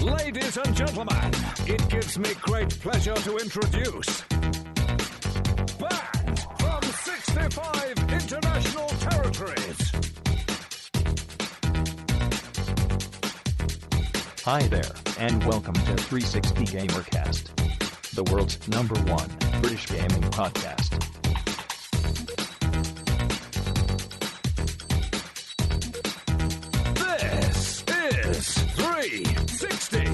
Ladies and gentlemen, it gives me great pleasure to introduce back from 65 international territories. Hi there, and welcome to 360 Gamercast, the world's #1 British gaming podcast. This is 360G.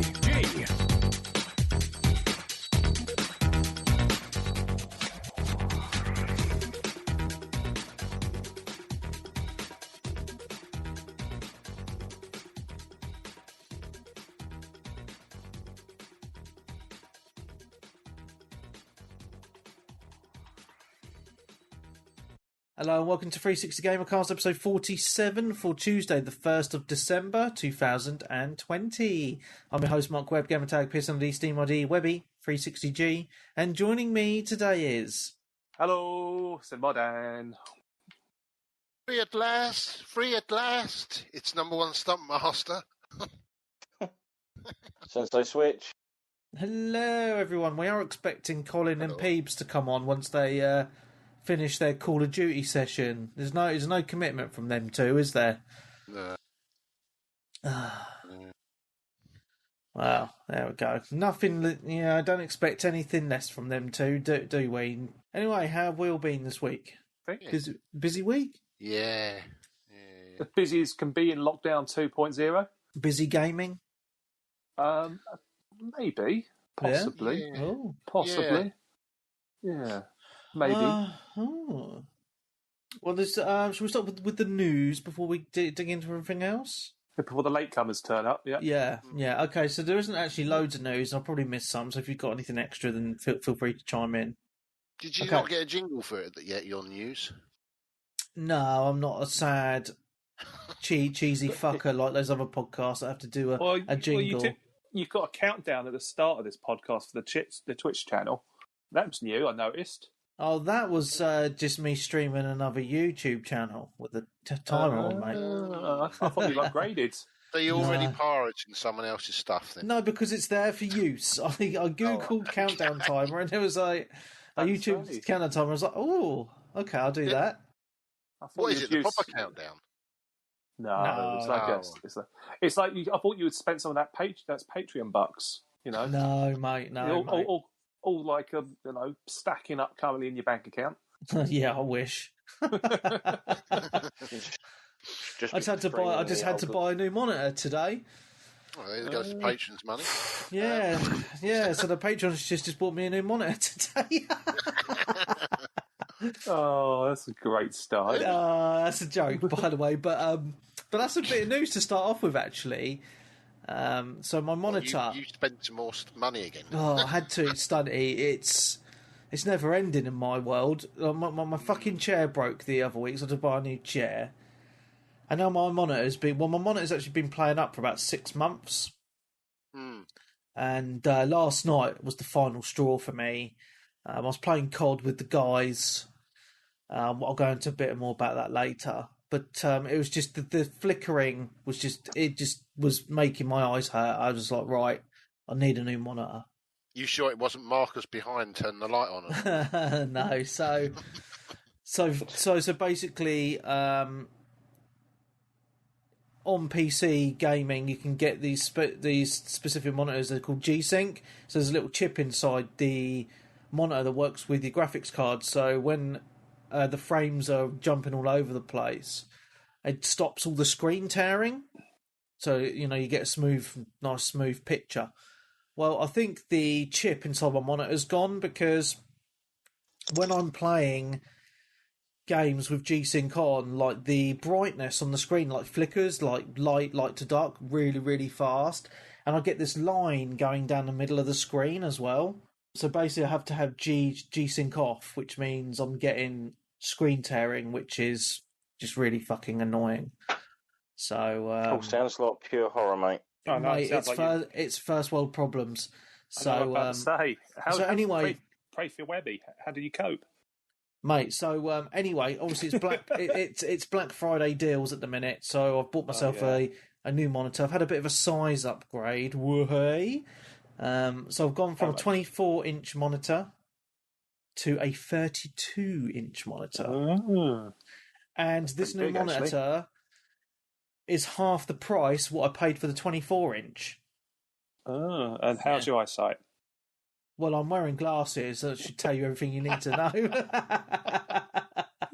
Hello and welcome to 360 Gamercast episode 47 for Tuesday the 1st of December 2020. I'm your host Mark Webb, Gamertag, PSMD, Steam ID, Webby, 360G, and joining me today is... Hello, c'est modern. Free at last, it's #1 Stump Master. Since Switch. Hello everyone, we are expecting Colin and Peebs to come on once they finish their Call of Duty session. There's no commitment from them two, is there? No. Well, there we go. Nothing, I don't expect anything less from them two, do we? Anyway, how have we all been this week? Busy week? Yeah. As busy as can be in lockdown 2.0. Busy gaming? Maybe. Possibly. Yeah? Oh. Possibly. Yeah. Maybe. Well, there's. Shall we start with the news before we dig into everything else? Before the latecomers turn up, yeah. Yeah. Okay, so there isn't actually loads of news. I'll probably miss some, so if you've got anything extra, then feel free to chime in. Did you not get a jingle for it yet, your news? No, I'm not a sad, cheesy fucker like those other podcasts that have to do a jingle. Well, you've got a countdown at the start of this podcast for the Twitch channel. That was new, I noticed. Oh, that was just me streaming another YouTube channel with the timer on, mate. I thought you upgraded. So you're already pirating someone else's stuff then? No, because it's there for use. I googled countdown timer and it was like a YouTube countdown timer. I was like, oh, okay, I'll do that. What is it, the proper countdown? No, it's like I thought you would spend some of that's Patreon bucks, you know. No, mate, no. All like stacking up currently in your bank account. Yeah, I wish. I just had to buy a new monitor today. Oh, there goes the patrons' money. Yeah. So the patrons just bought me a new monitor today. Oh, that's a great start. That's a joke, by the way. But that's a bit of news to start off with, actually. So my monitor... You spent some more money again. Oh, I had to. Stunty. It's never ending in my world. My fucking chair broke the other week, so I had to buy a new chair. And now my monitor's actually been playing up for about 6 months. And last night was the final straw for me. I was playing COD with the guys. I'll go into a bit more about that later. But it was just the flickering was making my eyes hurt. I was like, right, I need a new monitor. You sure it wasn't Marcus behind turning the light on? No, so basically, on PC gaming, you can get these specific monitors. They're called G-Sync. So there's a little chip inside the monitor that works with your graphics card. So when the frames are jumping all over the place, it stops all the screen tearing. So, you get a nice smooth picture. Well, I think the chip inside my monitor's gone because when I'm playing games with G-Sync on, like the brightness on the screen like flickers, like light to dark, really, really fast. And I get this line going down the middle of the screen as well. So basically I have to have G-Sync off, which means I'm getting screen tearing, which is just really fucking annoying. So sounds like pure horror, mate. Oh, no, mate, it's first world problems. So anyway, pray for Webby. How do you cope, mate? So anyway, obviously it's Black Friday deals at the minute. So I've bought myself a a new monitor. I've had a bit of a size upgrade. Woohoo! So I've gone from a 24-inch monitor to a 32-inch monitor. Oh. And this new big, monitor is half the price what I paid for the 24-inch. Oh, and how's your eyesight? Well, I'm wearing glasses. That should tell you everything you need to know.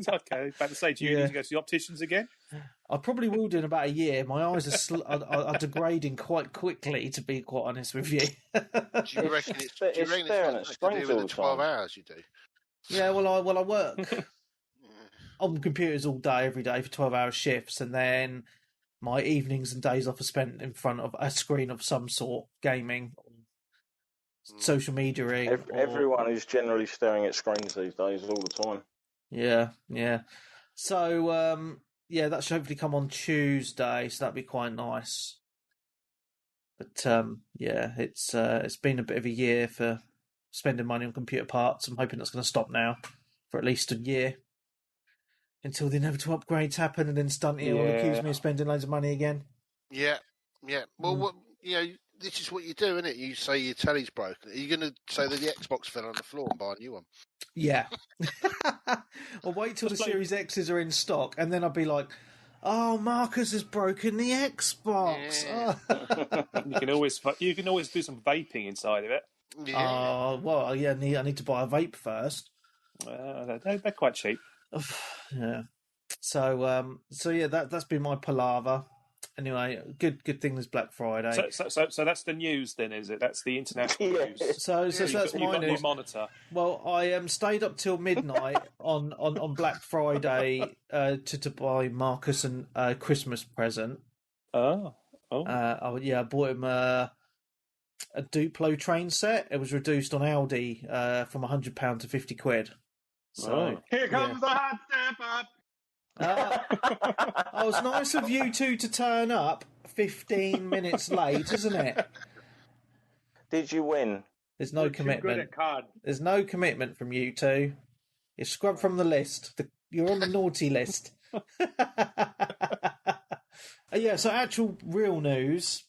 Okay, about to say, do you need to go to the opticians again? I probably will do in about a year. My eyes are degrading quite quickly, to be quite honest with you. Do you reckon it's got something to do with the 12 hours you do? Yeah, well, I work on computers all day, every day for 12-hour shifts, and then my evenings and days off are spent in front of a screen of some sort, gaming, social media. Everyone is generally staring at screens these days all the time. Yeah. So, that should hopefully come on Tuesday, so that'd be quite nice. But, it's been a bit of a year for spending money on computer parts. I'm hoping that's going to stop now for at least a year until the inevitable upgrades happen, and then Stunty will accuse me of spending loads of money again. Yeah. Well, this is what you do, isn't it? You say your telly's broken. Are you going to say that the Xbox fell on the floor and buy a new one? Yeah. I'll wait till the Series X's are in stock, and then I'll be like, "Oh, Marcus has broken the Xbox." Yeah. Oh. You can always do some vaping inside of it. Yeah. Well, yeah. I need to buy a vape first. They're quite cheap. Yeah. So that's been my palaver. Anyway, good thing there's Black Friday. So that's the news then, is it? That's the international news. So that's you've my got a news. new monitor. Well, I stayed up till midnight on Black Friday to buy Marcus a Christmas present. Oh. I bought him a Duplo train set. It was reduced on Aldi from £100 to £50. So here comes the hot step up. It was nice of you two to turn up 15 minutes late, isn't it? Did you win? There's no commitment. Good at card. There's no commitment from you two. You're scrubbed from the list. You're on the naughty list. So actual real news,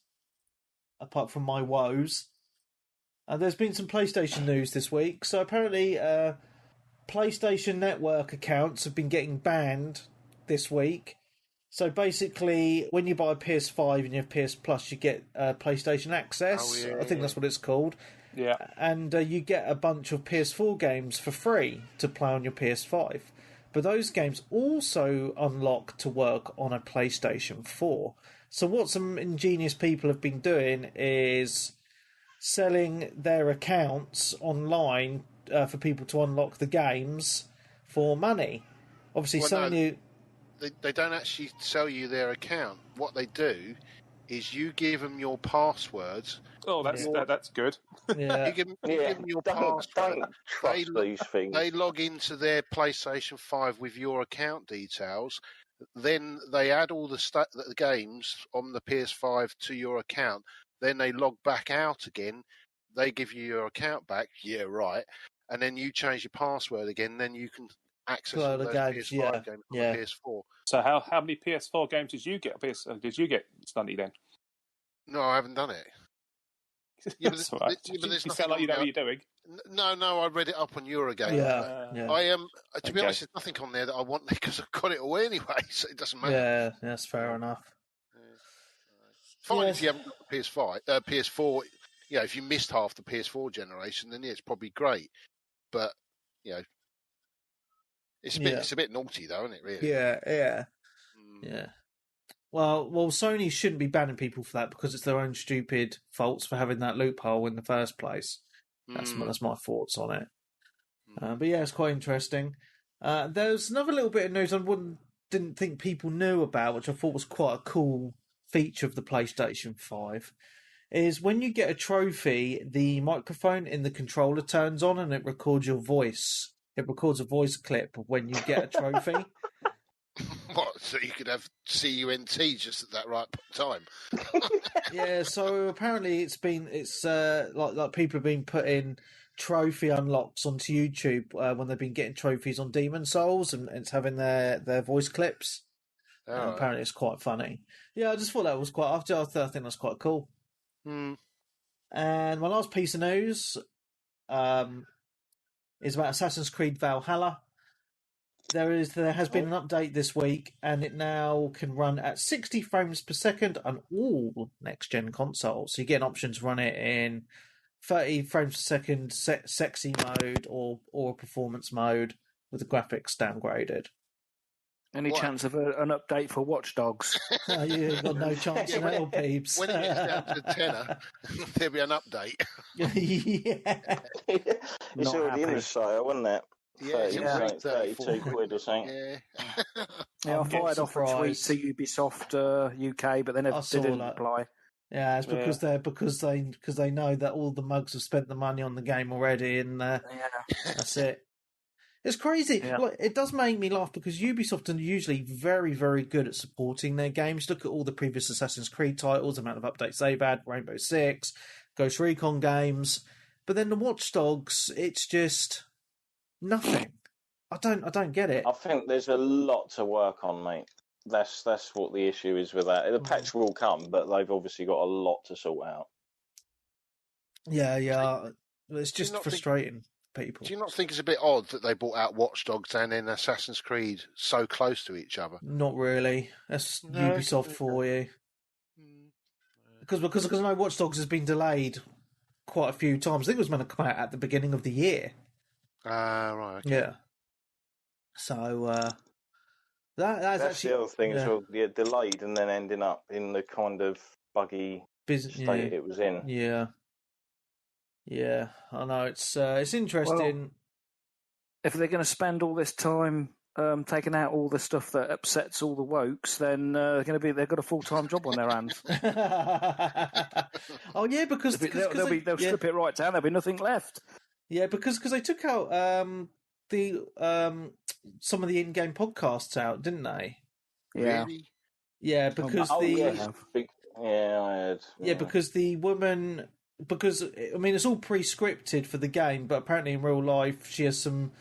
apart from my woes, there's been some PlayStation news this week. So apparently PlayStation Network accounts have been getting banned this week. So basically, when you buy a PS5 and you have PS Plus, you get PlayStation Access. I think that's what it's called. Yeah. And you get a bunch of PS4 games for free to play on your PS5. But those games also unlock to work on a PlayStation 4. So what some ingenious people have been doing is selling their accounts online for people to unlock the games for money. Obviously, They don't actually sell you their account. What they do is you give them your passwords. Oh, that's good. Yeah. You give them your password. Don't trust these things. They log into their PlayStation 5 with your account details. Then they add all the games on the PS5 to your account. Then they log back out again. They give you your account back. Yeah, right. And then you change your password again. Then you can access all those PS5 games on the PS4. So how many PS4 games did you get? Did you get Stunty then? No, I haven't done it. Yeah, but, right. There's you nothing sound like you know on what you're doing. No, I read it up on Eurogame. Yeah. I am. To be honest, there's nothing on there that I want because I've got it away anyway, so it doesn't matter. Yeah, that's fair enough. Fine if you haven't got the PS4. If you missed half the PS4 generation, then it's probably great. But it's a bit naughty though, isn't it? Really? Yeah. Well, Sony shouldn't be banning people for that because it's their own stupid faults for having that loophole in the first place. That's my thoughts on it. But yeah, it's quite interesting. There's another little bit of news I didn't think people knew about, which I thought was quite a cool feature of the PlayStation 5, is when you get a trophy, the microphone in the controller turns on and it records your voice. It records a voice clip of when you get a trophy. What? So you could have CUNT just at that right time? Yeah. So apparently it's like people have been putting trophy unlocks onto YouTube when they've been getting trophies on Demon Souls, and it's having their voice clips. And right. apparently it's quite funny. Yeah, I just thought that was quite. I think that's quite cool. Mm. And my last piece of news is about Assassin's Creed Valhalla. There has been an update this week, and it now can run at 60 frames per second on all next-gen consoles. So you get an option to run it in 30 frames per second sexy mode or performance mode with the graphics downgraded. Any chance of an update for Watchdogs? You got no chance in hell, Peebs. When it gets down to tenner, there'll be an update. Yeah. It's Not already in happy. the sale, wasn't it? Yeah, 32 quid or something. Yeah. Yeah, I I'm fired not off a tweet surprised. to Ubisoft UK, but they didn't reply. Yeah, it's because they know that all the mugs have spent the money on the game already, and that's it. It's crazy. Yeah. Like, it does make me laugh because Ubisoft are usually very, very good at supporting their games. Look at all the previous Assassin's Creed titles, the amount of updates they've had, Rainbow Six, Ghost Recon games. But then the Watchdogs, it's just nothing. I don't get it. I think there's a lot to work on, mate. That's what the issue is with that. The patch will come, but they've obviously got a lot to sort out. Yeah. It's just frustrating. People. Do you not think it's a bit odd that they brought out Watchdogs and then Assassin's Creed so close to each other? Not really. That's Ubisoft for you. Because I know Watchdogs has been delayed quite a few times. I think it was meant to come out at the beginning of the year. Right. Okay. Yeah. So that's actually the other thing as well. Yeah, delayed and then ending up in the kind of buggy state it was in. Yeah, I know. It's interesting. Well, if they're going to spend all this time taking out all the stuff that upsets all the wokes, then they've got a full-time job on their hands. Oh yeah, because they'll strip it right down. There'll be nothing left. Yeah, because they took out some of the in-game podcasts out, didn't they? Yeah. Really? Yeah, because I heard. Yeah, because the woman. Because, I mean, it's all pre-scripted for the game, but apparently in real life she has some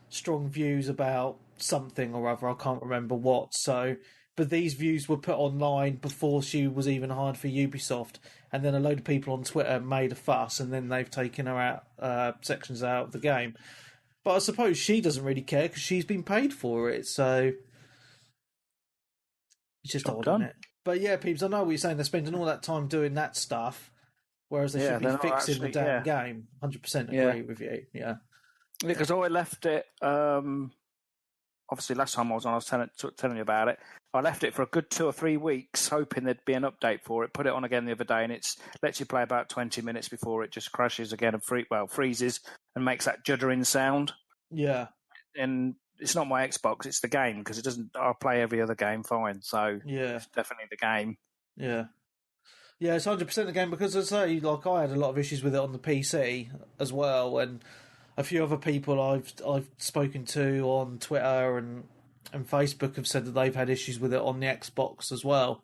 strong views about something or other. I can't remember what. But these views were put online before she was even hired for Ubisoft, and then a load of people on Twitter made a fuss, and then they've taken her out, sections out of the game. But I suppose she doesn't really care because she's been paid for it, so it's just odd, isn't it? But yeah, Peebs, I know what you're saying. They're spending all that time doing that stuff. Whereas they should be fixing the damn game. 100% agree with you. Yeah. Because I left it. Obviously, last time I was on, I was telling you about it. I left it for a good 2 or 3 weeks, hoping there'd be an update for it. Put it on again the other day, and it lets you play about 20 minutes before it just crashes again and freezes and makes that juddering sound. Yeah. And it's not my Xbox; it's the game because it doesn't. I'll play every other game fine. So it's definitely the game. Yeah. Yeah, it's 100% the game because, as I say, like I had a lot of issues with it on the PC as well, and a few other people I've spoken to on Twitter and Facebook have said that they've had issues with it on the Xbox as well.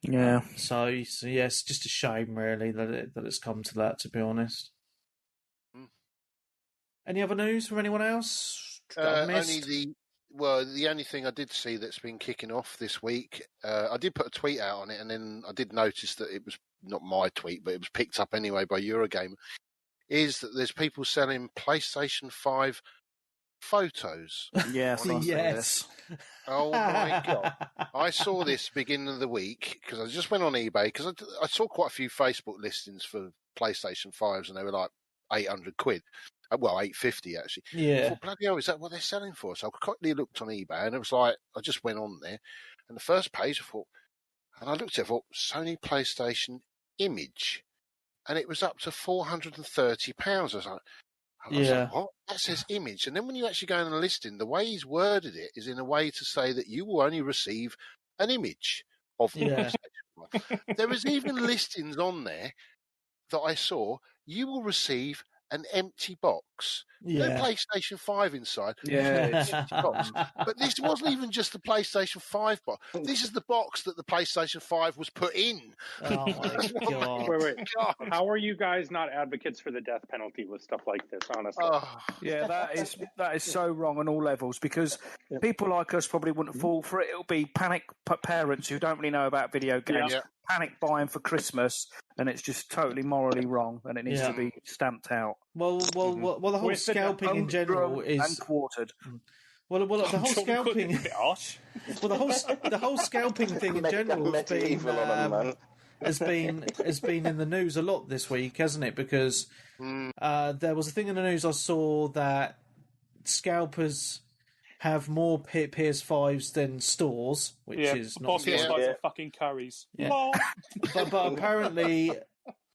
Yeah. So yeah, it's just a shame really that it's come to that. To be honest. Any other news from anyone else? The only thing I did see that's been kicking off this week, I did put a tweet out on it, and then I did notice that it was not my tweet, but it was picked up anyway by Eurogamer, is that there's people selling PlayStation 5 photos. Yes. Yes. Oh, my God. I saw this beginning of the week, because I just went on eBay, because I saw quite a few Facebook listings for PlayStation 5s, and they were like 800 quid. Well, 850 actually. Yeah. I thought, bloody hell, is that what they're selling for? So I quickly looked on eBay, and it was like, I just went on there, and the first page, I looked at it, I thought, Sony PlayStation Image, and it was up to £430. I was like, what? That says Image. And then when you actually go in the listing, the way he's worded it is in a way to say that you will only receive an image of the PlayStation 5. There is even listings on there that I saw, you will receive an empty box. No Yeah. PlayStation 5 inside. Yeah, it's- Empty box. But this wasn't even just the PlayStation 5 box. This is the box that the PlayStation 5 was put in. Oh my god. Wait. God. How are you guys not advocates for the death penalty with stuff like this? Honestly, Oh, Yeah, that is so wrong on all levels because people like us probably wouldn't fall for it. It'll be panic parents who don't really know about video games, Yeah. panic buying for Christmas, and it's just totally morally wrong, and it needs Yeah. to be stamped out. Well, the whole With the scalping in general Drunk is and quartered. well, the whole scalping. Harsh. Well, the whole scalping thing in general Medieval on 'em, man. has been in the news a lot this week, hasn't it? Because there was a thing in the news I saw that scalpers have more PS5s than stores, which is not. Boss PS5 Yeah. for fucking curries. Yeah. Lol. But apparently,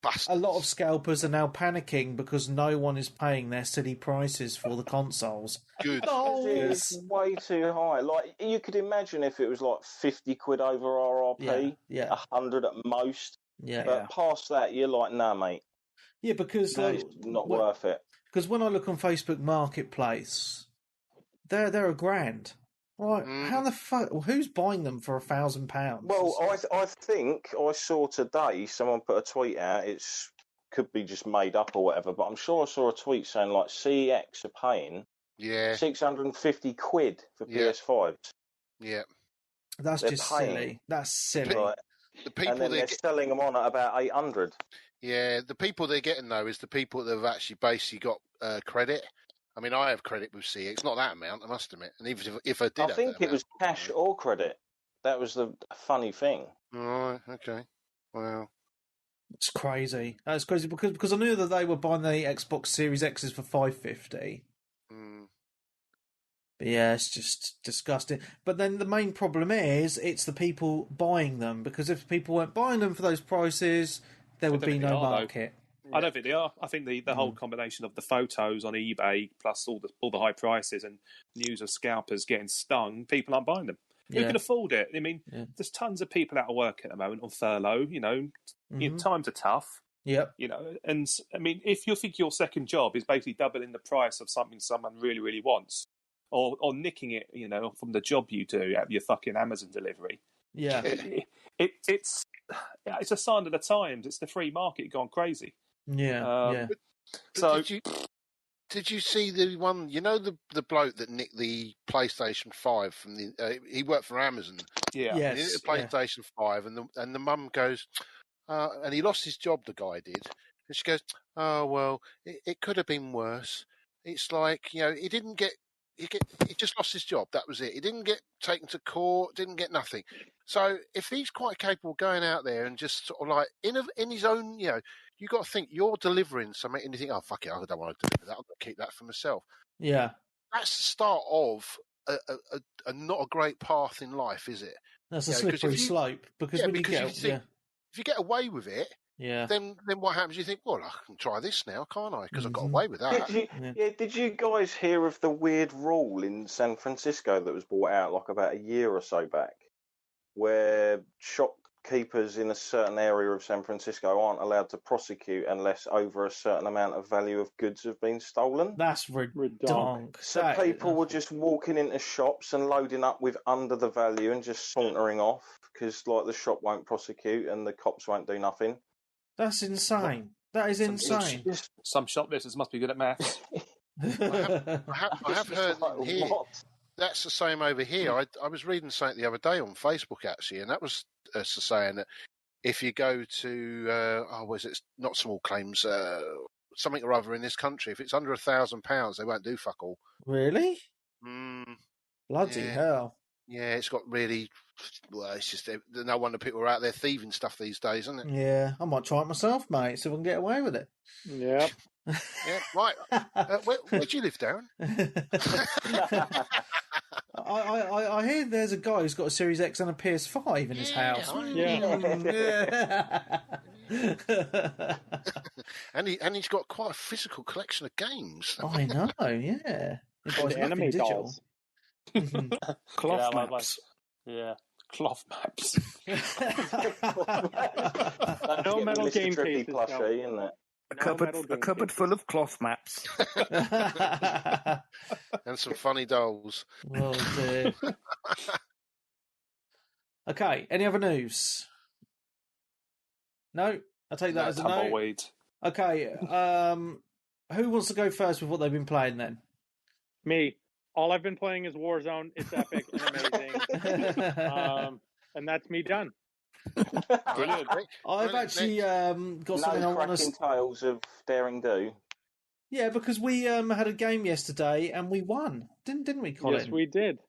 bastards. a lot of scalpers are now panicking because no one is paying their silly prices for the consoles. Good. It's way too high. Like, you could imagine if it was like 50 quid over RRP, Yeah. 100 at most. Yeah, But past that, you're like, nah, mate, yeah, because it's not worth it. Because when I look on Facebook Marketplace, they're £1,000. Right? How the fuck? Who's buying them for £1,000? Well, I think I saw today someone put a tweet out. It's could be just made up or whatever, but I'm sure I saw a tweet saying like CEX are paying Yeah. 650 quid for Yeah. PS5s. Yeah. That's they're just paying. silly. That's silly. Right. The people And then they're selling them on at about 800. Yeah, the people they're getting though is the people that have actually basically got credit. I mean, I have credit with CX. It's not that amount, I must admit. And even if I did, I have think that it was amount, cash or credit. That was the funny thing. All right. Okay. Well. It's crazy. That's crazy because I knew that they were buying the Xbox Series X's for $550. But yeah, it's just disgusting. But then the main problem is it's the people buying them, because if people weren't buying them for those prices, there would be no market. I don't think they are. I think the whole combination of the photos on eBay plus all the high prices and news of scalpers getting stung, people aren't buying them. Who can afford it? I mean, there's tons of people out of work at the moment on furlough. You know, times are tough. Yep. You know, and I mean, if you think your second job is basically doubling the price of something someone really, really wants, or nicking it, you know, from the job you do out of your fucking Amazon delivery. Yeah. It's a sign of the times. It's the free market gone crazy. Yeah. So did you see the one? You know the bloke that nicked the PlayStation 5 from the? He worked for Amazon. Yeah. He nicked the PlayStation 5, and the mum goes, and he lost his job. The guy did, and she goes, "Oh well, it could have been worse. It's like, you know, he didn't get." He just lost his job. That was it. He didn't get taken to court. Didn't get nothing. So if he's quite capable of going out there and just sort of like in his own, you know, you got to think you're delivering something, and you think, oh fuck it, I don't want to deliver that. I'll keep that for myself. Yeah. That's the start of a not a great path in life, is it? That's a slippery slope, because when if you get away with it. Yeah. Then what happens? You think, well, I can try this now, can't I? Because I got away with that. Did you guys hear of the weird rule in San Francisco that was brought out like about a year or so back, where shopkeepers in a certain area of San Francisco aren't allowed to prosecute unless over a certain amount of value of goods have been stolen? That's redonk. So people were just walking into shops and loading up with under the value and just sauntering off because like the shop won't prosecute and the cops won't do nothing. That's insane. That is insane. Some shoplifters must be good at maths. I have heard here. That's the same over here. I was reading something the other day on Facebook actually, and that was saying that if you go to it's not small claims, something or other in this country, if it's under £1,000, they won't do fuck all. Really? Bloody Yeah. hell. Yeah, it's got really. Well, it's just no wonder people are out there thieving stuff these days, isn't it? Yeah, I might try it myself, mate, see if I can get away with it. Yeah. Yeah, right. Where did you live, Darren? I hear there's a guy who's got a Series X and a PS5 in his house. And he's got quite a physical collection of games. I know, yeah. The anime dolls. Cloth maps. Yeah, cloth maps. No metal game Trippy cases. plushie, isn't it? A cupboard full of cloth maps. And some funny dolls. Oh, dear. Okay, any other news? No? I'll take that as a no. Tumbleweed. Okay, who wants to go first with what they've been playing then? Me. All I've been playing is Warzone. It's epic and amazing. And that's me done. Brilliant. I've actually got something I want to... tales of Daring Do. Yeah, because we had a game yesterday and we won, didn't we, Colin? Yes, we did.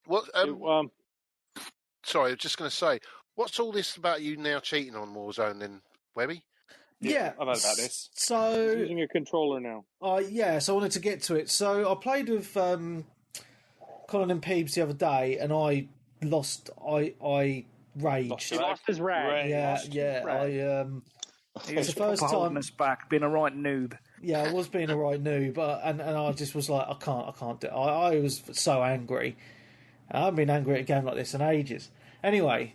What? Sorry, I was just going to say, what's all this about you now cheating on Warzone then, Webby? Yeah, I've heard about this. So using a controller now. So I wanted to get to it. So I played with Colin and Peebs the other day, and I lost. I raged. He lost his rag. Yeah. He was the first time us back, being a right noob. Yeah, I was being a right noob, and I just was like, I can't do it. I was so angry. I haven't been angry at a game like this in ages. Anyway.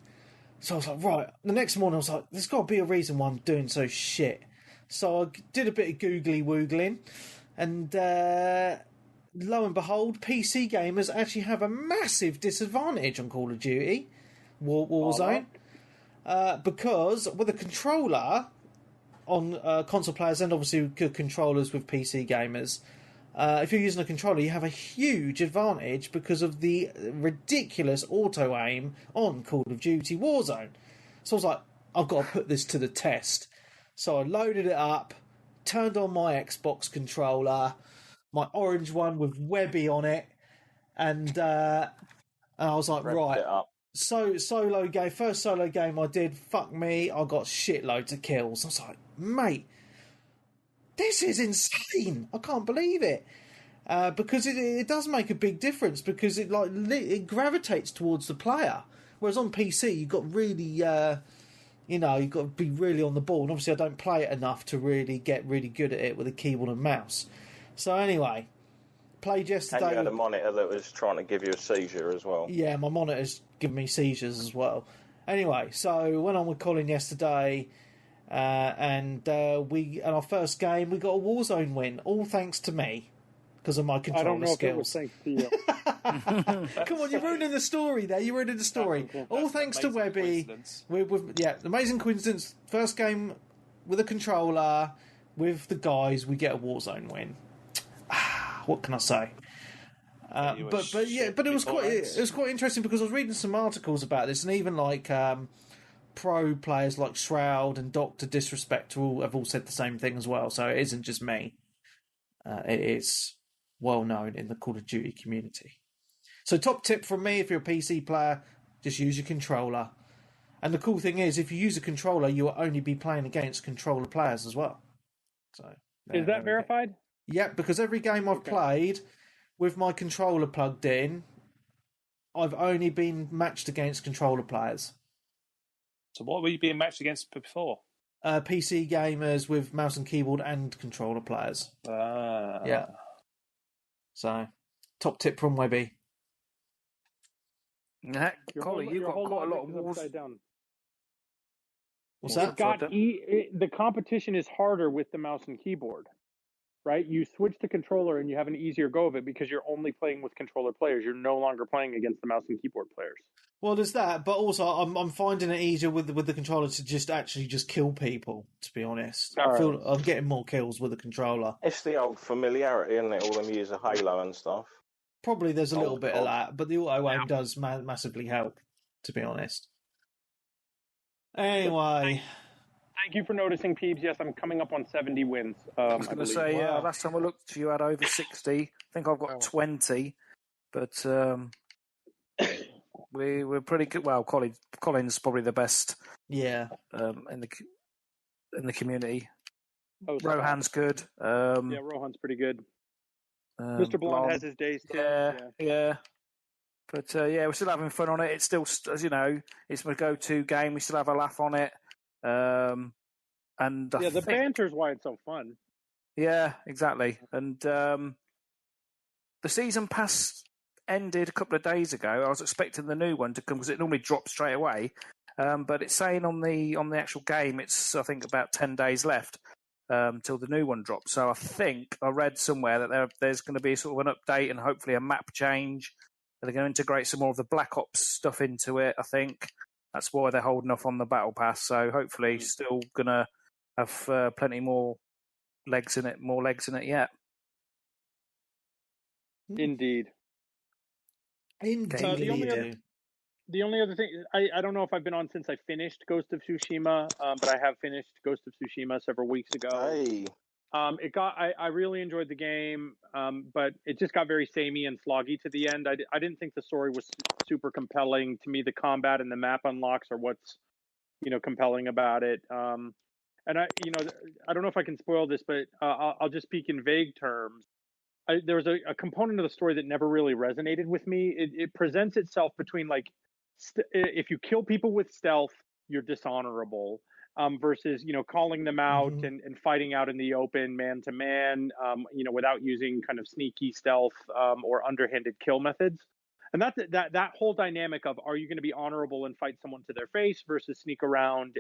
So I was like, right. The next morning I was like, there's got to be a reason why I'm doing so shit. So I did a bit of googly woogling, and lo and behold, PC gamers actually have a massive disadvantage on Call of Duty Warzone, because with a controller on console players and obviously good controllers with PC gamers, if you're using a controller, you have a huge advantage because of the ridiculous auto-aim on Call of Duty Warzone. So I was like, I've got to put this to the test. So I loaded it up, turned on my Xbox controller, my orange one with Webby on it, and I was like, right, first solo game I did, fuck me, I got shitloads of kills. I was like, mate, this is insane. I can't believe it. Because it does make a big difference, because it gravitates towards the player. Whereas on PC, you've got really, you've got to be really on the ball. And obviously I don't play it enough to really get really good at it with a keyboard and mouse. So anyway, played yesterday. And you had a monitor that was trying to give you a seizure as well. Yeah, my monitor's giving me seizures as well. Anyway, so went on with Colin yesterday. And our first game, we got a Warzone win, all thanks to me, because of my controller skills. I don't know if it was thanks to you. Come on, you're ruining the story there. You're ruining the story. All thanks to Webby. Amazing coincidence. First game with a controller, with the guys, we get a Warzone win. What can I say? But it was quite interesting, because I was reading some articles about this, and even like pro players like Shroud and Dr. Disrespect have all said the same thing as well. So it isn't just me. It is well known in the Call of Duty community. So top tip from me, if you're a PC player, just use your controller. And the cool thing is, if you use a controller, you will only be playing against controller players as well. So is that verified? Yep, because every game I've played with my controller plugged in, I've only been matched against controller players. So what were you being matched against before? PC gamers with mouse and keyboard and controller players. Yeah. So, top tip from Webby. Colin, you've got quite a lot of wars. What's that? The competition is harder with the mouse and keyboard, right? You switch the controller and you have an easier go of it because you're only playing with controller players. You're no longer playing against the mouse and keyboard players. Well, there's that, but also I'm finding it easier with the controller to just kill people. To be honest, I'm getting more kills with the controller. It's the old familiarity, isn't it? All them years of Halo and stuff. Probably there's a little bit of that, but the auto aim does massively help. To be honest. Anyway. Thank you for noticing, Peebs. Yes, I'm coming up on 70 wins. I was going to say, last time I looked, you had over 60. I think I've got 20, but we're pretty good. Well, Colin's probably the best. Yeah. In the community. Rohan's good. Rohan's pretty good. Mr. Blonde has his days. Yeah. But we're still having fun on it. It's still, as you know, it's my go-to game. We still have a laugh on it. And the banter's why it's so fun. Yeah, exactly. And the season pass ended a couple of days ago. I was expecting the new one to come because it normally drops straight away. But it's saying on the actual game, it's I think about 10 days left. till the new one drops. So I think I read somewhere that there's going to be sort of an update and hopefully a map change. They're going to integrate some more of the Black Ops stuff into it, I think. That's why they're holding off on the Battle Pass. So hopefully still going to have plenty more legs in it yet. Indeed. The only other thing, I don't know if I've been on since I finished Ghost of Tsushima, but I have finished Ghost of Tsushima several weeks ago. Hey. I really enjoyed the game, but it just got very samey and sloggy to the end. I didn't think the story was super compelling. To me, the combat and the map unlocks are what's, compelling about it. And I don't know if I can spoil this, but I'll just speak in vague terms. There was a component of the story that never really resonated with me. It presents itself between if you kill people with stealth, you're dishonorable, versus calling them out and fighting out in the open, man to man, without using kind of sneaky stealth or underhanded kill methods. And that whole dynamic of, are you going to be honorable and fight someone to their face versus sneak around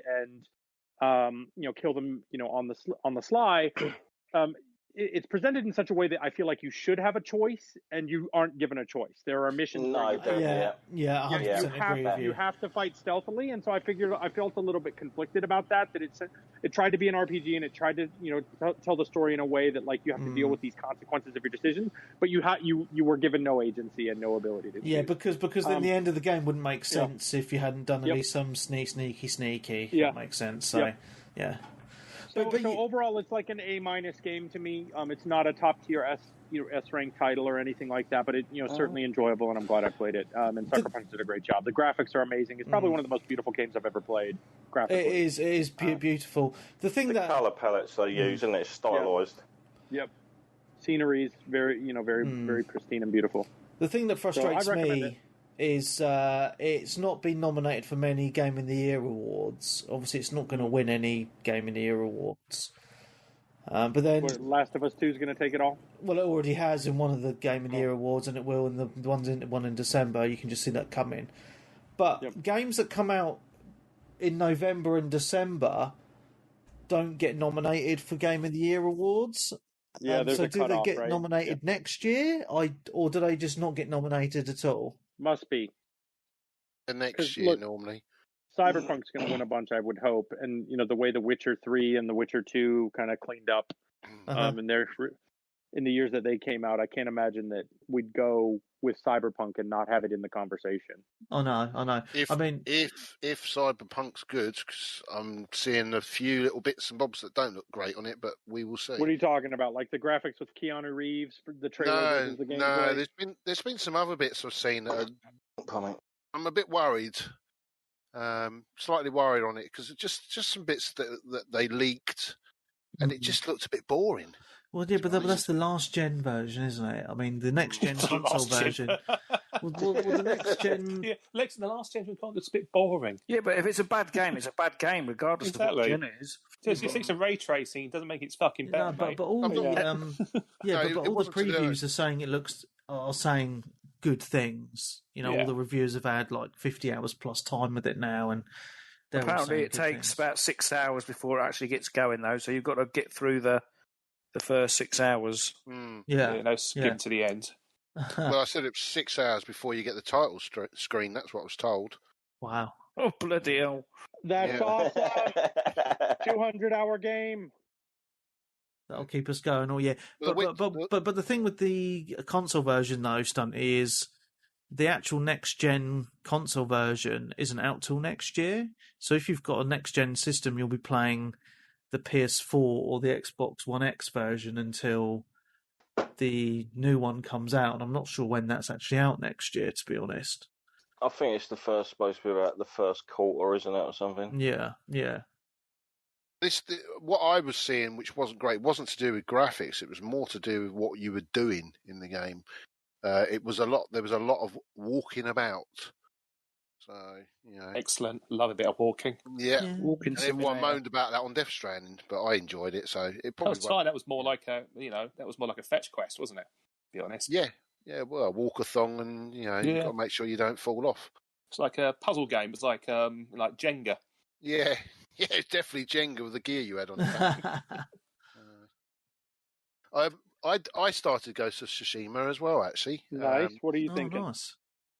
and kill them on the sly. It's presented in such a way that I feel like you should have a choice, and you aren't given a choice. There are missions. You have to fight stealthily, and so I felt a little bit conflicted about that. That it tried to be an RPG, and it tried to tell the story in a way that you have to deal with these consequences of your decisions, but you were given no agency and no ability to. Yeah, because then the end of the game wouldn't make sense if you hadn't done at least some sneaky. Yeah, that makes sense. So yeah. So overall, it's like an A- game to me. It's not a top tier S rank title or anything like that, but it certainly enjoyable, and I'm glad I played it. And Sucker Punch did a great job. The graphics are amazing. It's probably one of the most beautiful games I've ever played. Graphically, it is beautiful. The color palettes they use, and it's stylized. Yep. Scenery is very very pristine and beautiful. The thing that frustrates me is it's not been nominated for many Game of the Year awards. Obviously, it's not going to win any Game of the Year awards. But then Last of Us 2 is going to take it all? Well, it already has in one of the Game of the Year awards, and it will in the one in December. You can just see that coming. But games that come out in November and December don't get nominated for Game of the Year awards. Yeah, so do they get nominated next year? Or do they just not get nominated at all? Must be. The next year, normally. Cyberpunk's going to win a bunch, I would hope. And, the way The Witcher 3 and The Witcher 2 kind of cleaned up and in the years that they came out, I can't imagine that we'd go with Cyberpunk and not have it in the conversation. I know. If Cyberpunk's good, because I'm seeing a few little bits and bobs that don't look great on it, but we will see. What are you talking about? Like the graphics with Keanu Reeves, the trailer versus the gameplay? No, there's been some other bits I've seen that are, I'm a bit worried. Slightly worried on it because just some bits that they leaked, and it just looked a bit boring. Well, yeah, but that's the last gen version, isn't it? I mean, the next gen console version. Well, the next gen. Yeah, the last gen console looks a bit boring. Yeah, but if it's a bad game, it's a bad game, regardless of what gen it is. So if it's a ray tracing, it doesn't make it fucking better. No, but all the all the previews are saying good things. All the reviewers have had 50 hours plus time with it now, and apparently it takes about 6 hours before it actually gets going, though. So you've got to get through the first 6 hours. No skim to the end. Well, I said it was 6 hours before you get the title screen. That's what I was told. Wow! Oh bloody hell! That's awesome. 200-hour game. That'll keep us going all year. But the thing with the console version, though, Stunty, is the actual next-gen console version isn't out till next year. So if you've got a next-gen system, you'll be playing the PS4 or the Xbox One X version until the new one comes out. And I'm not sure when that's actually out next year, to be honest. I think it's supposed to be about the first quarter, isn't it, or something? Yeah. What I was seeing, which wasn't great, wasn't to do with graphics. It was more to do with what you were doing in the game. There was a lot of walking about. So excellent. Love a bit of walking. Yeah. Walking. Everyone moaned about that on Death Stranding, but I enjoyed it. So it probably that was more like a fetch quest, wasn't it? To be honest. Yeah. Well, a walkathon, and you've got to make sure you don't fall off. It's like a puzzle game. It's like Jenga. Yeah, it's definitely Jenga with the gear you had on the back. I started Ghost of Tsushima as well, actually. Nice. What are you Oh, thinking? nice.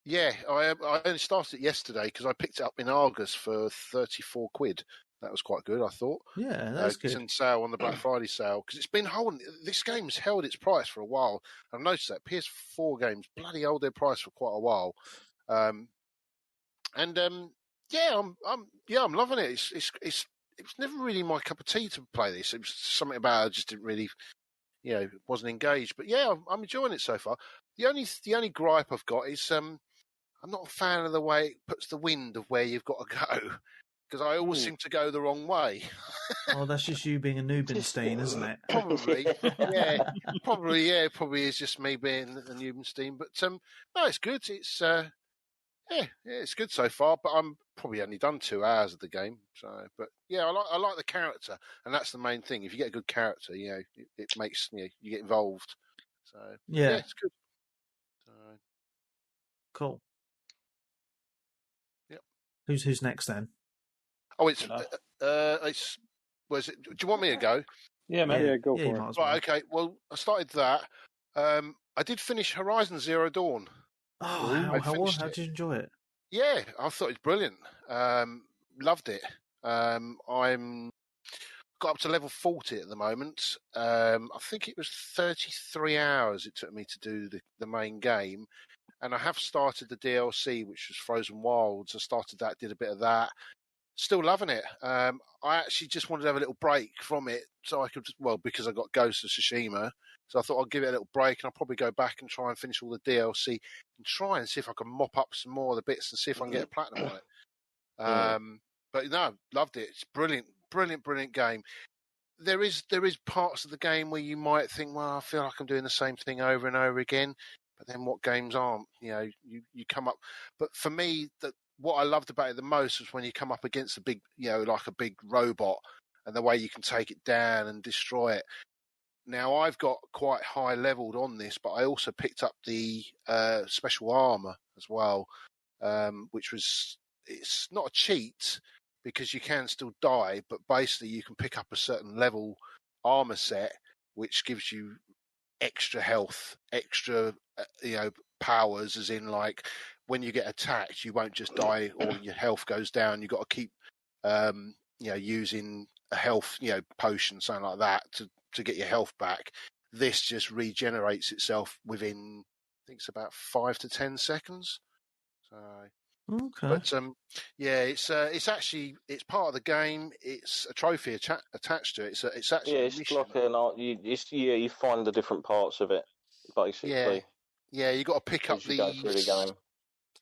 Yeah, I only started it yesterday because I picked it up in Argus for 34 quid. That was quite good, I thought. Yeah, that's It's good. in sale on the Black Friday sale because it's been holding. This game's held its price for a while. I've noticed that PS4 games bloody hold their price for quite a while. Yeah, I'm loving it. It was never really my cup of tea to play this. It was something about it I just didn't really, wasn't engaged. But yeah, I'm enjoying it so far. The only gripe I've got is I'm not a fan of the way it puts the wind of where you've got to go because I always seem to go the wrong way. Oh, that's just you being a Noobenstein, isn't it? Probably, yeah, probably is just me being a Neubenstein. But no, it's good. It's yeah, it's good so far. But I'm probably only done 2 hours of the game. So, but yeah, I like the character, and that's the main thing. If you get a good character, it makes you get involved. So yeah, it's good. So, cool. Yep. Who's next then? Oh, it's was it? Do you want me to go? Yeah, man. Yeah, go for it. Might as well. Right, okay. Well, I started that. I did finish Horizon Zero Dawn. Oh, how did you enjoy it? Yeah, I thought it was brilliant. Loved it. I'm got up to level 40 at the moment. I think it was 33 hours it took me to do the main game. And I have started the DLC, which was Frozen Wilds. I started that, did a bit of that. Still loving it. I actually just wanted to have a little break from it so I could, because I got Ghost of Tsushima. So I thought I'd give it a little break and I'll probably go back and try and finish all the DLC and try and see if I can mop up some more of the bits and see if I can get a platinum on it. But no, loved it. It's brilliant, brilliant, brilliant game. There is parts of the game where you might think, well, I feel like I'm doing the same thing over and over again. But then what games aren't? You come up. But for me, what I loved about it the most was when you come up against a big, like a big robot, and the way you can take it down and destroy it. Now I've got quite high leveled on this, but I also picked up the special armor as well, which it's not a cheat because you can still die, but basically you can pick up a certain level armor set, which gives you extra health, extra powers, as in like when you get attacked, you won't just die or your health goes down. You've got to keep using a health potion, something like that, to get your health back. This just regenerates itself within, I think it's about 5 to 10 seconds. So, okay. But it's actually part of the game. It's a trophy attached to it. It's actually it's like you find the different parts of it basically. Yeah, you got to pick up you go through the game.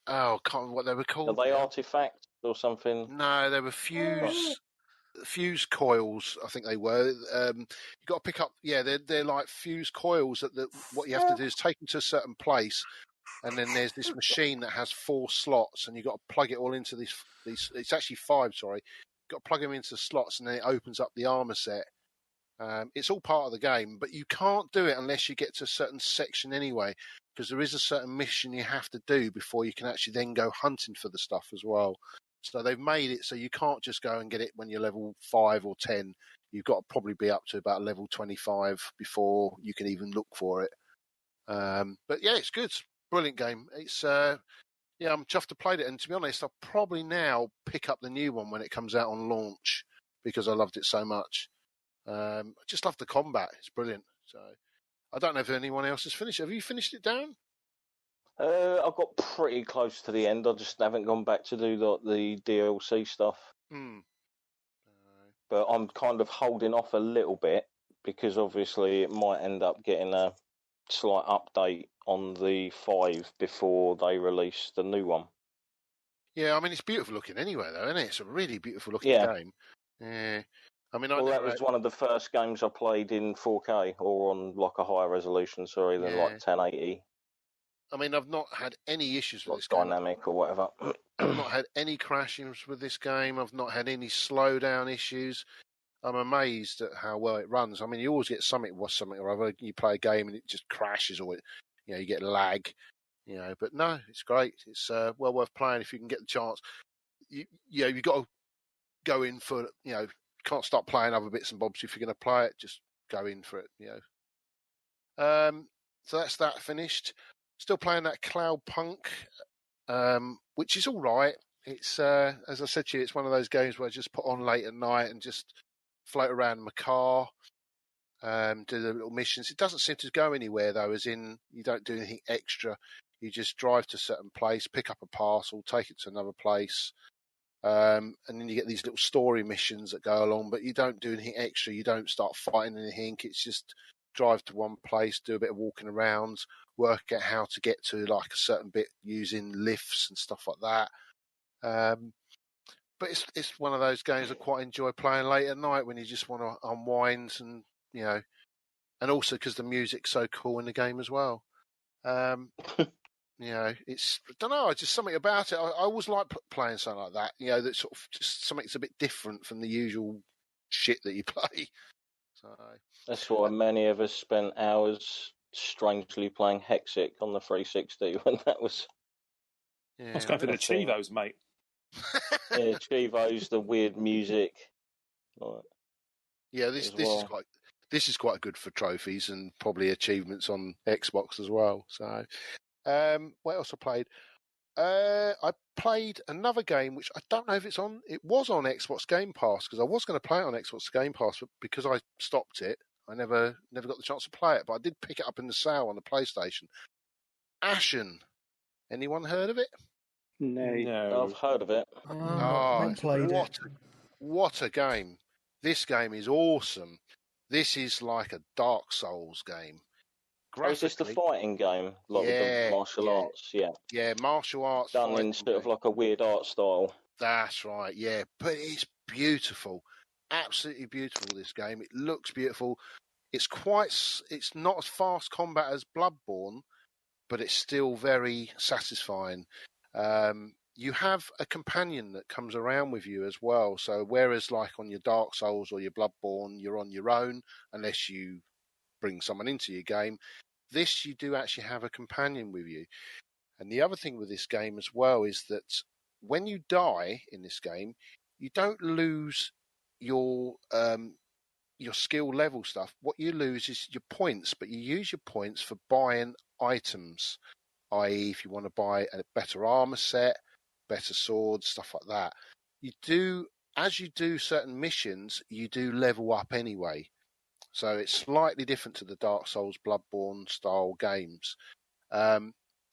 Oh, I can't remember what they were called. Are they artifacts or something? No, they were fuse coils, I think they were. You got to pick up. Yeah, they're like fuse coils that what you have to do is take them to a certain place, and then there's this machine that has 4 slots, and you got to plug it all into these. It's actually 5. Sorry, got to plug them into the slots, and then it opens up the armor set. It's all part of the game, but you can't do it unless you get to a certain section anyway, because there is a certain mission you have to do before you can actually then go hunting for the stuff as well. So they've made it so you can't just go and get it when you're level 5 or 10. You've got to probably be up to about level 25 before you can even look for it. But yeah, it's good. Brilliant game. It's I'm chuffed to play it. And to be honest, I'll probably now pick up the new one when it comes out on launch because I loved it so much. I just love the combat. It's brilliant. So I don't know if anyone else has finished it. Have you finished it, Darren? I got pretty close to the end. I just haven't gone back to do the DLC stuff. But I'm kind of holding off a little bit because obviously it might end up getting a slight update on the 5 before they release the new one. Yeah, I mean, it's beautiful looking anyway, though, isn't it? It's a really beautiful looking game. Yeah. I mean, that was one of the first games I played in 4K or on like a higher resolution, than like 1080. I mean, I've not had any issues with this game. Dynamic or whatever. I've not had any crashings with this game. I've not had any slowdown issues. I'm amazed at how well it runs. I mean, you always get something or other. You play a game and it just crashes, or you get lag. But no, it's great. It's well worth playing if you can get the chance. You've got to go in for can't start playing other bits and bobs if you're going to play it. Just go in for it. So that's that finished. Still playing that Cloud Punk, which is all right. It's as I said to you, it's one of those games where I just put on late at night and just float around in my car, do the little missions. It doesn't seem to go anywhere though, as in you don't do anything extra. You just drive to a certain place, pick up a parcel, take it to another place, and then you get these little story missions that go along, but you don't do anything extra. You don't start fighting anything. It's just drive to one place, do a bit of walking around, work out how to get to like a certain bit using lifts and stuff like that. But it's one of those games I quite enjoy playing late at night when you just want to unwind and, you know, and also because the music's so cool in the game as well. You know, it's, I don't know, just something about it. I always like playing something like that, you know, that sort of just something that's a bit different from the usual shit that you play. So that's why many of us spent hours strangely playing Hexic on the 360 when that was. Yeah, I was going for the Chivos, mate. Yeah, Chivos, the weird music. Yeah, this is quite good for trophies and probably achievements on Xbox as well. So, what else I played? I played another game which I don't know if it's on. It was on Xbox Game Pass because I was going to play it on Xbox Game Pass, but because I stopped it, I never got the chance to play it. But I did pick it up in the sale on the PlayStation. Ashen. Anyone heard of it? No, I've heard of it. What a game! This game is awesome. This is like a Dark Souls game. Is this the fighting game? Like with the martial arts? Yeah. Yeah, martial arts. Done in sort of like a weird art style. That's right, yeah. But it's beautiful. Absolutely beautiful, this game. It looks beautiful. It's not as fast combat as Bloodborne, but it's still very satisfying. You have a companion that comes around with you as well. So whereas like on your Dark Souls or your Bloodborne, you're on your own unless you bring someone into your game, this you do actually have a companion with you. And the other thing with this game as well is that when you die in this game, you don't lose your skill level stuff. What you lose is your points, but you use your points for buying items, i.e. if you want to buy a better armor set, better swords, stuff like that. As you do certain missions, you do level up anyway. So it's slightly different to the Dark Souls, Bloodborne style games.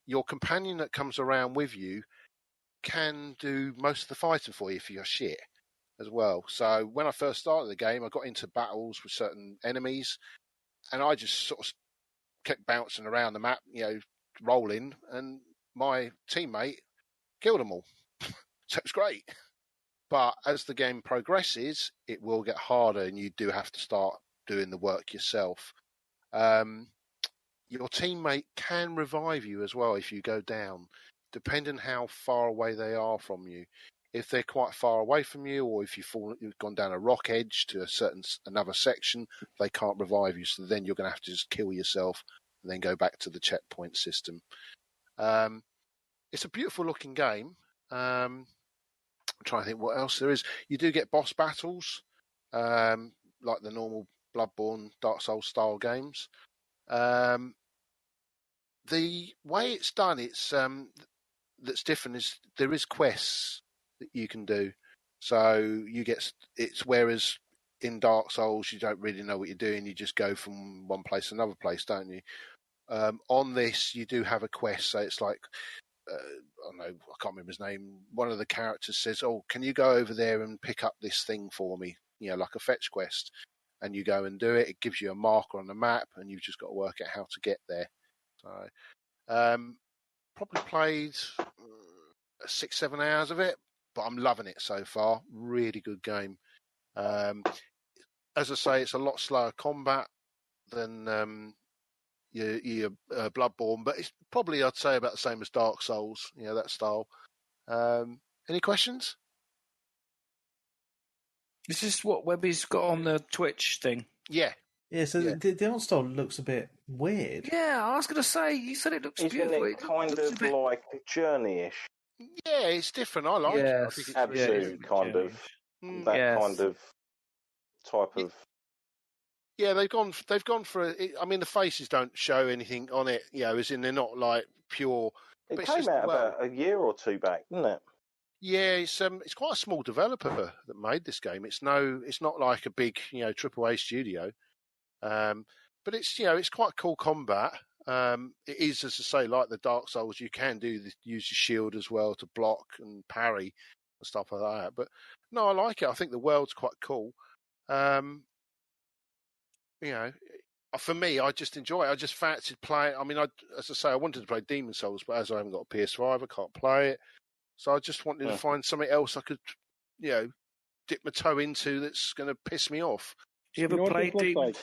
Your companion that comes around with you can do most of the fighting for you if you're shit as well. So when I first started the game, I got into battles with certain enemies, and I just sort of kept bouncing around the map, you know, rolling, and my teammate killed them all. So it was great. But as the game progresses, it will get harder, and you do have to start doing the work yourself. Your teammate can revive you as well if you go down, depending how far away they are from you. If they're quite far away from you, or if you've gone down a rock edge to another section, they can't revive you. So then you're going to have to just kill yourself and then go back to the checkpoint system. It's a beautiful looking game. I'm trying to think what else there is. You do get boss battles, like the normal Bloodborne, Dark Souls style games. The way it's done, that's different is there is quests that you can do. So it's whereas in Dark Souls you don't really know what you're doing, you just go from one place to another place, don't you? On this you do have a quest, so it's like I don't know, I can't remember his name. One of the characters says, "Oh, can you go over there and pick up this thing for me?" You know, like a fetch quest, and you go and do it. It gives you a marker on the map, and you've just got to work out how to get there. So, probably played 6-7 hours of it, but I'm loving it so far. Really good game. As I say, it's a lot slower combat than your Bloodborne, but it's probably, I'd say, about the same as Dark Souls, you know, that style. Any questions? This is what Webby's got on the Twitch thing. Yeah. Yeah, so the art style looks a bit weird. Yeah, I was going to say, you said it looks beautiful. Isn't it kind of like Journey-ish? Yeah, it's different. I like it. I think it's absolute kind of that kind of type of. Yeah, they've gone for. I mean, the faces don't show anything on it. As in they're not like pure. It came out about a year or two back, didn't it? Yeah, it's quite a small developer that made this game. It's not like a big AAA studio, but it's quite cool combat. It is, as I say, like the Dark Souls. You can use your shield as well to block and parry and stuff like that. But no, I like it. I think the world's quite cool. For me, I just enjoy it. I just fancied playing. I mean, as I say, I wanted to play Demon Souls, but as I haven't got a PS5, I can't play it. So I just wanted to find something else I could, dip my toe into that's going to piss me off. Do you ever play Demon?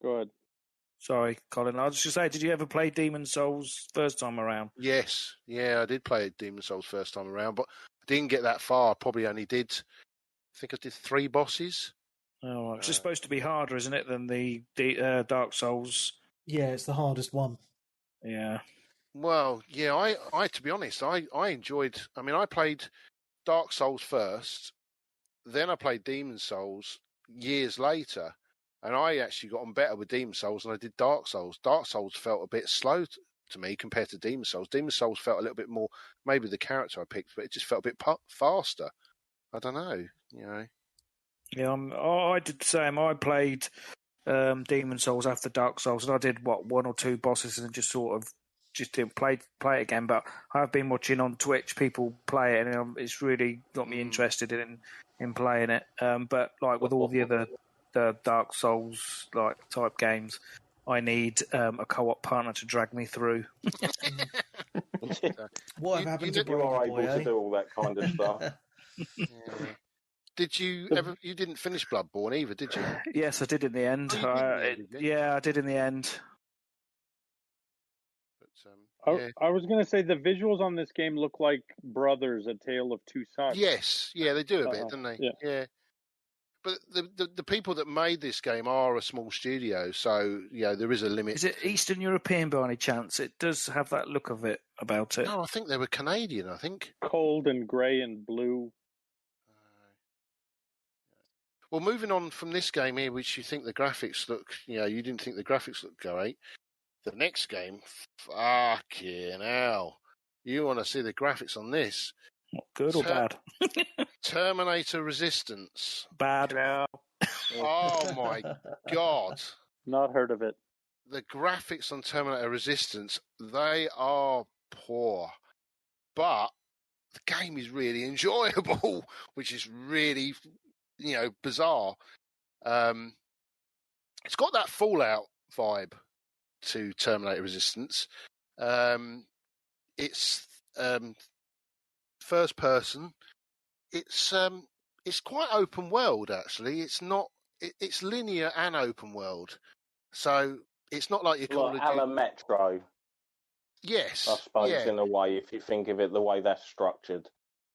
Go ahead. Sorry, Colin. I was just say, did you ever play Demon Souls first time around? Yes, yeah, I did play Demon Souls first time around, but I didn't get that far. I probably only did. I think I did 3 bosses. Oh, it's just supposed to be harder, isn't it, than the Dark Souls? Yeah, it's the hardest one. Yeah. Well, yeah, I to be honest, I enjoyed. I mean, I played Dark Souls first, then I played Demon Souls years later, and I actually got on better with Demon Souls than I did Dark Souls. Dark Souls felt a bit slow to me compared to Demon Souls. Demon Souls felt a little bit more, maybe the character I picked, but it just felt a bit faster. I don't know, Yeah, I did the same. I played Demon Souls after Dark Souls, and I did 1 or 2 bosses, and just sort of didn't play it again. But I've been watching on Twitch people play it, and it's really got me interested in playing it. But like with all the Dark Souls type games, I need a co-op partner to drag me through. What happened to you are able to do all that kind of stuff? Yeah. Did you ever? You didn't finish Bloodborne either, did you? Yes, I did in the end. I did in the end. But, I was going to say the visuals on this game look like Brothers: A Tale of Two Sons. Yes, yeah, they do a bit, don't they? Yeah. But the people that made this game are a small studio, so there is a limit. Is it Eastern European by any chance? It does have that look of it about it. No, I think they were Canadian. I think cold and grey and blue. Well, moving on from this game here, which you think the graphics look, you didn't think the graphics looked great. The next game, fucking hell. You want to see the graphics on this? Good or bad? Terminator Resistance. Bad. Oh my God. Not heard of it. The graphics on Terminator Resistance, they are poor. But the game is really enjoyable, which is really, bizarre. It's got that Fallout vibe to Terminator Resistance. It's first person. It's quite open world actually. It's not. It's linear and open world, so it's not like your Call of Duty. Ala Metro. Yes, I suppose in a way, if you think of it the way that's structured,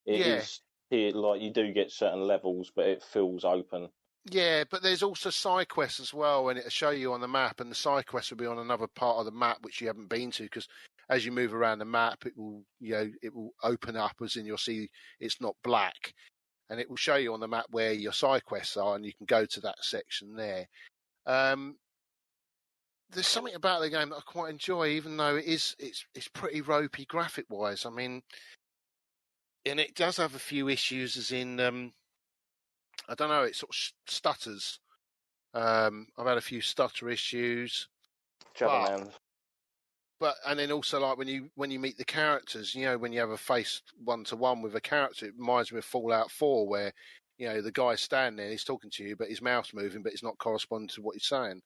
it is like you do get certain levels, but it feels open. Yeah, but there's also side quests as well, and it'll show you on the map, and the side quests will be on another part of the map which you haven't been to, because as you move around the map, it will open up, as in you'll see it's not black, and it will show you on the map where your side quests are, and you can go to that section there. There's something about the game that I quite enjoy, even though it's pretty ropey graphic wise. I mean, and it does have a few issues, as in I don't know, it sort of stutters. I've had a few stutter issues. But and then also like when you meet the characters, when you have a face 1-to-1 with a character, it reminds me of Fallout 4, where the guy's standing there, he's talking to you, but his mouth's moving, but it's not corresponding to what he's saying.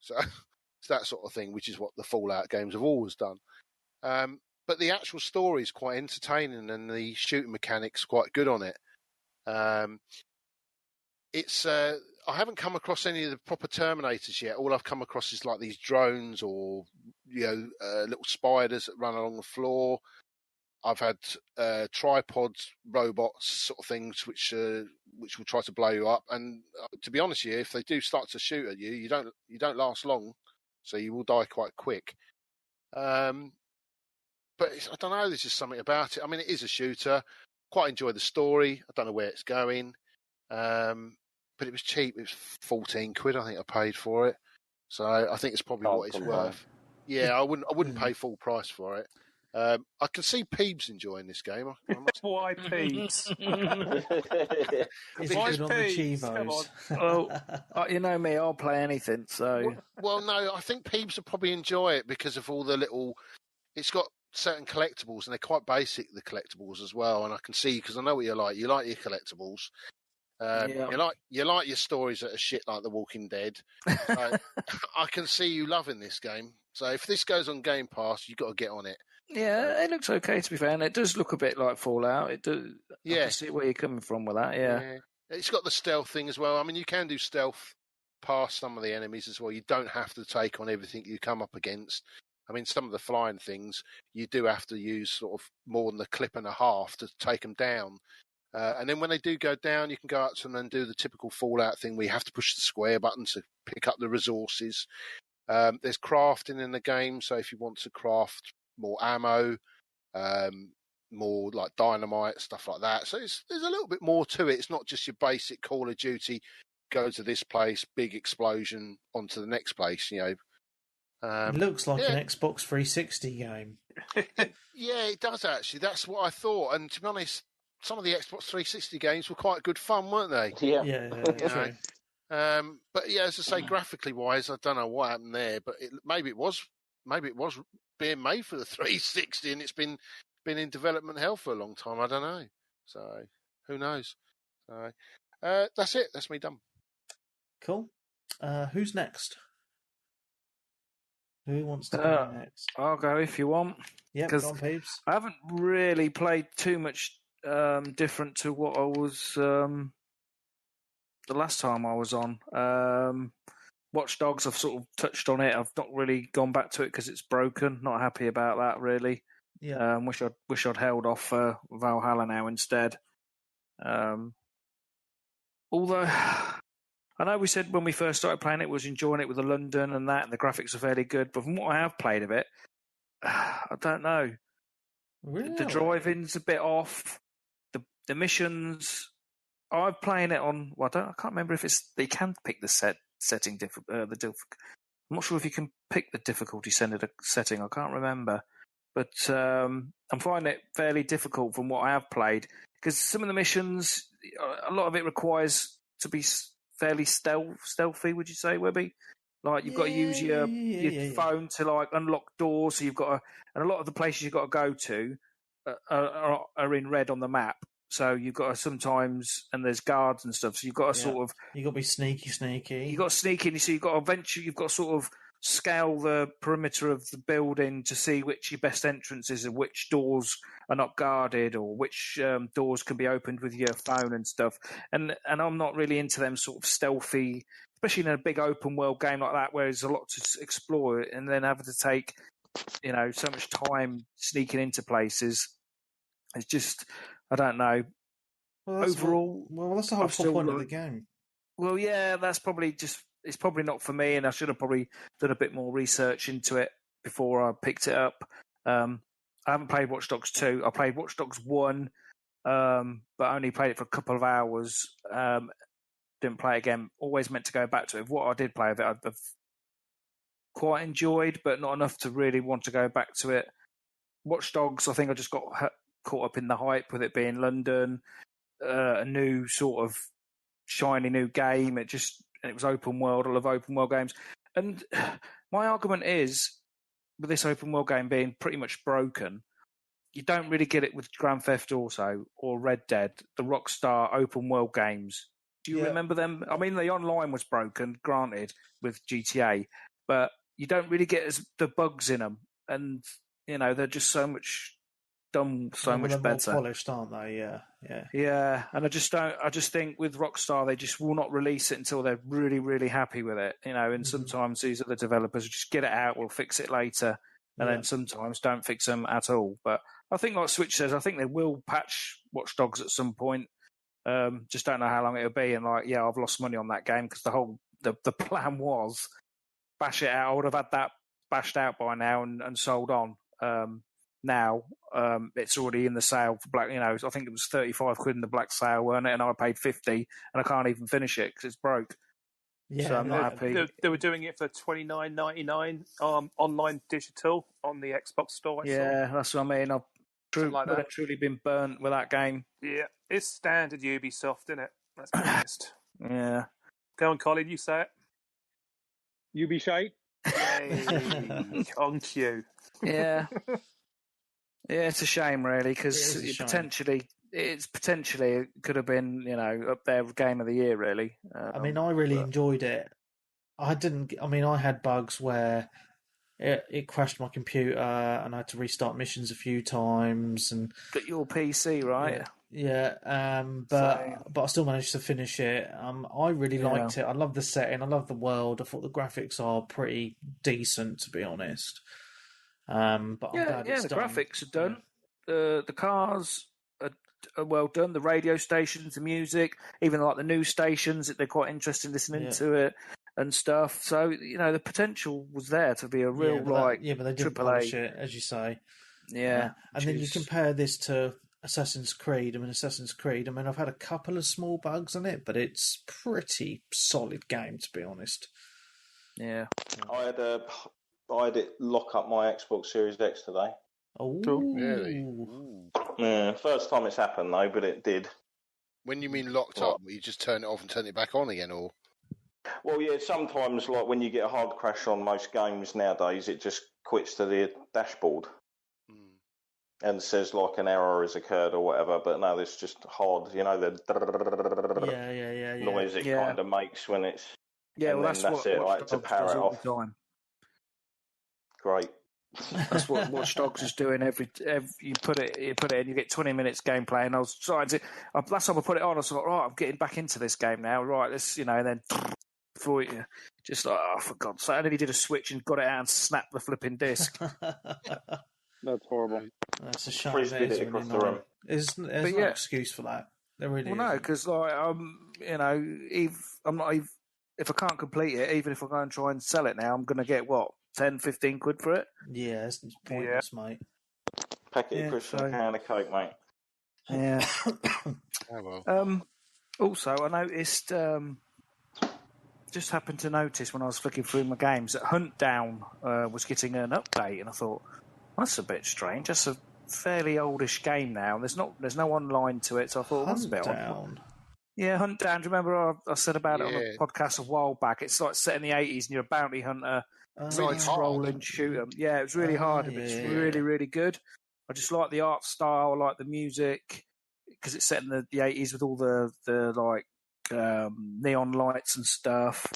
So it's that sort of thing, which is what the Fallout games have always done. But the actual story is quite entertaining, and the shooting mechanics quite good on it. It's I haven't come across any of the proper Terminators yet. All I've come across is like these drones or little spiders that run along the floor. I've had tripod robots sort of things which will try to blow you up. And to be honest with you, if they do start to shoot at you, you don't last long, so you will die quite quick. But I don't know. There's just something about it. I mean, it is a shooter. Quite enjoy the story. I don't know where it's going. but it was cheap. It was 14 quid, I think I paid for it. So I think it's probably what it's worth. Yeah, I wouldn't pay full price for it. I can see Peebs enjoying this game. Why Peebs? Is it good on the Chivos? Well, you know me, I'll play anything. So well, no, I think Peebs will probably enjoy it because of all the little. It's got certain collectibles, and they're quite basic. The collectibles as well, and I can see because I know what you like. You like your collectibles. You like your stories that are shit like The Walking Dead. So I can see you loving this game. So if this goes on Game Pass, you've got to get on it. Yeah, it looks okay to be fair, and it does look a bit like Fallout. It does. Yeah, I can see where you're coming from with that. Yeah, it's got the stealth thing as well. I mean, you can do stealth past some of the enemies as well. You don't have to take on everything you come up against. I mean, some of the flying things you do have to use sort of more than a clip and a half to take them down. And then when they do go down, you can go up to them and do the typical Fallout thing where you have to push the square button to pick up the resources. There's crafting in the game, so if you want to craft more ammo, more like dynamite, stuff like that. So there's a little bit more to it. It's not just your basic Call of Duty, go to this place, big explosion, onto the next place, you know. It looks like an Xbox 360 game. Yeah, it does actually. That's what I thought. And to be honest, some of the Xbox 360 games were quite good fun, weren't they? Yeah, true. But yeah, as I say, graphically wise, I don't know what happened there, but maybe it was being made for the 360, and it's been in development hell for a long time. I don't know. So who knows? So that's it. That's me done. Cool. Who's next? Who wants to go next? I'll go if you want. Yeah, go on, Peebs. I haven't really played too much different to what I was the last time I was on. Watchdogs, I've sort of touched on it. I've not really gone back to it because it's broken. Not happy about that, really. Yeah. Wish I'd held off for Valhalla now instead. Although I know we said when we first started playing it, was enjoying it with the London and that, and the graphics are fairly good. But from what I have played of it, I don't know. Really? The driving's a bit off. The missions. I'm playing it on. Well, I can't remember if it's. You can pick the setting. I'm not sure if you can pick the difficulty setting. I can't remember. But I'm finding it fairly difficult from what I have played because some of the missions, a lot of it requires to be fairly stealthy. Would you say, Webby? Like you've got to use your phone to like unlock doors. So you've got and a lot of the places you've got to go to are in red on the map. So you've got to sometimes, and there's guards and stuff. So you've got to sort of. You've got to be sneaky. You've got to sneak in. So you've got to eventually. You've got to sort of scale the perimeter of the building to see which your best entrance is and which doors are not guarded or which doors can be opened with your phone and stuff. And I'm not really into them sort of stealthy, especially in a big open world game like that where there's a lot to explore and then having to take, so much time sneaking into places. It's just, I don't know. Well, overall, that's the whole point of the game. Well, yeah, that's probably just. It's probably not for me, and I should have probably done a bit more research into it before I picked it up. I haven't played Watch Dogs 2. I played Watch Dogs 1, but only played it for a couple of hours. Didn't play it again. Always meant to go back to it. What I did play of it, I've quite enjoyed, but not enough to really want to go back to it. Watch Dogs, I think I just got caught up in the hype with it being London, a new sort of shiny new game. It was open world. I love open world games. And my argument is, with this open world game being pretty much broken, you don't really get it with Grand Theft Auto or Red Dead, the Rockstar open world games. Do you remember them? I mean, the online was broken, granted, with GTA, but you don't really get the bugs in them. And, they're just so much done so much better. More polished, aren't they? Yeah, and I just think with Rockstar they just will not release it until they're really, really happy with it. And sometimes these other developers just get it out, we'll fix it later, and then sometimes don't fix them at all. But I think, like Switch says, I think they will patch Watch Dogs at some point. Just don't know how long it'll be. And I've lost money on that game because the plan was bash it out. I would have had that bashed out by now and sold on. now it's already in the sale for black. I think it was 35 quid in the black sale, weren't it? And I paid 50, and I can't even finish it because it's broke. Yeah, so I'm not happy. They were doing it for $29.99 online digital on the Xbox store. That's what I mean. I've truly been burnt with that game. Yeah, it's standard Ubisoft, isn't it? Let's be honest. Yeah. Go on, Colin, you say it. Ubi shite? Yay. On cue. Yeah. Yeah, it's a shame, really, because it potentially could have been, up there with Game of the Year, really. I mean, I really enjoyed it. I had bugs where it crashed my computer and I had to restart missions a few times. But your PC, right? Yeah. But I still managed to finish it. I really liked it. I love the setting. I love the world. I thought the graphics are pretty decent, to be honest. But I'm glad it's the done. graphics are done. The cars are well done. The radio stations, the music, even like the news stations, they're quite interested in listening to it and stuff. So the potential was there to be a real but they didn't polish AAA. it, as you say. Yeah, and then you compare this to Assassin's Creed. I've had a couple of small bugs on it, but it's pretty solid game, to be honest. Yeah, I had it lock up my Xbox Series X today. Oh, really? Yeah, first time it's happened though, but it did. When you mean locked up, you just turn it off and turn it back on again, or? Well, yeah, sometimes like when you get a hard crash on most games nowadays, it just quits to the dashboard and says like an error has occurred or whatever. But no, it's just hard, the noise it kind of makes when it's. Yeah, well, that's it. Like to power it off. Great. That's what Watchdogs is doing. Every you put it in, you get 20 minutes gameplay. And I was trying to. Last time I put it on, I was like, right, I'm getting back into this game now. Right, let's and then before you just like, oh, for God's sake! And then he did a switch and got it out and snapped the flipping disc. That's horrible. That's a shame. Frisbeed it across the room. There's no excuse for that. There really no, because like if I can't complete it, even if I go and try and sell it now, I'm going to get 10, 15 quid for it. Yeah, it's pointless, mate. Packet of crisps and a can of Coke, mate. Yeah. Oh, well. Also, I noticed. Just happened to notice when I was flicking through my games that Hunt Down was getting an update, and I thought that's a bit strange. That's a fairly oldish game now. There's no online to it, so I thought that's a bit odd. Yeah, Hunt Down. Do you remember I said about it on a podcast a while back? It's like set in the 80s, and you're a bounty hunter. Really scroll and shoot them. Yeah, it was really hard, but it's really, really good. I just like the art style, I like the music, because it's set in the 80s with all the neon lights and stuff.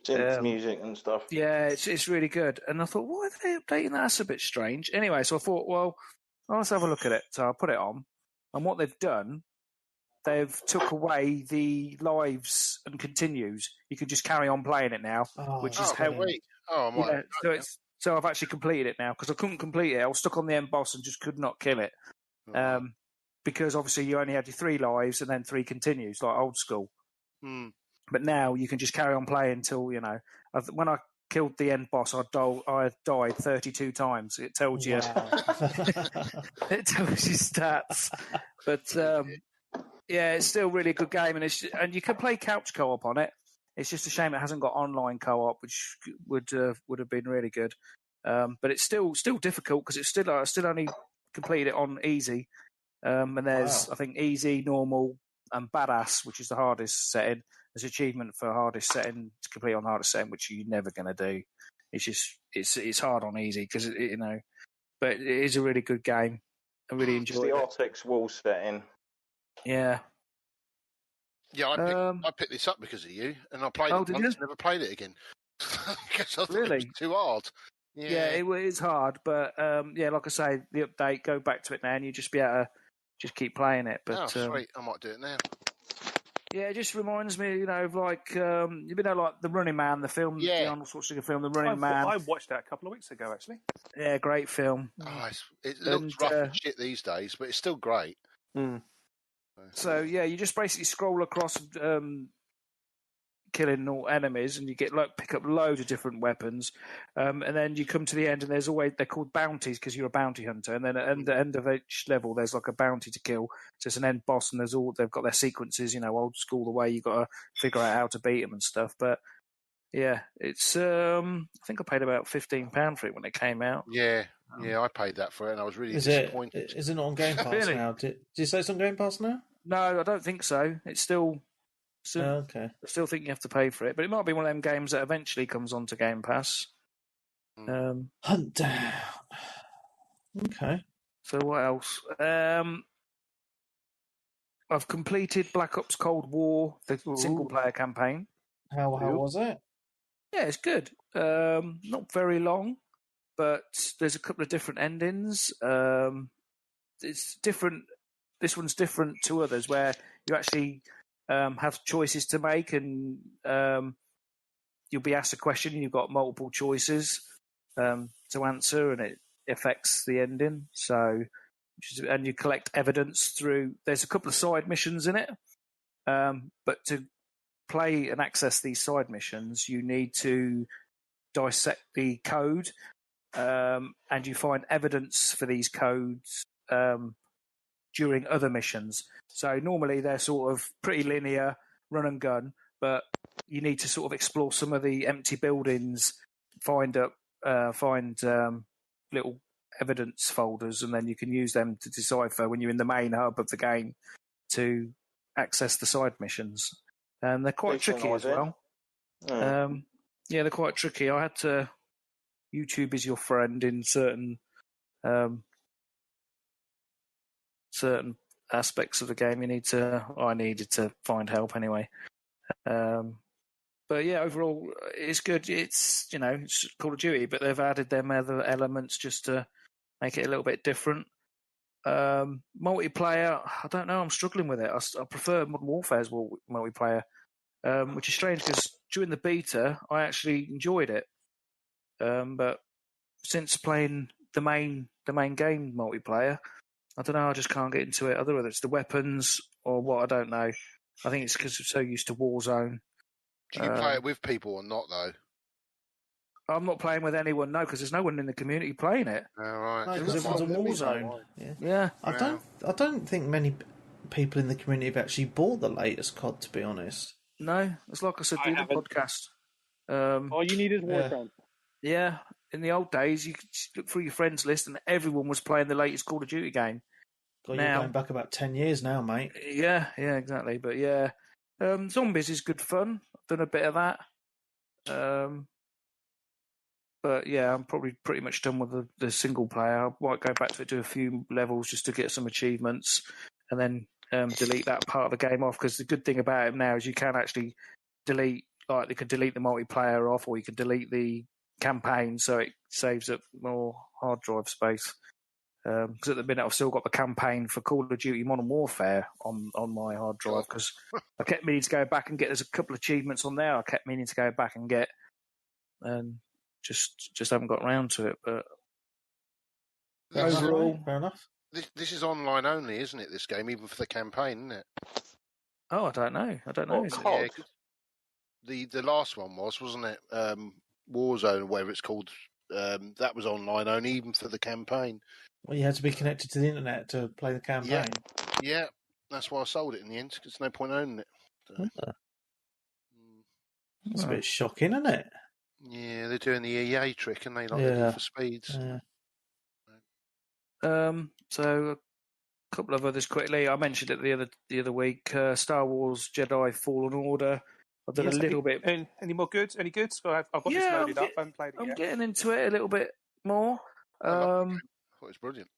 Synth music and stuff. Yeah, it's really good. And I thought, why are they updating that? That's a bit strange. Anyway, so I thought, well, let's have a look at it. So I put it on, and what they've done, they've took away the lives and continues. You can just carry on playing it now, which is how. So I've actually completed it now because I couldn't complete it. I was stuck on the end boss and just could not kill it. Because obviously you only had your 3 lives and then 3 continues, like old school. But now you can just carry on playing until, when I killed the end boss, I died 32 times. It tells you. It tells you stats. But it's still really a good game, and you can play couch co-op on it. It's just a shame it hasn't got online co-op, which would have been really good. But it's still difficult because it's still I still only completed it on easy. And there's I think easy, normal, and badass, which is the hardest setting. There's achievement for hardest setting to complete on hardest setting, which you're never going to do. It's just it's hard on easy because but it is a really good game. I really enjoy it. It's the Artex wall setting. Yeah. Yeah, I picked this up because of you, and I played it once and never played it again. Because I thought it was too hard. Yeah, it is hard, but like I say, the update, go back to it now, and you just be able to just keep playing it. But sweet, I might do it now. Yeah, it just reminds me, of like like The Running Man, the film, the Arnold Schwarzenegger film, The Running Man. I watched that a couple of weeks ago, actually. Yeah, great film. Oh, it looks rough and shit these days, but it's still great. So you just basically scroll across killing all enemies, and you get pick up loads of different weapons, and then you come to the end, and there's always they're called bounties because you're a bounty hunter, and then at the end of each level there's like a bounty to kill. So it's an end boss, and they've got their sequences, old school the way you got to figure out how to beat them and stuff. But yeah, it's I think I paid about £15 for it when it came out. Yeah, I paid that for it, and I was really disappointed. Is it not on Game Pass Really? now? Did you say it's on Game Pass now? No, I don't think so. It's still okay. I still think you have to pay for it, but it might be one of them games that eventually comes onto Game Pass. Hunt down. Okay. So what else? I've completed Black Ops Cold War, the single-player campaign. How was it? Yeah, it's good. Not very long, but there's a couple of different endings. It's different. This one's different to others, where you actually have choices to make, and you'll be asked a question, and you've got multiple choices to answer, and it affects the ending. So, and you collect evidence through. There's a couple of side missions in it, but to play and access these side missions, you need to dissect the code, and you find evidence for these codes during other missions. So normally they're sort of pretty linear, run and gun, but you need to sort of explore some of the empty buildings, find little evidence folders, and then you can use them to decipher when you're in the main hub of the game to access the side missions. They're quite tricky as well. Yeah, they're quite tricky. I had to. YouTube is your friend in certain aspects of the game. I needed to find help anyway. But yeah, overall, it's good. It's it's Call of Duty, but they've added them other elements just to make it a little bit different. Multiplayer, I don't know. I'm struggling with it. I prefer Modern Warfare's multiplayer, which is strange because during the beta, I actually enjoyed it. But since playing the main game multiplayer, I don't know. I just can't get into it. Whether it's the weapons or what, I don't know. I think it's because I'm so used to Warzone. Do you play it with people or not, though? I'm not playing with anyone, no, because there's no one in the community playing it. Oh, right. No, because everyone's on Warzone. Yeah. I don't think many people in the community have actually bought the latest COD, to be honest. No, it's like I said in the podcast. All you need is Warzone. Yeah, in the old days, you could just look through your friends list and everyone was playing the latest Call of Duty game. God, you're going back about 10 years now, mate. Yeah, exactly. But yeah, Zombies is good fun. I've done a bit of that. But yeah, I'm probably pretty much done with the single player. I might go back to it, do a few levels just to get some achievements, and then delete that part of the game off. Because the good thing about it now is you can actually delete, like you can delete the multiplayer off, or you can delete the campaign, so it saves up more hard drive space. Because at the minute I've still got the campaign for Call of Duty Modern Warfare on my hard drive, because I kept meaning to go back and get. There's a couple of achievements on there I kept meaning to go back and get, and just haven't got around to it. But overall, fair enough. This is online only, isn't it? This game, even for the campaign, isn't it? Oh, I don't know. Is it? Yeah, the last one wasn't it? Warzone, or whatever it's called. That was online only, even for the campaign. Well, you had to be connected to the internet to play the campaign. Yeah. That's why I sold it in the end, because there's no point owning it. So. That's a bit shocking, isn't it? Yeah, they're doing the EA trick, and they like it for speeds. Yeah. So a couple of others quickly. I mentioned it the other week. Star Wars Jedi Fallen Order. I've done a little bit. Any more good? Any good? So I've got this loaded up. I haven't played it yet. I'm getting into it a little bit more. I thought it was brilliant.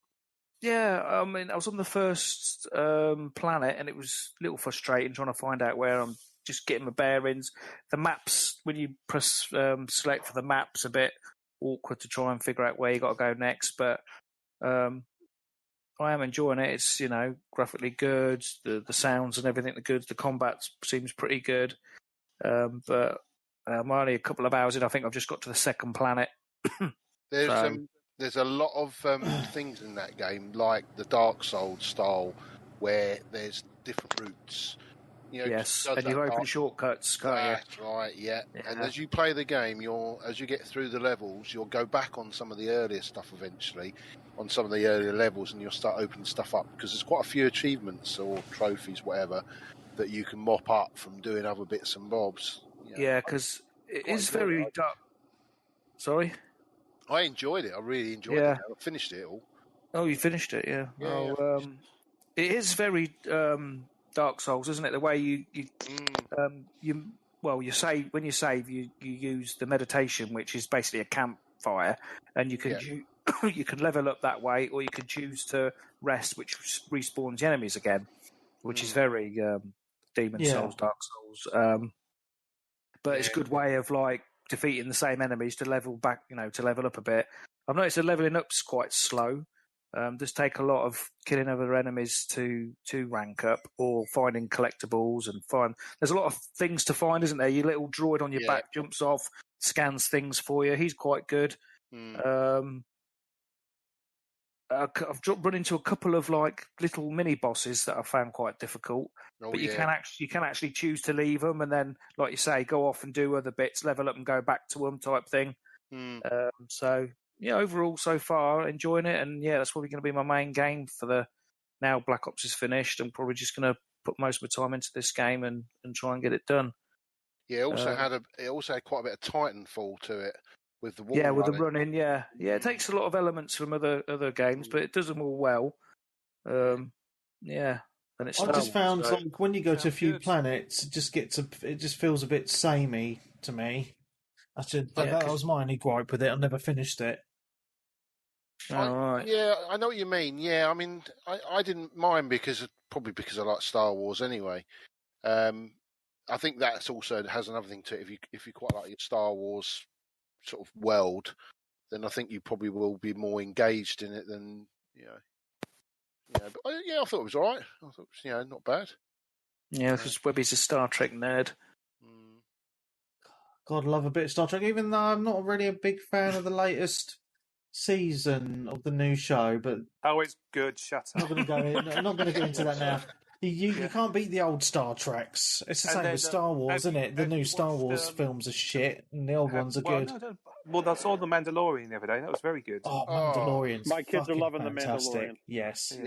Yeah, I mean, I was on the first planet, and it was a little frustrating trying to find out where I'm just getting my bearings. The maps, when you press select for the maps, a bit awkward to try and figure out where you got to go next. But I am enjoying it. It's graphically good. The sounds and everything are good. The combat seems pretty good. But I'm only a couple of hours in. I think I've just got to the second planet. There's a lot of things in that game, like the Dark Souls style, where there's different routes. Yes, and you open shortcuts, can't you? That's right, yeah. And as you play the game, as you get through the levels, you'll go back on some of the earlier stuff eventually, on some of the earlier levels, and you'll start opening stuff up, because there's quite a few achievements or trophies, whatever, that you can mop up from doing other bits and bobs. Yeah, because it is very dark. Sorry? I enjoyed it. I really enjoyed it. I finished it all. Oh, you finished it, yeah. It is very Dark Souls, isn't it? The way you save, when you save, you use the meditation, which is basically a campfire, and you can you can level up that way, or you can choose to rest, which respawns the enemies again, which is very Demon Souls, Dark Souls. But it's a good way of like defeating the same enemies to level back, to level up a bit. I've noticed the leveling up's quite slow. Does take a lot of killing other enemies to rank up, or finding collectibles and there's a lot of things to find, isn't there? Your little droid on your back jumps off, scans things for you. He's quite good. I've run into a couple of like little mini bosses that I found quite difficult, but you can actually choose to leave them, and then, like you say, go off and do other bits, level up and go back to them type thing. So overall so far enjoying it, and that's probably going to be my main game for now Black Ops is finished. I'm probably just going to put most of my time into this game and try and get it done. Yeah, it also had quite a bit of Titanfall to it. With the wall with the running, it takes a lot of elements from other games, but it does them all well. And it's. I just found like when you go to a few planets, it just feels a bit samey to me. That was my only gripe with it. I never finished it. Right. Yeah, I know what you mean. Yeah, I mean, I didn't mind probably because I like Star Wars anyway. I think that's also has another thing to it. If you quite like your Star Wars sort of world, then I think you probably will be more engaged in it than But I thought it was all right. I thought it was not bad. Yeah, because Webby's a Star Trek nerd. God, I love a bit of Star Trek, even though I'm not really a big fan of the latest season of the new show. But it's good. Shut up. I'm not going to go into that now. You can't beat the old Star Treks. It's the same with Star Wars, isn't it? The new Star Wars films are shit, and the old ones are good. I saw The Mandalorian the other day. That was very good. Oh, Mandalorian's my kids are loving fantastic. The Mandalorian. Yes.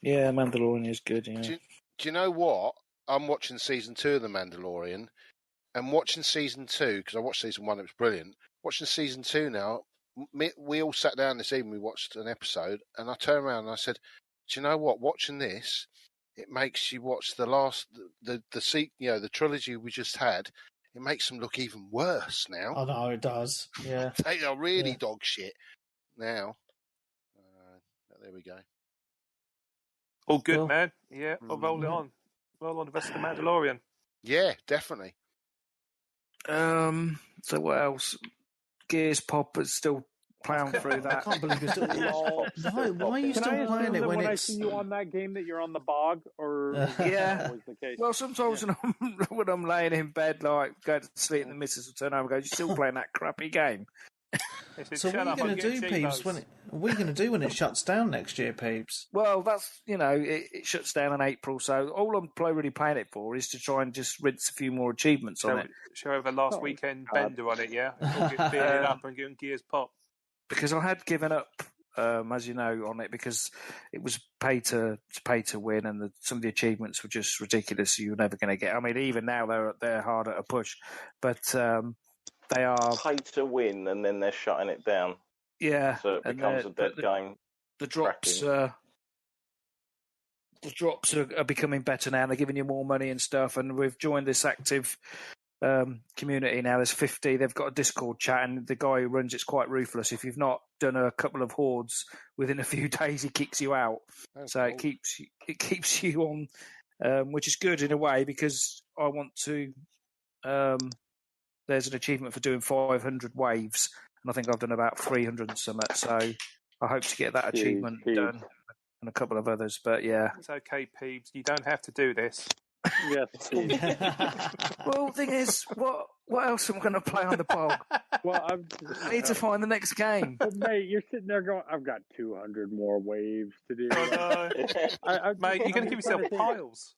Yeah, Mandalorian is good. Yeah. Do you know what? I'm watching season 2 of The Mandalorian, and watching season 2 because I watched season 1. It was brilliant. Watching season 2 now. We all sat down this evening. We watched an episode, and I turned around and I said, "Do you know what? Watching this, it makes you watch the trilogy we just had. It makes them look even worse now." I know it does. Yeah, they are really dog shit now. There we go. All good, man. Yeah, I'll roll it on. Roll on the rest of the Mandalorian. Yeah, definitely. So what else? Gears Pop is still plowing through that. I can't believe you're still. Why are you still playing it when I see you on that game that you're on the bog? Or was the case? Well, sometimes when I'm laying in bed, like going to sleep, and the missus will turn over and go, "You're still playing that crappy game." So what are you going to do, Peebs? What are you going to do when it shuts down next year, Peebs? Well, that's it shuts down in April. So all I'm really playing it for is to try and just rinse a few more achievements on it. Show over last weekend bender on it, yeah. Get beating it up and getting Gears Pop. Because I had given up, as you know, on it because it was pay to win, and some of the achievements were just ridiculous. You were never going to get. I mean, even now they're harder to push, but they are pay to win, and then they're shutting it down. Yeah, so it becomes a dead game. The drops are becoming better now. They're giving you more money and stuff, and we've joined this active community now. There's 50. They've got a Discord chat, and the guy who runs it's quite ruthless. If you've not done a couple of hordes within a few days, he kicks you out. So cool. it keeps you on, which is good in a way because I want to. There's an achievement for doing 500 waves, and I think I've done about 300 and something. So I hope to get that achievement done, and a couple of others. But yeah, it's okay, Peebs. You don't have to do this. Yes. Well, the thing is, what else am I going to play on the bog? Well, I need to find the next game. But mate, you're sitting there going, "I've got 200 more waves to do." Mate, you're going to give yourself piles.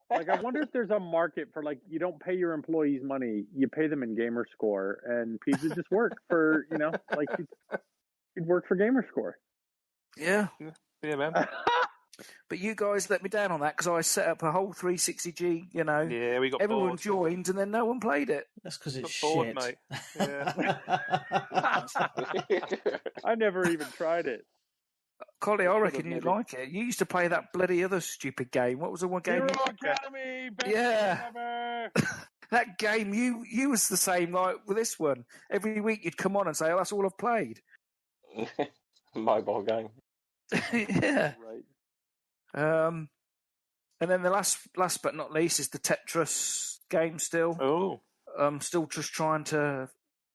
Like, I wonder if there's a market for, like, you don't pay your employees money, you pay them in gamer score, and Peebs would just work for, like, he'd work for gamer score. Yeah. Yeah, man. But you guys let me down on that because I set up a whole 360G, Yeah, we got everyone bored. joined and then no one played it. That's because it's bored, shit. mate. Yeah. I never even tried it. Collie, I reckon you'd like it. You used to play that bloody other stupid game. What was the one game? Hero Academy, best Yeah. game ever. That game, you was the same like with this one. Every week you'd come on and say, "Oh, that's all I've played." Mobile game. Yeah. Right. And then the last but not least is the Tetris game. Still, I'm still just trying to.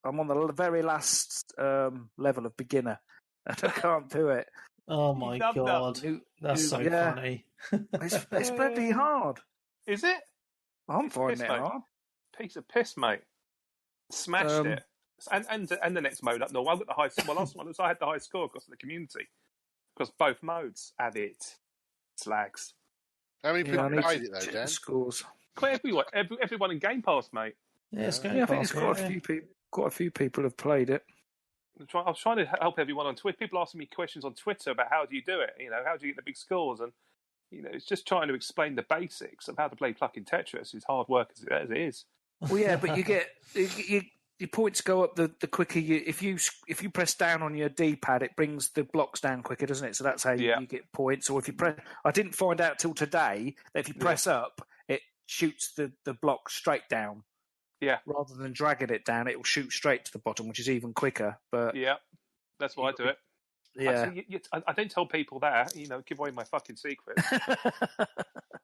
I'm on the very last level of beginner, and I can't do it. Oh my god, that's so funny. It's bloody hard. Is it? I'm finding it hard. Piece of piss, mate. Smashed it. And the next mode up. No, I got the high. Well, last one was I had the high score across the community because both modes had it. Slags. How many people played it though, Dan? Scores. Quite everyone in Game Pass, mate. Yeah, it's Game I think Pass, it's quite a few people have played it. I was trying to help everyone on Twitter. People asking me questions on Twitter about how do you do it? How do you get the big scores? And it's just trying to explain the basics of how to play fucking Tetris. It's hard work as it is. Well, yeah, but you get your points go up the quicker you. If you press down on your D-pad, it brings the blocks down quicker, doesn't it? So that's how you get points. Or if you press, I didn't find out till today that if you press up, it shoots the block straight down. Yeah. Rather than dragging it down, it will shoot straight to the bottom, which is even quicker. But yeah, that's why I do it. Yeah. I don't tell people that. Give away my fucking secret.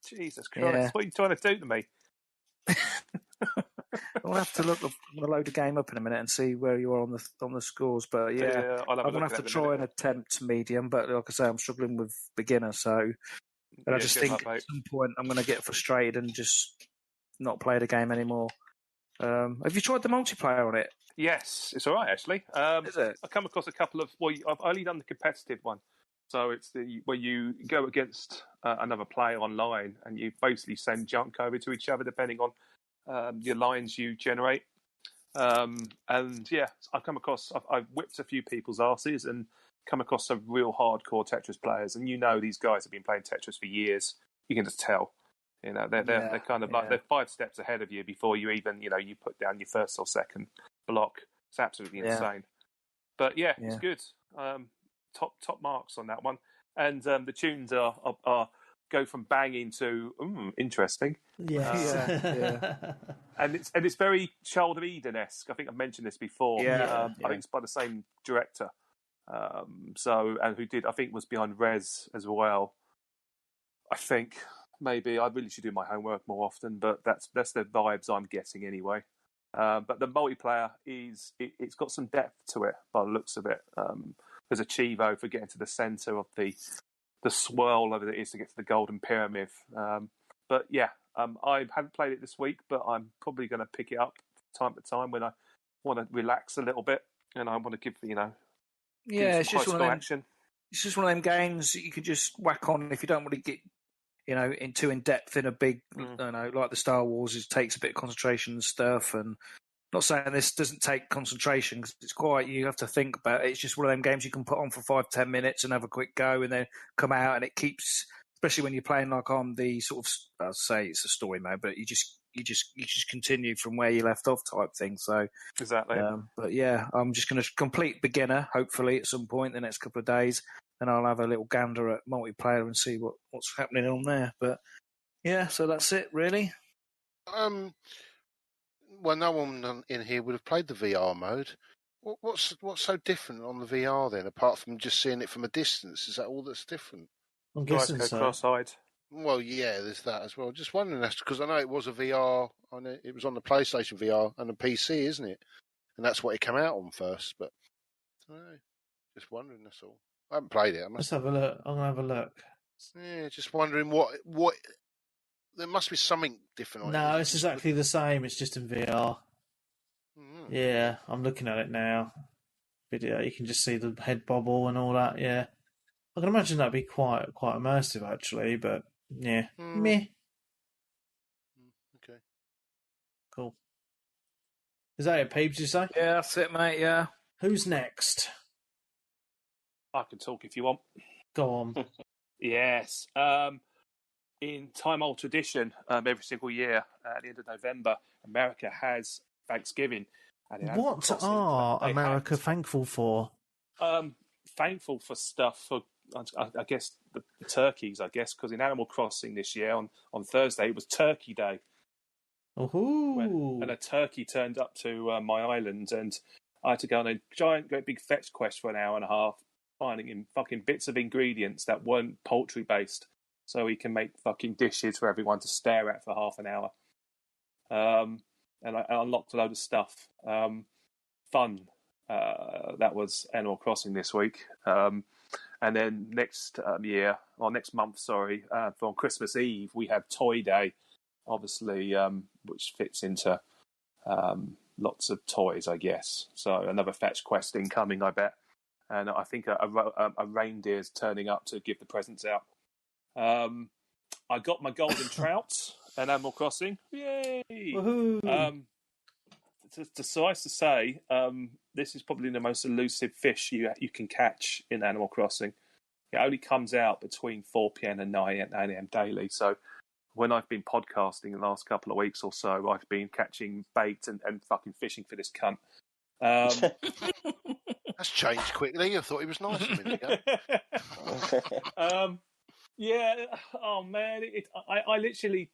Jesus Christ! What are you trying to do to me? I'll have to look. I'm going to load the game up in a minute and see where you are on the scores. But I'm going to have to try and attempt medium. But like I say, I'm struggling with beginner. So, I just think at some point I'm going to get frustrated and just not play the game anymore. Have you tried the multiplayer on it? Yes, it's all right actually. Is it? I come across a couple of. Well, I've only done the competitive one, so it's where you go against another player online and you basically send junk over to each other depending on your lines you generate. And yeah, I've come across. I've whipped a few people's asses and come across some real hardcore Tetris players, and these guys have been playing Tetris for years. You can just tell. They're kind of like they're 5 steps ahead of you before you even you put down your first or second block. It's absolutely insane. But yeah, it's good. Top marks on that one, and the tunes are go from banging to interesting. Yes. And it's very Child of Eden-esque. I think I've mentioned this before. I think it's by the same director. And who did I think was behind Rez as well. I think. Maybe I really should do my homework more often, but that's the vibes I'm getting anyway. But the multiplayer it's got some depth to it by the looks of it. There's a Chivo for getting to the centre of the swirl of it is to get to the Golden Pyramid. But yeah, I haven't played it this week, but I'm probably going to pick it up time to time when I want to relax a little bit and I want to give it's just one of them, action. It's just one of them games that you can just whack on if you don't want to get in depth in a big, like the Star Wars, it takes a bit of concentration and stuff. And not saying this doesn't take concentration because it's quite, you have to think about it. It's just one of them games you can put on for 5-10 minutes and have a quick go and then come out, and it keeps, especially when you're playing like on the sort of, I'll say it's a story mode, but you just continue from where you left off type thing. So exactly. But yeah, I'm just going to complete beginner hopefully at some point in the next couple of days. And I'll have a little gander at multiplayer and see what's happening on there. But yeah, so that's it, really. Well, no one in here would have played the VR mode. What's so different on the VR then, apart from just seeing it from a distance? Is that all that's different? I'm guessing so. Cross-eyed. Well, yeah, there's that as well. Just wondering, that's because I know it was a VR. It was on the PlayStation VR and the PC, isn't it? And that's what it came out on first. But I don't know. Just wondering, that's all. I haven't played it. Let's have a look. I'm gonna have a look. Yeah, just wondering what. There must be something different. No, it's exactly the same. It's just in VR. Mm-hmm. Yeah, I'm looking at it now. Video. You can just see the head bobble and all that. Yeah, I can imagine that'd be quite immersive actually. But yeah, meh. Is that it, Peebs, you say? Yeah, that's it, mate, yeah. Who's next? I can talk if you want. Go on. Yes. In time-old tradition, every single year at the end of November, America has Thanksgiving. And in Animal What Crossing, are they America have, thankful for? thankful for stuff for, I guess, the turkeys, I guess, because in Animal Crossing this year, on Thursday, it was Turkey Day. Ooh. And a turkey turned up to my island, and I had to go on a great big fetch quest for an hour and a half, finding him fucking bits of ingredients that weren't poultry-based, so he can make fucking dishes for everyone to stare at for half an hour. And I unlocked a load of stuff. Fun. That was Animal Crossing this week. And then next month, for Christmas Eve, we have Toy Day, obviously, which fits into lots of toys, I guess. So another fetch quest incoming, I bet. And I think a reindeer's turning up to give the presents out. I got my golden trout in Animal Crossing. Yay! Woohoo! Suffice to say, this is probably the most elusive fish you can catch in Animal Crossing. It only comes out between 4 p.m. and 9 a.m. daily. So when I've been podcasting the last couple of weeks or so, I've been catching bait and fucking fishing for this cunt. That's changed quickly. I thought he was nice a minute ago. Yeah. Oh man, I literally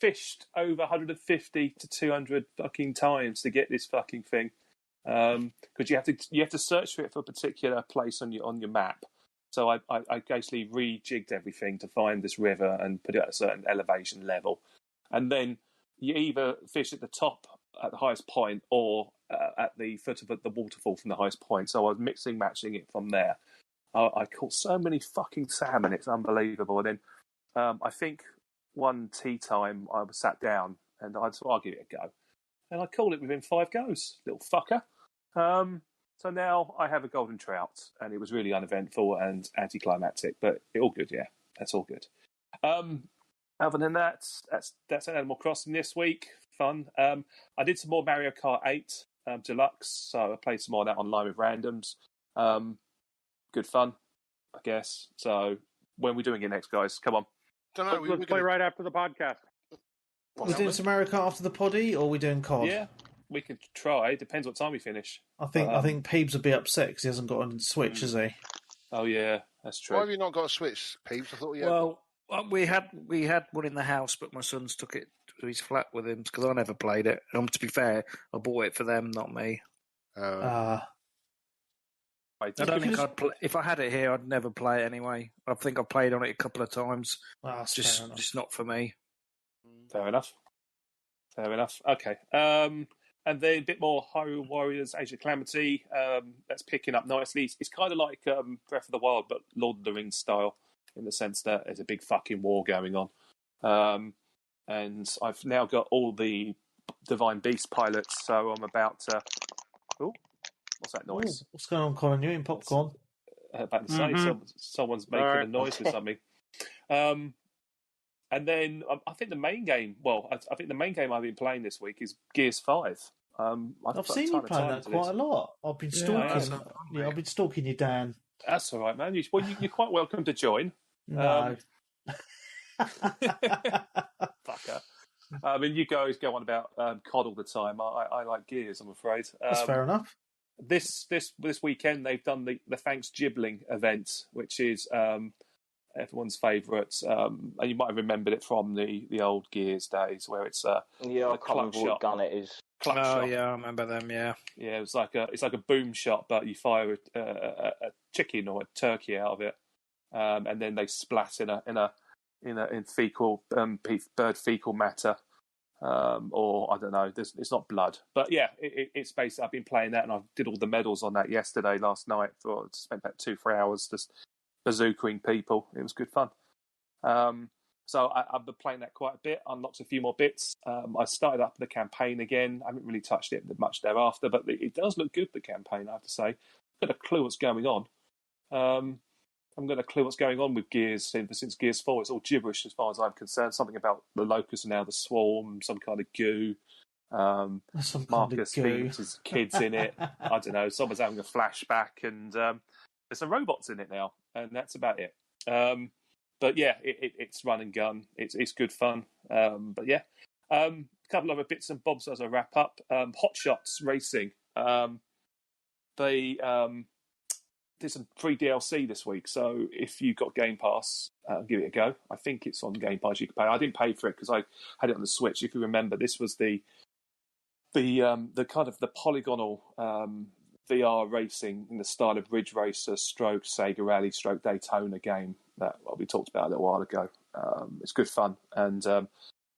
fished over 150 to 200 fucking times to get this fucking thing. Because you have to search for it for a particular place on your map. So I basically rejigged everything to find this river and put it at a certain elevation level, and then you either fish at the top at the highest point or at the foot of the waterfall from the highest point. So I was matching it from there. I caught so many fucking salmon, it's unbelievable. And then I think one tea time I was sat down and I thought, I'll give it a go. And I caught it within 5 goes, little fucker. So now I have a golden trout, and it was really uneventful and anticlimactic, but all good, yeah. That's all good. Other than that, that's Animal Crossing this week. Fun. I did some more Mario Kart 8 Deluxe, so I played some more of that online with randoms. Good fun, I guess. So when are we doing it next, guys? Come on. Don't know. Let's play right after the podcast. We're doing some Mario Kart after the poddy, or are we doing COD? Yeah, we could try. Depends what time we finish. I think Peebs would be upset because he hasn't got a Switch, has he? Oh yeah, that's true. Why have you not got a Switch, Peebs? I thought you had. Well, we had one in the house, but my sons took it to his flat with him because I never played it. To be fair, I bought it for them, not me. I don't think I'd play. If I had it here, I'd never play it anyway. I think I've played on it a couple of times. Just not for me. Fair enough. Okay. And then a bit more Hyrule Warriors Age of Calamity. That's picking up nicely. It's kind of like Breath of the Wild, but Lord of the Rings style, in the sense that there's a big fucking war going on. And I've now got all the Divine Beast pilots, so I'm about to... Oh, what's that noise? What's going on, Colin? You eating popcorn? About to say, someone's making a noise with something. And then I think the main game. Well, I think the main game I've been playing this week is Gears 5. I've seen you playing that quite a lot. I've been stalking. Yeah, I've been stalking you, Dan. That's all right, man. You're quite welcome to join. No. Fucker. I mean, you guys go on about COD all the time. I like Gears, I'm afraid. That's fair enough. This weekend they've done the Thanks Gibbling event, which is everyone's favourite. And you might have remembered it from the old Gears days, where it's I can't remember what gun it is. Shot. Yeah, I remember them. Yeah, it's like a boom shot, but you fire a chicken or a turkey out of it, and then they splat in fecal bird fecal matter, or I don't know. It's not blood, but yeah, it's basically. I've been playing that, and I did all the medals on that last night. Spent about 2-3 hours just bazookaing people. It was good fun. So I've been playing that quite a bit. Unlocked a few more bits. I started up the campaign again. I haven't really touched it much thereafter, but it does look good, the campaign, I have to say. I've got a clue what's going on. I'm going to clue what's going on with Gears since Gears 4. It's all gibberish as far as I'm concerned. Something about the Locust and now the Swarm, some kind of goo. Some Marcus kind of goo. Phoenix's kids in it. I don't know. Someone's having a flashback, and there's some robots in it now, and that's about it. But yeah, it's run and gun. It's good fun. But yeah, a couple other bits and bobs as I wrap up. Hot Shots Racing. They did some free DLC this week, so if you got Game Pass, give it a go. I think it's on Game Pass. You can pay. I didn't pay for it because I had it on the Switch. If you remember, this was the kind of the polygonal VR racing in the style of Ridge Racer, stroke Sega Rally, stroke Daytona game that we talked about a little while ago. It's good fun, and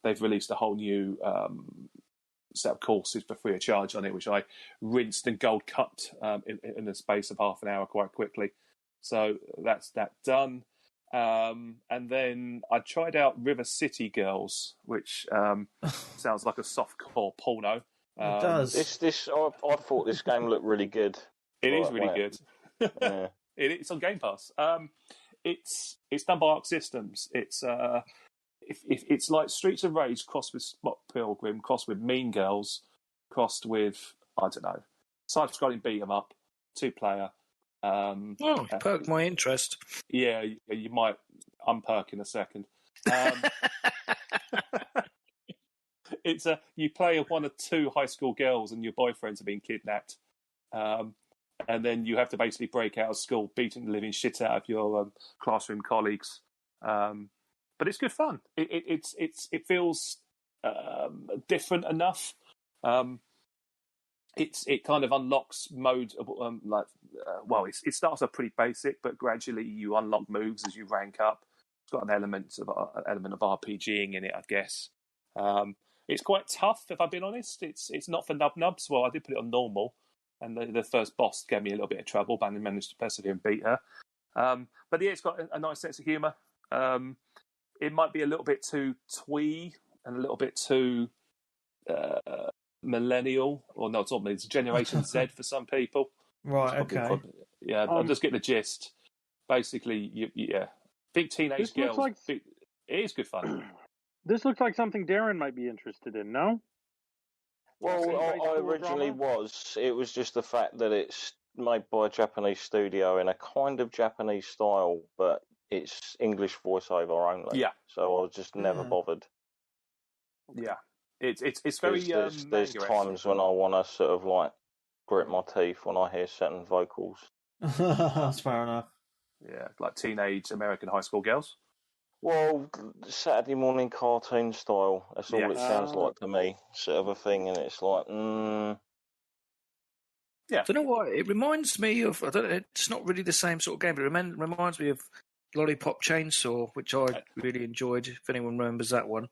they've released a whole new set of courses for free of charge on it, which I rinsed and gold cupped in the space of half an hour quite quickly. So that's that done. And then I tried out River City Girls, which sounds like a softcore porno. It does. I thought this game looked really good. It is really good. Yeah. It's on Game Pass. It's done by Arc Systems. It's like Streets of Rage crossed with Spot Pilgrim, crossed with Mean Girls, crossed with, I don't know, side-scrolling beat 'em up, 2-player. Perked my interest. Yeah, you might unperk in a second. It's you play one or two high school girls and your boyfriends have been kidnapped, and then you have to basically break out of school, beating the living shit out of your classroom colleagues. But it's good fun. It feels different enough. It kind of unlocks mode it starts off pretty basic, but gradually you unlock moves as you rank up. It's got an element of RPGing in it, I guess. It's quite tough, if I've been honest. It's not for nubs. Well, I did put it on normal, and the first boss gave me a little bit of trouble, but I managed to persevere and beat her. But yeah, it's got a nice sense of humour. It might be a little bit too twee and a little bit too millennial, or no, it's not. It's Generation Z for some people. Right. Okay. Yeah, I'm just getting the gist. Basically, big teenage girls. It is good fun. This looks like something Darren might be interested in. No. Well, I originally was. It was just the fact that it's made by a Japanese studio in a kind of Japanese style, but it's English voiceover only. Yeah. So I was just never bothered. Yeah. It's very. There's times when I want to sort of like grit my teeth when I hear certain vocals. That's fair enough. Yeah, like teenage American high school girls. Well, Saturday morning cartoon style. That's all it sounds like to me, sort of a thing. And it's like, Yeah. I don't know why. It reminds me of, it's not really the same sort of game, but it reminds me of Lollipop Chainsaw, which I really enjoyed, if anyone remembers that one.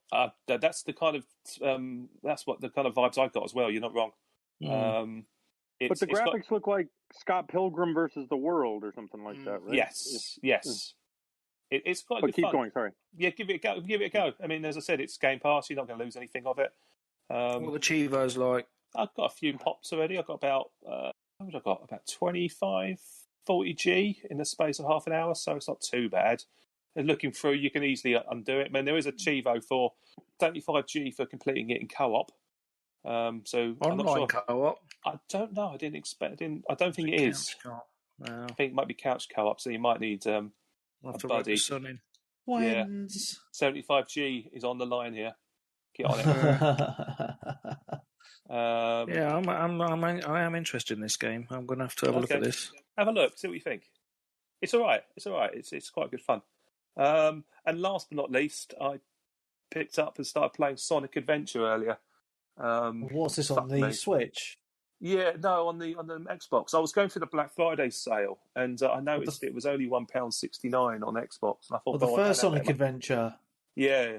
That's the kind of, that's what the kind of vibes I got as well. You're not wrong. But the graphics look like Scott Pilgrim versus the World or something like that, right? Yes. It's quite good keep fun. Going, sorry. Yeah, give it a go. I mean, as I said, it's Game Pass. You're not going to lose anything of it. What are the Chivos like? I've got a few pops already. I've got about, about 25, 40G in the space of half an hour, so it's not too bad. And looking through, you can easily undo it. I mean, there is a Chivo for 75G for completing it in co-op. So online I'm not sure. co-op? I don't know. I don't think it is. No. I think it might be couch co-op, so you might need a buddy. Yeah. 75G is on the line here. Get on it. I am interested in this game. I'm going to have a look at this. Have a look. See what you think. It's all right. It's quite good fun. And last but not least, I picked up and started playing Sonic Adventure earlier. What's this on the Switch? Yeah, no, on the Xbox. I was going through the Black Friday sale, and I noticed it was only £1.69 on Xbox. And I thought, the first Sonic Adventure. Yeah.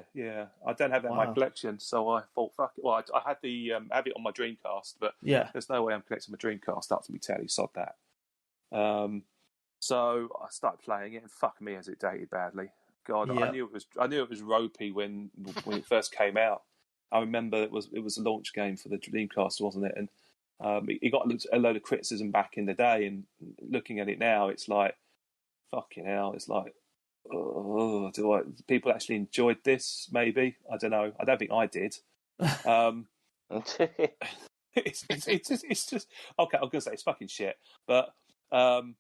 I don't have that in my collection, so I thought, fuck it. Well, I had have it on my Dreamcast, but there's no way I'm connecting my Dreamcast up to me telly. Sod that. So I started playing it, and fuck me, as it dated badly. God, I knew it was ropey when it first came out. I remember it was a launch game for the Dreamcast, wasn't it? And it got a load of criticism back in the day, and looking at it now, it's like, fucking hell, it's like, people actually enjoyed this? Maybe, I don't know. I don't think I did. it's just okay. I'm gonna say it's fucking shit, but I've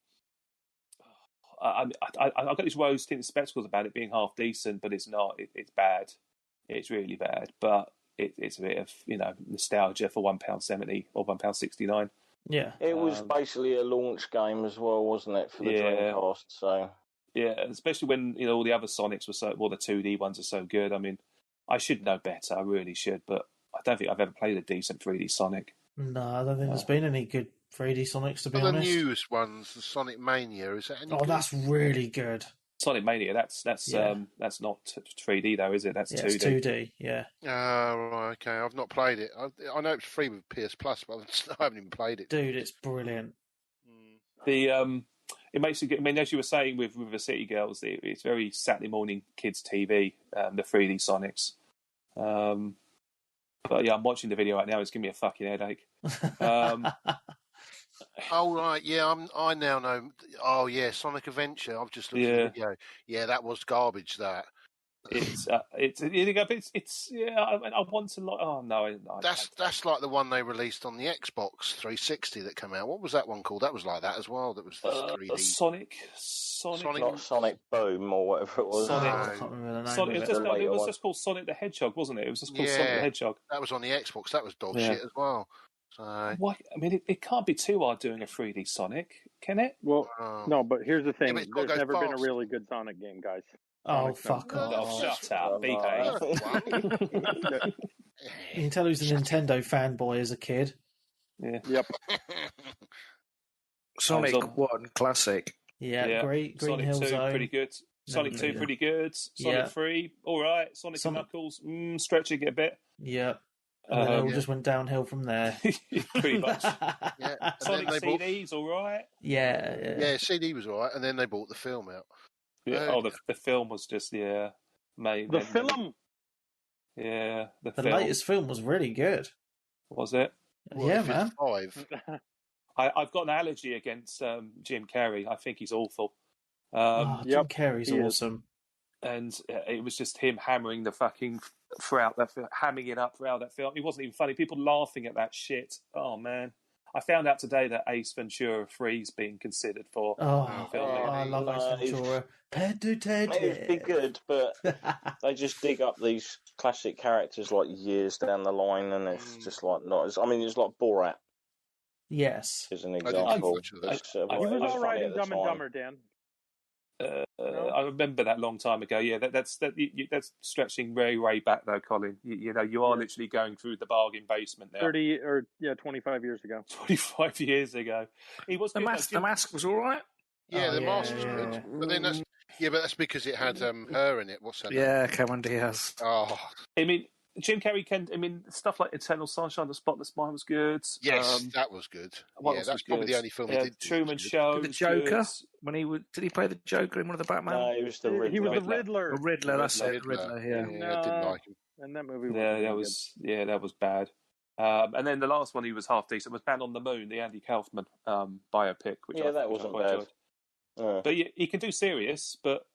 got these rose tinted spectacles about it being half decent, but it's not. It's bad. It's really bad, but it's a bit of nostalgia for £1.70 or £1.69. Yeah, it was basically a launch game as well, wasn't it, for the Dreamcast? So yeah, especially when all the other Sonics were the 2D ones are so good. I mean, I should know better. I really should, but I don't think I've ever played a decent 3D Sonic. No, I don't think there's been any good 3D Sonics, to be honest. The newest ones, the Sonic Mania, is that any good? That's really good. Sonic Mania, that's not 3D though, is it? That's 2D. It's 2D, yeah. Right, okay. I've not played it. I know it's free with PS Plus, but I haven't even played it. Dude, it's brilliant. It makes you get. I mean, as you were saying with the City Girls, it's very Saturday morning kids TV. The 3D Sonics. But yeah, I'm watching the video right now. It's giving me a fucking headache. Oh right, yeah. I now know. Oh yeah, Sonic Adventure. I've just looked at the video. Yeah, that was garbage. That. It's I want to like. Oh no, that's like the one they released on the Xbox 360 that came out. What was that one called? That was like that as well. That was 3D. Sonic. Not Sonic Boom or whatever it was. I can't remember the name. Sonic. It was just called Sonic the Hedgehog, wasn't it? It was just called Sonic the Hedgehog. That was on the Xbox. That was dog shit as well. So. Why? I mean, it can't be too hard doing a 3D Sonic, can it? Well, no, but here's the thing: there's never been a fast. really good Sonic game, guys. Oh, fuck off. Oh, shut up, BP. You can tell who's a Nintendo fanboy as a kid. Yeah. Yep. Sonic 1 classic. Yeah, Green Sonic Hill 2, Zone. pretty good. Sonic 2, pretty good. Sonic 3, all right. Sonic and Knuckles, stretching it a a bit. Yeah. And then it all just went downhill from there. Pretty much. Yeah. Sonic CD's all right. Yeah, CD was all right, and then they bought the film out. Yeah. The film was just mate. The film. Yeah, the latest film was really good. Was it? Yeah, man. 5. I've got an allergy against Jim Carrey. I think he's awful. Jim Carrey's awesome. And it was just him hammering the fucking hamming it up throughout that film. It wasn't even funny. People laughing at that shit. Oh man. I found out today that Ace Ventura 3 is being considered for filming. I love Ace Ventura. It'd be good, but they just dig up these classic characters like years down the line, and it's just like not as. I mean, it's like Borat. Yes, as an example. He was all right in Dumb and Dumber, Dan. I remember that long time ago. Yeah, that's stretching way, way back though, Colin. You are literally going through the bargain basement now. 25 years ago. 25 years ago. He was the mask was all right. Yeah, the mask was good, but then that's because it had her in it. What's that? Yeah, Cameron Diaz. Oh, I mean, Jim Carrey stuff like Eternal Sunshine of the Spotless Mind was good. Yes, that was good. Yeah, that's probably the only film he did. Truman Show. The Joker. Did he play the Joker in one of the Batman? No, he was the Riddler. He was the Riddler. The Riddler, that's it. Riddler, yeah. I didn't like him. And that movie that was bad. And then the last one he was half decent was Man on the Moon, the Andy Kaufman biopic. That wasn't bad. But he can do serious, but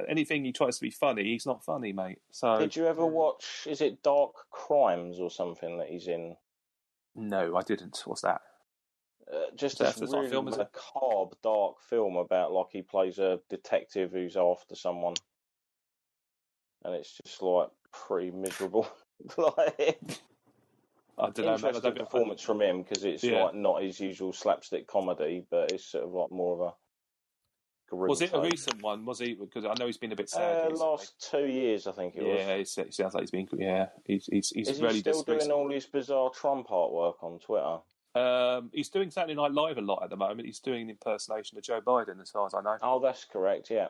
anything he tries to be funny, he's not funny, mate. So, did you ever watch? Is it Dark Crimes or something that he's in? No, I didn't. What's that? Just this really film, macabre, dark film about like he plays a detective who's after someone, and it's just like pretty miserable. I don't know. Interesting performance from him because it's like not his usual slapstick comedy, but it's sort of like more of a. Was it a recent one? Was he? Because I know he's been a bit sad. Last 2 years, I think it was. Yeah, it sounds like he's been. Yeah, he's Is really he still doing all his bizarre Trump artwork on Twitter? He's doing Saturday Night Live a lot at the moment. He's doing an impersonation of Joe Biden, as far as I know. Oh, that's correct. Yeah,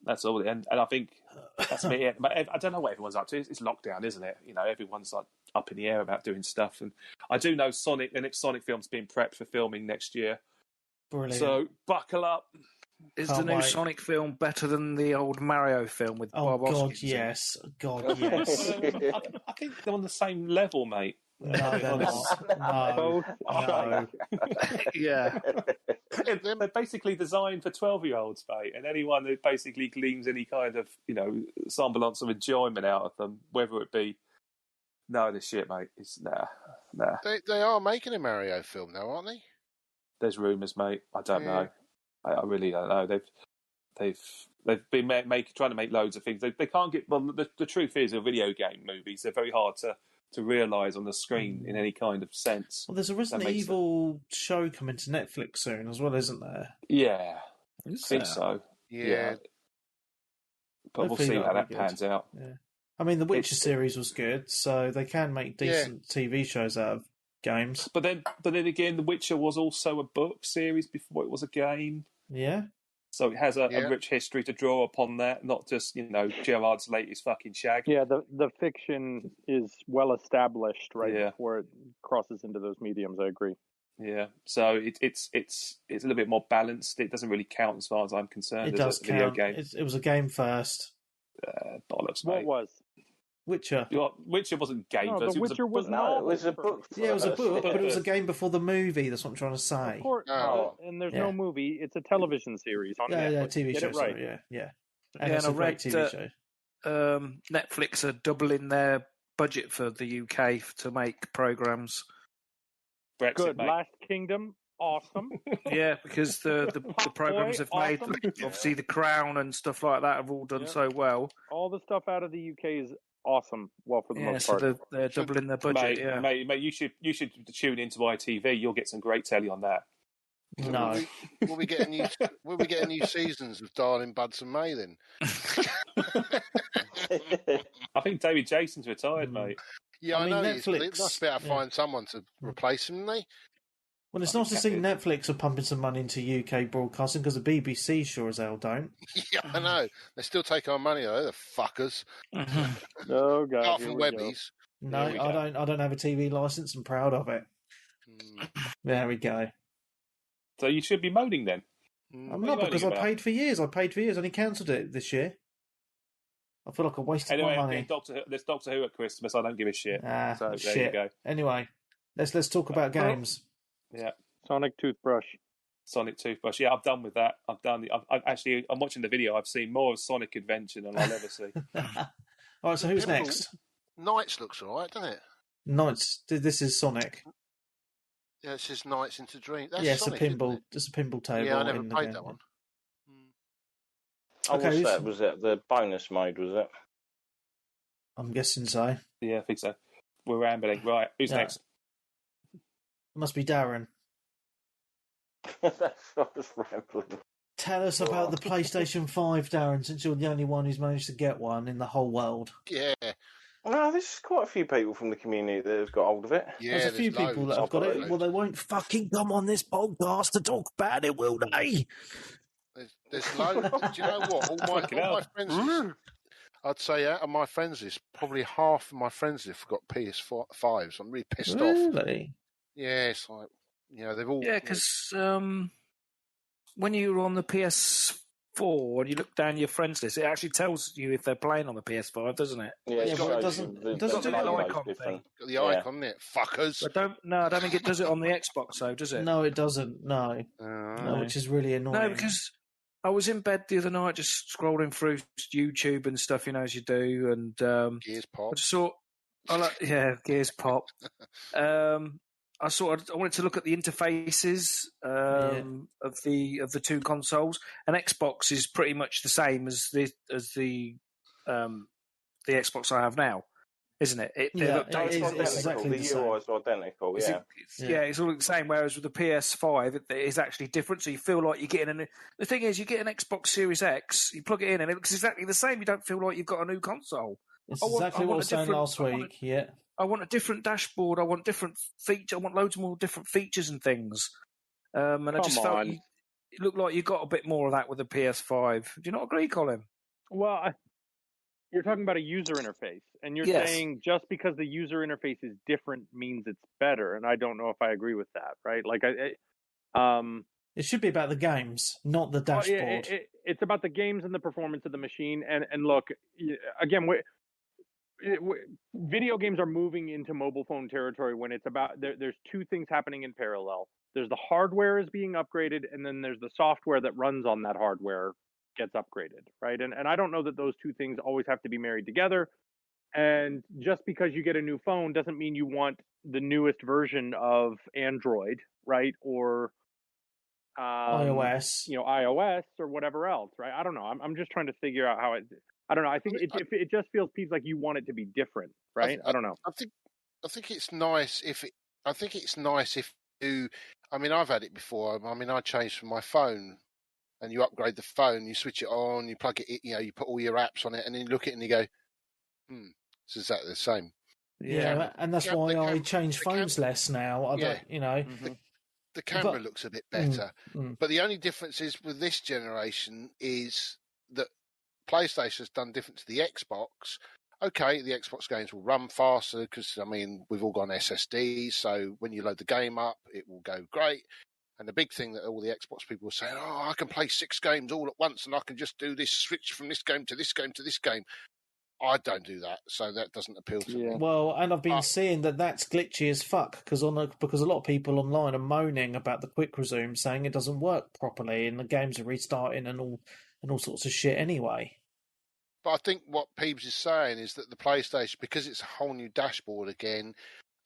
that's all. And I think that's me. I don't know what everyone's up to. It's lockdown, isn't it? Everyone's like up in the air about doing stuff. And I do know the next Sonic film's being prepped for filming next year. Brilliant. So buckle up. Is the new Sonic film better than the old Mario film with Bob Hoskins? God, yes. I think they're on the same level, mate. No, they're not. No. Yeah. They're basically designed for 12-year-olds, mate, and anyone who basically gleans any kind of, semblance of enjoyment out of them, whether it be... No, this shit, mate. Nah. They are making a Mario film now, aren't they? There's rumours, mate. I don't know. I really don't know. They've been trying to make loads of things. They can't get. Well, the truth is, video game movies, they're very hard to realise on the screen in any kind of sense. Well, there's a Resident Evil show coming to Netflix soon as well, isn't there? Yeah, I think so. Yeah. But we'll see how that pans out. Yeah. I mean, the Witcher series was good, so they can make decent TV shows out of games. But then again, The Witcher was also a book series before it was a game. Yeah. So it has a rich history to draw upon that, not just, Gerard's latest fucking shag. Yeah, the fiction is well established before it crosses into those mediums, I agree. Yeah, so it's a little bit more balanced. It doesn't really count as far as I'm concerned. It does count. Video game. It was a game first. Bollocks, mate. What was? Witcher. Witcher wasn't game first. The Witcher was not. It was a book. Yeah, it was a book, but it was a game before the movie. That's what I'm trying to say. Of course, and there's no movie. It's a television series on Netflix. Yeah, TV show. Right. Sorry, yeah. And it's a great TV show. Netflix are doubling their budget for the UK to make programs. Brexit, good. Mate. Last Kingdom, awesome. Yeah, because the programs have made, obviously The Crown and stuff like that have all done so well. All the stuff out of the UK is awesome. Well, for the most part, so they're doubling their budget. Mate, you should tune into ITV. You'll get some great telly on that. No, will we get a new seasons of Darling Buds and May then? I think David Jason's retired, mate. Yeah, I know. Netflix, they must better find someone to replace him, don't they? Well, it's nice to see Netflix are pumping some money into UK broadcasting because the BBC sure as hell don't. Yeah, I know. They still take our money though, the fuckers. Oh God! Apart from Webby's. No, I don't have a TV license. I'm proud of it. There we go. So you should be moaning then. I'm not, because I paid for years. I only cancelled it this year. I feel like I wasted my money. There's Doctor Who at Christmas. I don't give a shit. So shit. There you go. Anyway, let's talk about games. Yeah. Sonic toothbrush. Yeah, I'm done with that. I'm watching the video. I've seen more of Sonic Adventure than I'll ever see. All right, so who's next? Knights looks all right, doesn't it? Knights. This is Sonic. Yeah, it says Knights into Dream. That's Sonic, it's a pinball. It's a pinball table. Yeah, I never played that one. Oh, what's that? Was it the bonus mode? Was it? I'm guessing so. Yeah, I think so. We're rambling. Right, who's next? It must be Darren. That's just rambling. Tell us about the PlayStation 5, Darren, since you're the only one who's managed to get one in the whole world. Yeah. No, there's quite a few people from the community that have got hold of it. Yeah, there's a few people that have got it. Well, they won't fucking come on this podcast to talk about it, will they? There's loads. Do you know what? All my friends... I'd say out of my friends list, probably half of my friends list have got PS5s. I'm really pissed off. Really? Yeah, it's like, they've all... Yeah, because when you're on the PS4 and you look down your friends list, it actually tells you if they're playing on the PS5, doesn't it? Yeah, but it doesn't do the icon thing. Got the icon, isn't it? Fuckers. I don't think it does it on the Xbox, though, does it? No, it doesn't. No, which is really annoying. No, because I was in bed the other night just scrolling through YouTube and stuff, as you do, and Gears Pop. I just thought, Gears Pop. I wanted to look at the interfaces of the two consoles, and Xbox is pretty much the same as the Xbox I have now, isn't it? It's exactly the same. The UI is identical. It's all the same. Whereas with the PS5, it is actually different. So you feel like you're getting the thing is, you get an Xbox Series X, you plug it in, and it looks exactly the same. You don't feel like you've got a new console. It's exactly what I was saying last week. I want a different dashboard. I want different features. I want loads more different features and things. And I just felt it looked like you got a bit more of that with the PS5. Do you not agree, Colin? Well, you're talking about a user interface, and you're saying just because the user interface is different means it's better. And I don't know if I agree with that. Right? Like, it should be about the games, not the dashboard. It's about the games and the performance of the machine. And look, again, video games are moving into mobile phone territory when it's about there's two things happening in parallel. There's the hardware is being upgraded, and then there's the software that runs on that hardware gets upgraded, right? And I don't know that those two things always have to be married together. And just because you get a new phone doesn't mean you want the newest version of Android, right? Or iOS, iOS or whatever else, right? I don't know. I'm just trying to figure out how it. I don't know. I think it just feels like you want it to be different, right? I don't know. I think it's nice if you. I mean, I've had it before. I mean, I changed from my phone, and you upgrade the phone, you switch it on, you plug it, you put all your apps on it, and then you look at it and you go, it's exactly the same. Yeah, and that's why I change phones less now. I don't, The camera looks a bit better, but the only difference is with this generation is that PlayStation has done different to the Xbox. Okay, the Xbox games will run faster because, I mean, we've all got SSDs, so when you load the game up, it will go great. And the big thing that all the Xbox people were saying, I can play 6 games all at once and I can just do this, switch from this game to this game to this game. I don't do that, so that doesn't appeal to me. Well, and I've been seeing that's glitchy as fuck because a lot of people online are moaning about the quick resume, saying it doesn't work properly and the games are restarting and all sorts of shit anyway. But I think what Peebs is saying is that the PlayStation, because it's a whole new dashboard again,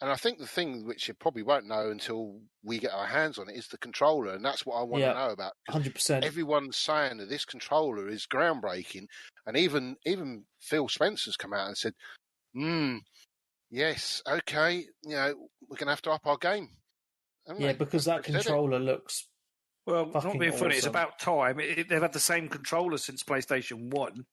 and I think the thing which you probably won't know until we get our hands on it is the controller, and that's what I want to know about. 100%. Everyone's saying that this controller is groundbreaking, and even Phil Spencer's come out and said, yes, okay, we're going to have to up our game. Yeah, because that controller looks not being funny, awesome. It's about time. They've had the same controller since PlayStation 1.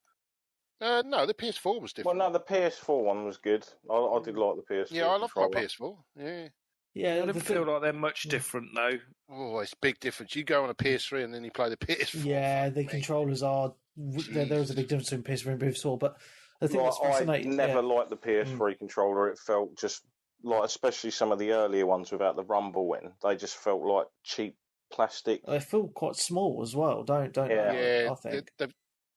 No, the PS4 was different. Well, no, the PS4 one was good. I did like the PS4. Yeah, I love my PS4. Yeah. Yeah, I don't feel like they're much different, though. Oh, it's a big difference. You go on a PS3 and then you play the PS4. Yeah, the controllers are... There is a big difference between PS3 and PS4, but the thing that's fascinating... I never liked the PS3 controller. It felt just like, especially some of the earlier ones without the rumble in, they just felt like cheap plastic. They feel quite small as well, don't they? Yeah, I think.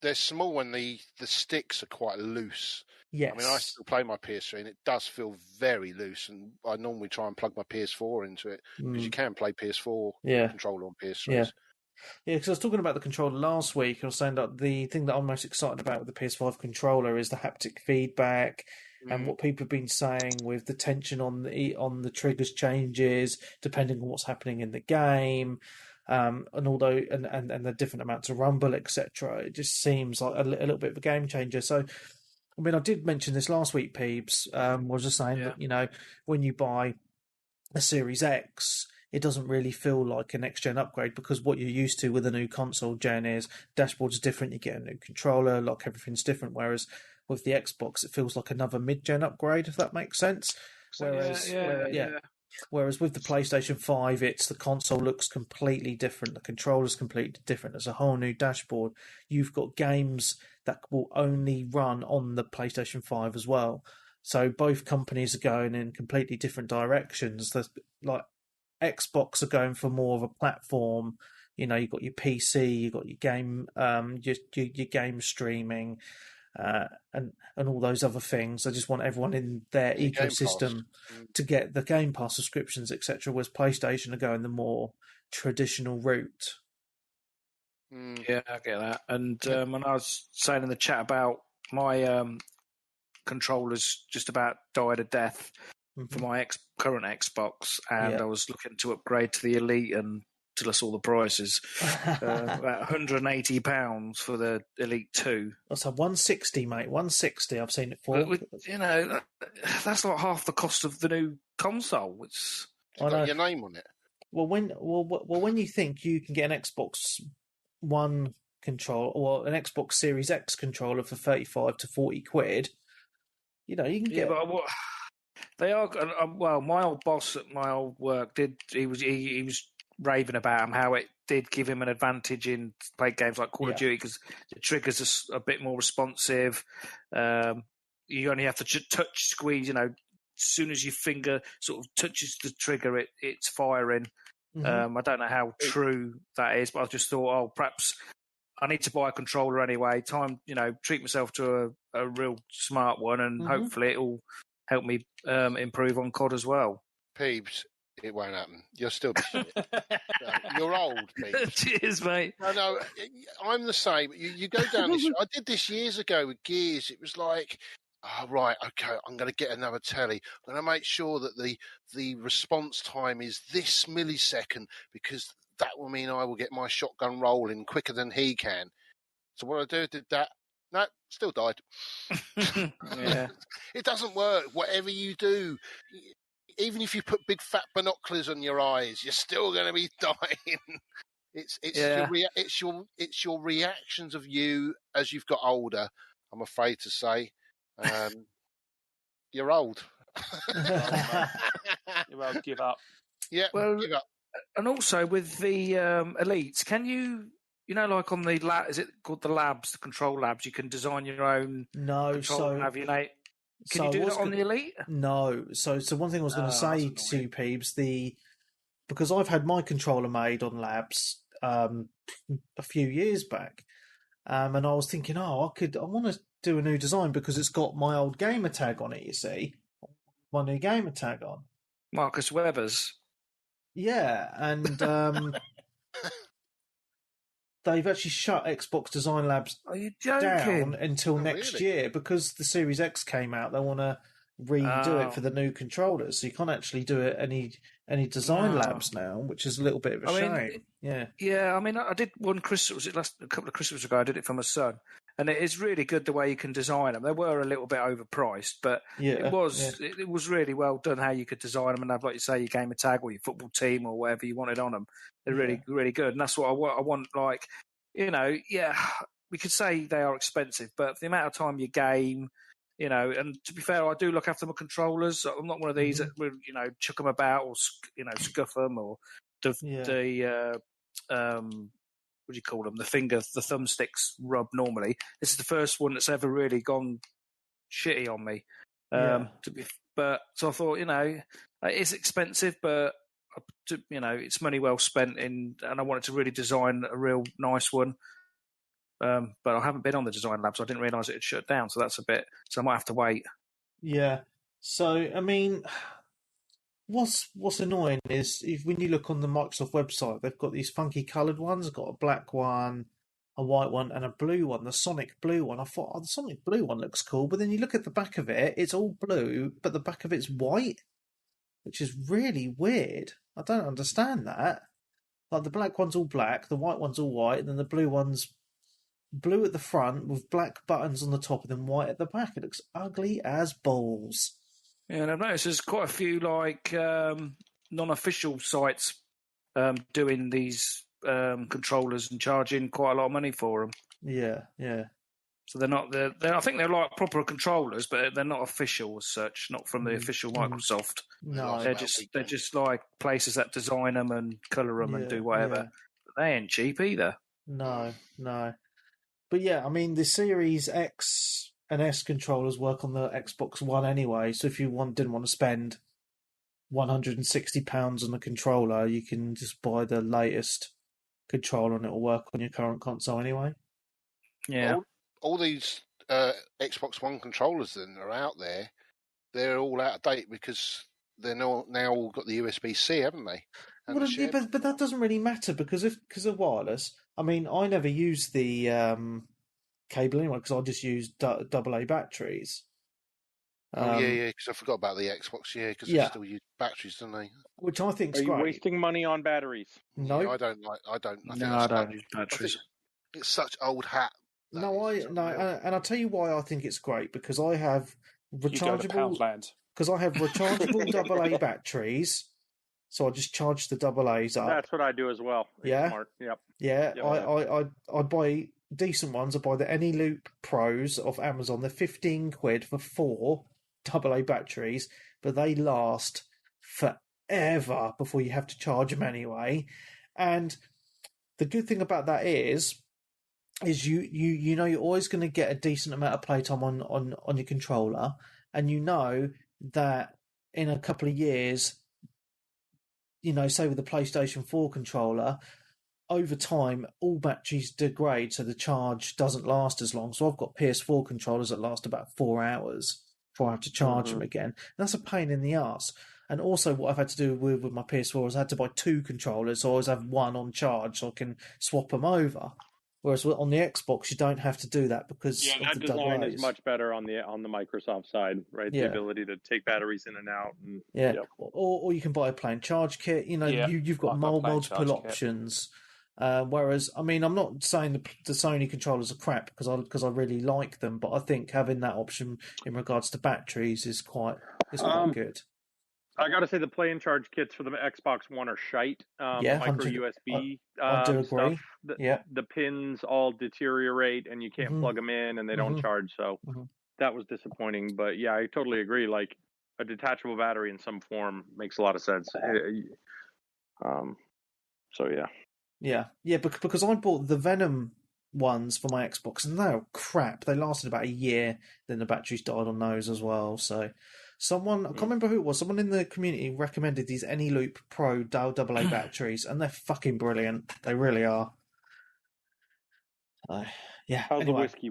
They're small when the sticks are quite loose. Yes. I mean, I still play my PS3 and it does feel very loose, and I normally try and plug my PS4 into it because you can play PS4 controller on PS3s. Yeah, because I was talking about the controller last week. I was saying that the thing that I'm most excited about with the PS5 controller is the haptic feedback and what people have been saying with the tension on the triggers changes depending on what's happening in the game. And although and the different amounts of rumble, etc., it just seems like a little bit of a game changer. So, I mean, I did mention this last week, Peebs. Was just saying that when you buy a Series X, it doesn't really feel like a next gen upgrade because what you're used to with a new console gen is dashboard's different. You get a new controller, like everything's different. Whereas with the Xbox, it feels like another mid gen upgrade, if that makes sense. Whereas with the PlayStation 5, the console looks completely different. The controller's completely different. There's a whole new dashboard. You've got games that will only run on the PlayStation 5 as well. So both companies are going in completely different directions. Like Xbox are going for more of a platform. You've got your PC, you've got your game, your game streaming. And all those other things. I just want everyone in their ecosystem to get the Game Pass subscriptions, etc. Whereas PlayStation are going the more traditional route. Yeah, I get that. And when I was saying in the chat about my controllers just about died a death for my current Xbox, and I was looking to upgrade to the Elite and till I saw the prices. About £180 for the Elite 2. That's a 160, mate. 160. I've seen it for. That's like half the cost of the new console. It's got your name on it. Well, when you think you can get an Xbox One controller or an Xbox Series X controller for 35 to 40 quid, you can get. Yeah, but they are. Well, my old boss at my old work he was raving about him, how it did give him an advantage in play games like Call of Duty because the triggers are a bit more responsive. You only have to touch squeeze. As soon as your finger sort of touches the trigger, it's firing. I don't know how true that is, but I just thought, perhaps I need to buy a controller anyway. Time, treat myself to a real smart one, and hopefully it will help me improve on COD as well. Peebs. It won't happen. You'll still be shit. You're old, Peebs. Cheers, mate. No, I'm the same. You go down this. I did this years ago with Gears. It was like oh, right, okay, I'm going to get another telly. I'm going to make sure that the response time is this millisecond because that will mean I will get my shotgun rolling quicker than he can. So what I did that. No, still died. Yeah. It doesn't work. Whatever you do, even if you put big fat binoculars on your eyes, you're still going to be dying. It's your reactions of you as you've got older. I'm afraid to say, you're old. You're old, give up. Yeah, Well, give up. and also with the elites, can you like on the lab, is it called the labs, the control labs? You can design your own control and have your name. Can you do that on the elite? No. So one thing I was going to say to you, Peebs, because I've had my controller made on labs a few years back, and I was thinking, I want to do a new design because it's got my old gamer tag on it. You see, my new gamer tag on. Marcus Weber's. Yeah, and they've actually shut Xbox Design Labs down until next year because the Series X came out. They want to redo it for the new controllers, so you can't actually do it any design labs now, which is a little bit of a shame. Yeah. I mean, I did one Christmas. Was it a couple of Christmas ago? I did it for my son, and it is really good the way you can design them. They were a little bit overpriced, but it was really well done how you could design them and have, like you say, your gamer tag or your football team or whatever you wanted on them. They're really good, and that's what I want. Like, we could say they are expensive, but for the amount of time you game. And to be fair, I do look after my controllers. I'm not one of these that will, chuck them about or, scuff them or what do you call them? The thumbsticks rub normally. This is the first one that's ever really gone shitty on me. So I thought, it's expensive, but it's money well spent and I wanted to really design a real nice one. But I haven't been on the design lab, so I didn't realise it had shut down. So so I might have to wait. Yeah. So I mean, what's annoying is when you look on the Microsoft website, they've got these funky coloured ones. They've got a black one, a white one, and a blue one. The Sonic blue one. I thought, the Sonic blue one looks cool, but then you look at the back of it, it's all blue, but the back of it's white, which is really weird. I don't understand that. Like the black one's all black, the white one's all white, and then the blue one's blue at the front with black buttons on the top and then white at the back. It looks ugly as balls. Yeah, and I've noticed there's quite a few non-official sites doing these controllers and charging quite a lot of money for them. Yeah. So they're not. I think they're like proper controllers, but they're not official as such. Not from the official Microsoft. No, they're just like places that design them and colour them and do whatever. Yeah. But they ain't cheap either. No. But yeah, I mean, the Series X and S controllers work on the Xbox One anyway, so if you didn't want to spend £160 on a controller, you can just buy the latest controller and it'll work on your current console anyway. Yeah. All these Xbox One controllers that are out there, they're all out of date because they're now all got the USB-C, haven't they? But that doesn't really matter because of wireless. I mean, I never use the cable anyway because I just use AA batteries. Because I forgot about the Xbox. Because they still use batteries, don't they? Which I think is great. Are you wasting money on batteries? No, I don't. I don't use batteries. It's such old hat. And I'll tell you why I think it's great because I have rechargeable AA batteries. So I just charge the AA's up. That's what I do as well. It's smart. Yep. Yeah, I buy decent ones. I buy the AnyLoop Pros off Amazon. They're £15 for 4 AA batteries, but they last forever before you have to charge them anyway. And the good thing about that is you know you're always going to get a decent amount of playtime on your controller, and you know that in a couple of years, say with the PlayStation 4 controller, over time, all batteries degrade, so the charge doesn't last as long. So I've got PS4 controllers that last about 4 hours before I have to charge them again. And that's a pain in the arse. And also what I've had to do with my PS4 is I had to buy 2 controllers, so I always have one on charge so I can swap them over. Whereas on the Xbox, you don't have to do that because Yeah, of that the design AA's. is much better on the Microsoft side, right? Yeah. The ability to take batteries in and out. And, Yeah, yep. or you can buy a plain charge kit. You know, you've got I've got a plain multiple charge kit. options. Whereas, I mean, I'm not saying the Sony controllers are crap because I really like them, but I think having that option in regards to batteries is quite good. I got to say the play and charge kits for the Xbox One are shite. Yeah, micro USB I do agree. stuff. Yeah. The pins all deteriorate and you can't plug them in and they don't charge. So that was disappointing. But yeah, I totally agree. Like a detachable battery in some form makes a lot of sense. So yeah. Yeah, because I bought the Venom ones for my Xbox and they're crap. They lasted about a year, then the batteries died on those as well. So someone, I can't remember who it was, someone in the community recommended these Anyloop Pro AA batteries and they're fucking brilliant. They really are. Yeah. How's anyway, the whiskey?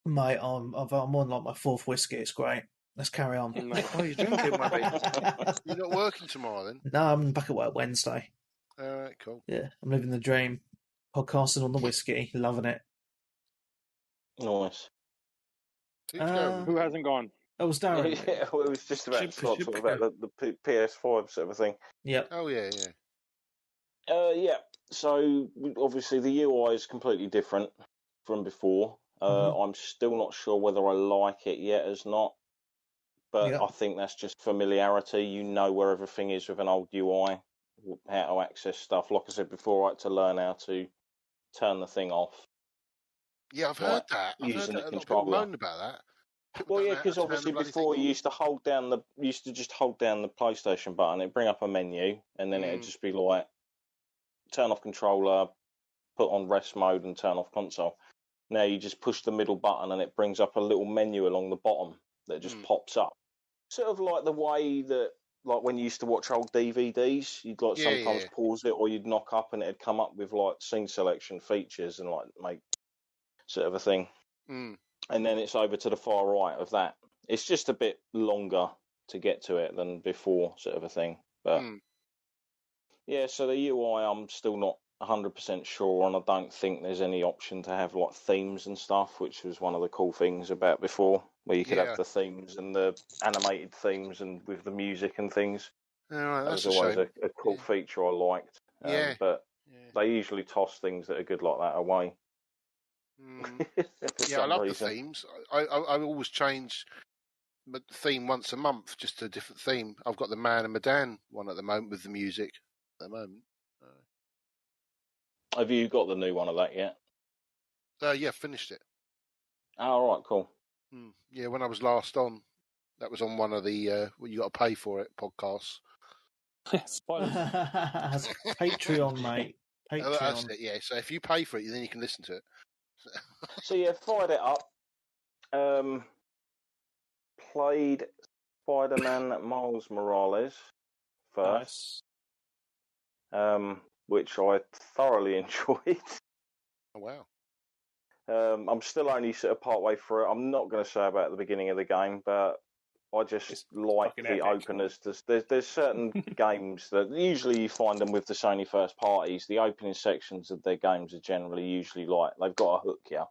Mate, I'm on like my fourth whiskey. It's great. Let's carry on. What are you drinking, Webby? You're not working tomorrow then? No, I'm back at work Wednesday. All right, cool. Yeah, I'm living the dream. Podcasting on the whiskey, loving it. Nice. Who hasn't gone? It was Darren. Yeah, well, it was just about to start talking about the PS5 sort of thing. Yep. Oh, yeah. Yeah. So, obviously, the UI is completely different from before. I'm still not sure whether I like it yet as not. But I think that's just familiarity. You know where everything is with an old UI, how to access stuff. Like I said before, I had to learn how to turn the thing off. Yeah, I've heard that. I've heard that. A lot of people moan about that. Well, yeah, because obviously before you used to just hold down the PlayStation button, it'd bring up a menu, and then it'd just be like, turn off controller, put on rest mode, and turn off console. Now you just push the middle button, and it brings up a little menu along the bottom that just pops up. Sort of like the way that, like when you used to watch old DVDs, you'd like sometimes pause it, or you'd knock up, and it'd come up with like scene selection features and like make sort of a thing. And then it's over to the far right of that. It's just a bit longer to get to it than before, sort of a thing. But yeah, so the UI I'm still not 100% sure on. I don't think there's any option to have like themes and stuff, which was one of the cool things about before, where you could have the themes and the animated themes and with the music and things. That was always a cool feature I liked. But they usually toss things that are good like that away. Yeah, I love the themes. I always change the theme once a month, just a different theme. I've got the Man and Medan one at the moment with the music at the moment. Have you got the new one of that yet? Yeah, finished it. All right, cool. Yeah, when I was last on, that was on one of the you got to pay for it podcasts. Patreon, mate. Patreon. That's it. Yeah, so if you pay for it, then you can listen to it. So yeah, fired it up. Played Spider-Man Miles Morales first, which I thoroughly enjoyed. Oh wow! I'm still only sort of part way through it. I'm not going to say about the beginning of the game, but I just like the openers. There's certain games that usually you find them with the Sony first parties. The opening sections of their games are generally usually like they've got a hook here,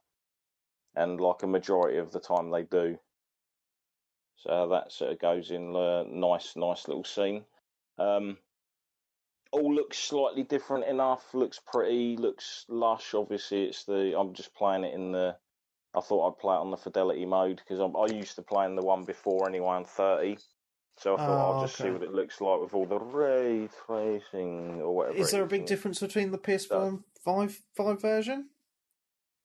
and like a majority of the time they do. So that sort of goes in a nice little scene. All looks slightly different enough. Looks pretty. Looks lush. Obviously, I'm just playing it in the. I thought I'd play it on the fidelity mode because I used to play in the one before anyway on 30. So I thought I'll just see what it looks like with all the ray tracing or whatever. Is there a big difference between the PS4 and 5 version?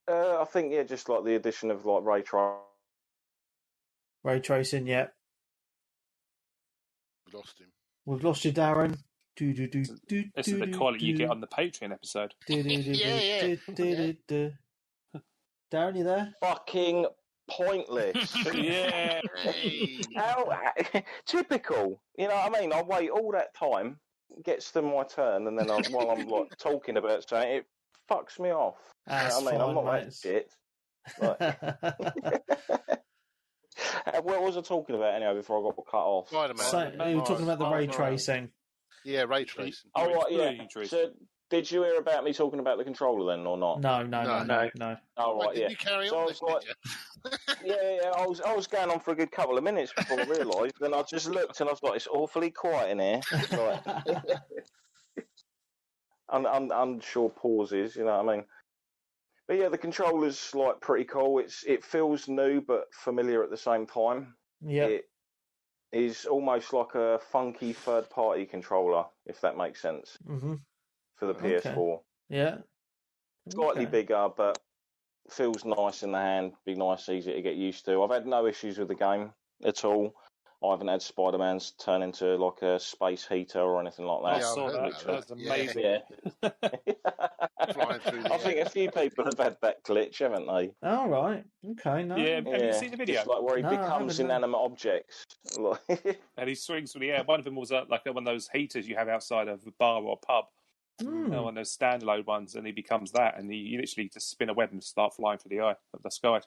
I think just like the addition of like ray tracing. Yeah. We lost him. We've lost you, Darren. This is the quality you get on the Patreon episode. Darren, you there? Fucking pointless. Yeah. How typical. You know what I mean? I wait all that time, gets to my turn, and then while I'm like talking about something, it fucks me off. That's you know what I mean? I'm not that shit. What was I talking about anyway before I got cut off? You were talking about the ray tracing. Yeah, ray tracing. Oh, right, yeah. So Did you hear about me talking about the controller then, or not? No. Oh, right, Did you carry so on I was then, like, did yeah, I was going on for a good couple of minutes before I realised. Then I just looked and I was like, it's awfully quiet in here. Like, unsure pauses, you know what I mean? But yeah, the controller's like pretty cool. It feels new but familiar at the same time. Yeah. It is almost like a funky third-party controller, if that makes sense, for the PS4. Yeah. Slightly bigger, but feels nice in the hand. Be nice, easy to get used to. I've had no issues with the game at all. I haven't had Spider-Man's turn into like a space heater or anything like that. I saw that. That was amazing. Yeah. Flying through the I think a few people have had that glitch, haven't they? All right. Okay. No. Yeah. Have you seen the video? Just like where he becomes inanimate objects. And he swings through the air. One of them was like one of those heaters you have outside of a bar or a pub. One of those standalone ones, and he becomes that, and you literally just spin a web and start flying through the sky.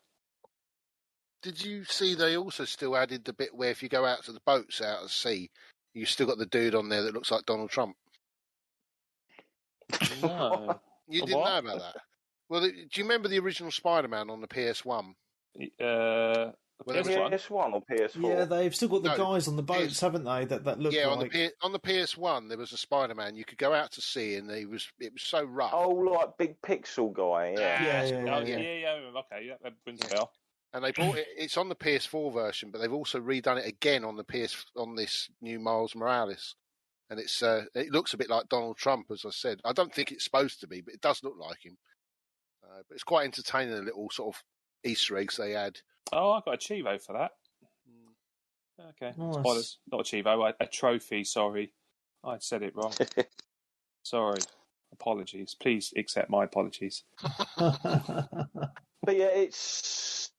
Did you see they also still added the bit where if you go out to the boats out at sea, you still got the dude on there that looks like Donald Trump? No. You didn't know about that? Well, do you remember the original Spider-Man on the PS1? PS1 or PS4? Yeah, they've still got the guys on the boats, haven't they? That look like... on the PS1 there was a Spider-Man. You could go out to sea, and it was so rough. Oh, like big pixel guy. Yeah. Okay, that rings a bell. And they bought it. It's on the PS4 version, but they've also redone it again on this new Miles Morales, and it looks a bit like Donald Trump, as I said. I don't think it's supposed to be, but it does look like him. But it's quite entertaining, the little sort of Easter eggs they add. Oh, I got a Chivo for that. Okay, nice. Spoilers. Not a Chivo, a trophy. Sorry, I said it wrong. Sorry, apologies. Please accept my apologies. But yeah, it's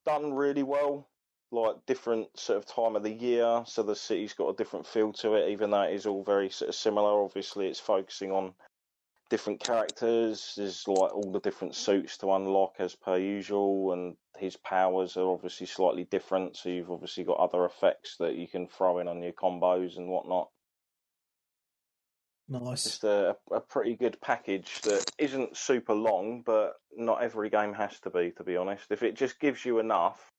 done really well. Like different sort of time of the year, so the city's got a different feel to it. Even though it is all very sort of similar, obviously it's focusing on different characters. There's like all the different suits to unlock as per usual, and his powers are obviously slightly different. So you've obviously got other effects that you can throw in on your combos and whatnot. Nice. Just a pretty good package that isn't super long, but not every game has to be honest. If it just gives you enough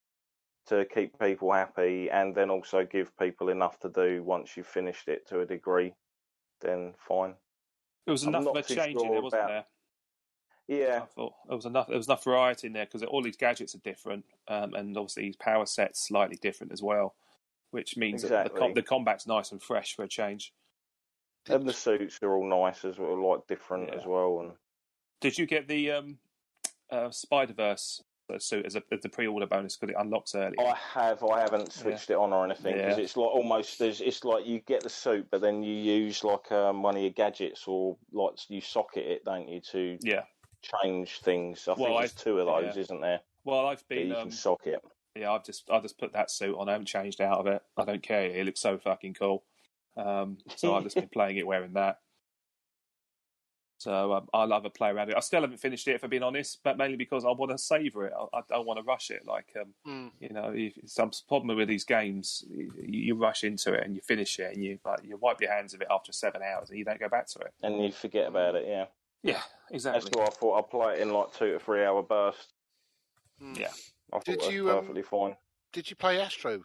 to keep people happy, and then also give people enough to do once you've finished it to a degree, then fine. There was enough of a change in there, wasn't there? Yeah, I thought there was enough variety in there because all these gadgets are different, and obviously his power set's slightly different as well, which means that the combat's nice and fresh for a change. And the suits are all nice as well, like different as well. And did you get the Spider-Verse suit as the pre-order bonus because it unlocks early? I haven't switched it on or anything because it's like almost it's like you get the suit, but then you use like one of your gadgets or like you socket it, don't you, to change things? I think there's two of those, isn't there? Well, I've been you can socket. Yeah, I've just put that suit on. I haven't changed out of it. I don't care. It looks so fucking cool. So I've just been playing it wearing that. So I'll have a play around it. I still haven't finished it, if I'm being honest, but mainly because I want to savour it. I don't want to rush it. Like, you know, some problem with these games, you rush into it and you finish it and you wipe your hands of it after 7 hours and you don't go back to it. And you forget about it, yeah. Yeah, exactly. That's why I thought I'd play it in like 2 to 3 hour bursts. Yeah. I thought that was perfectly fine. Did you play Astro,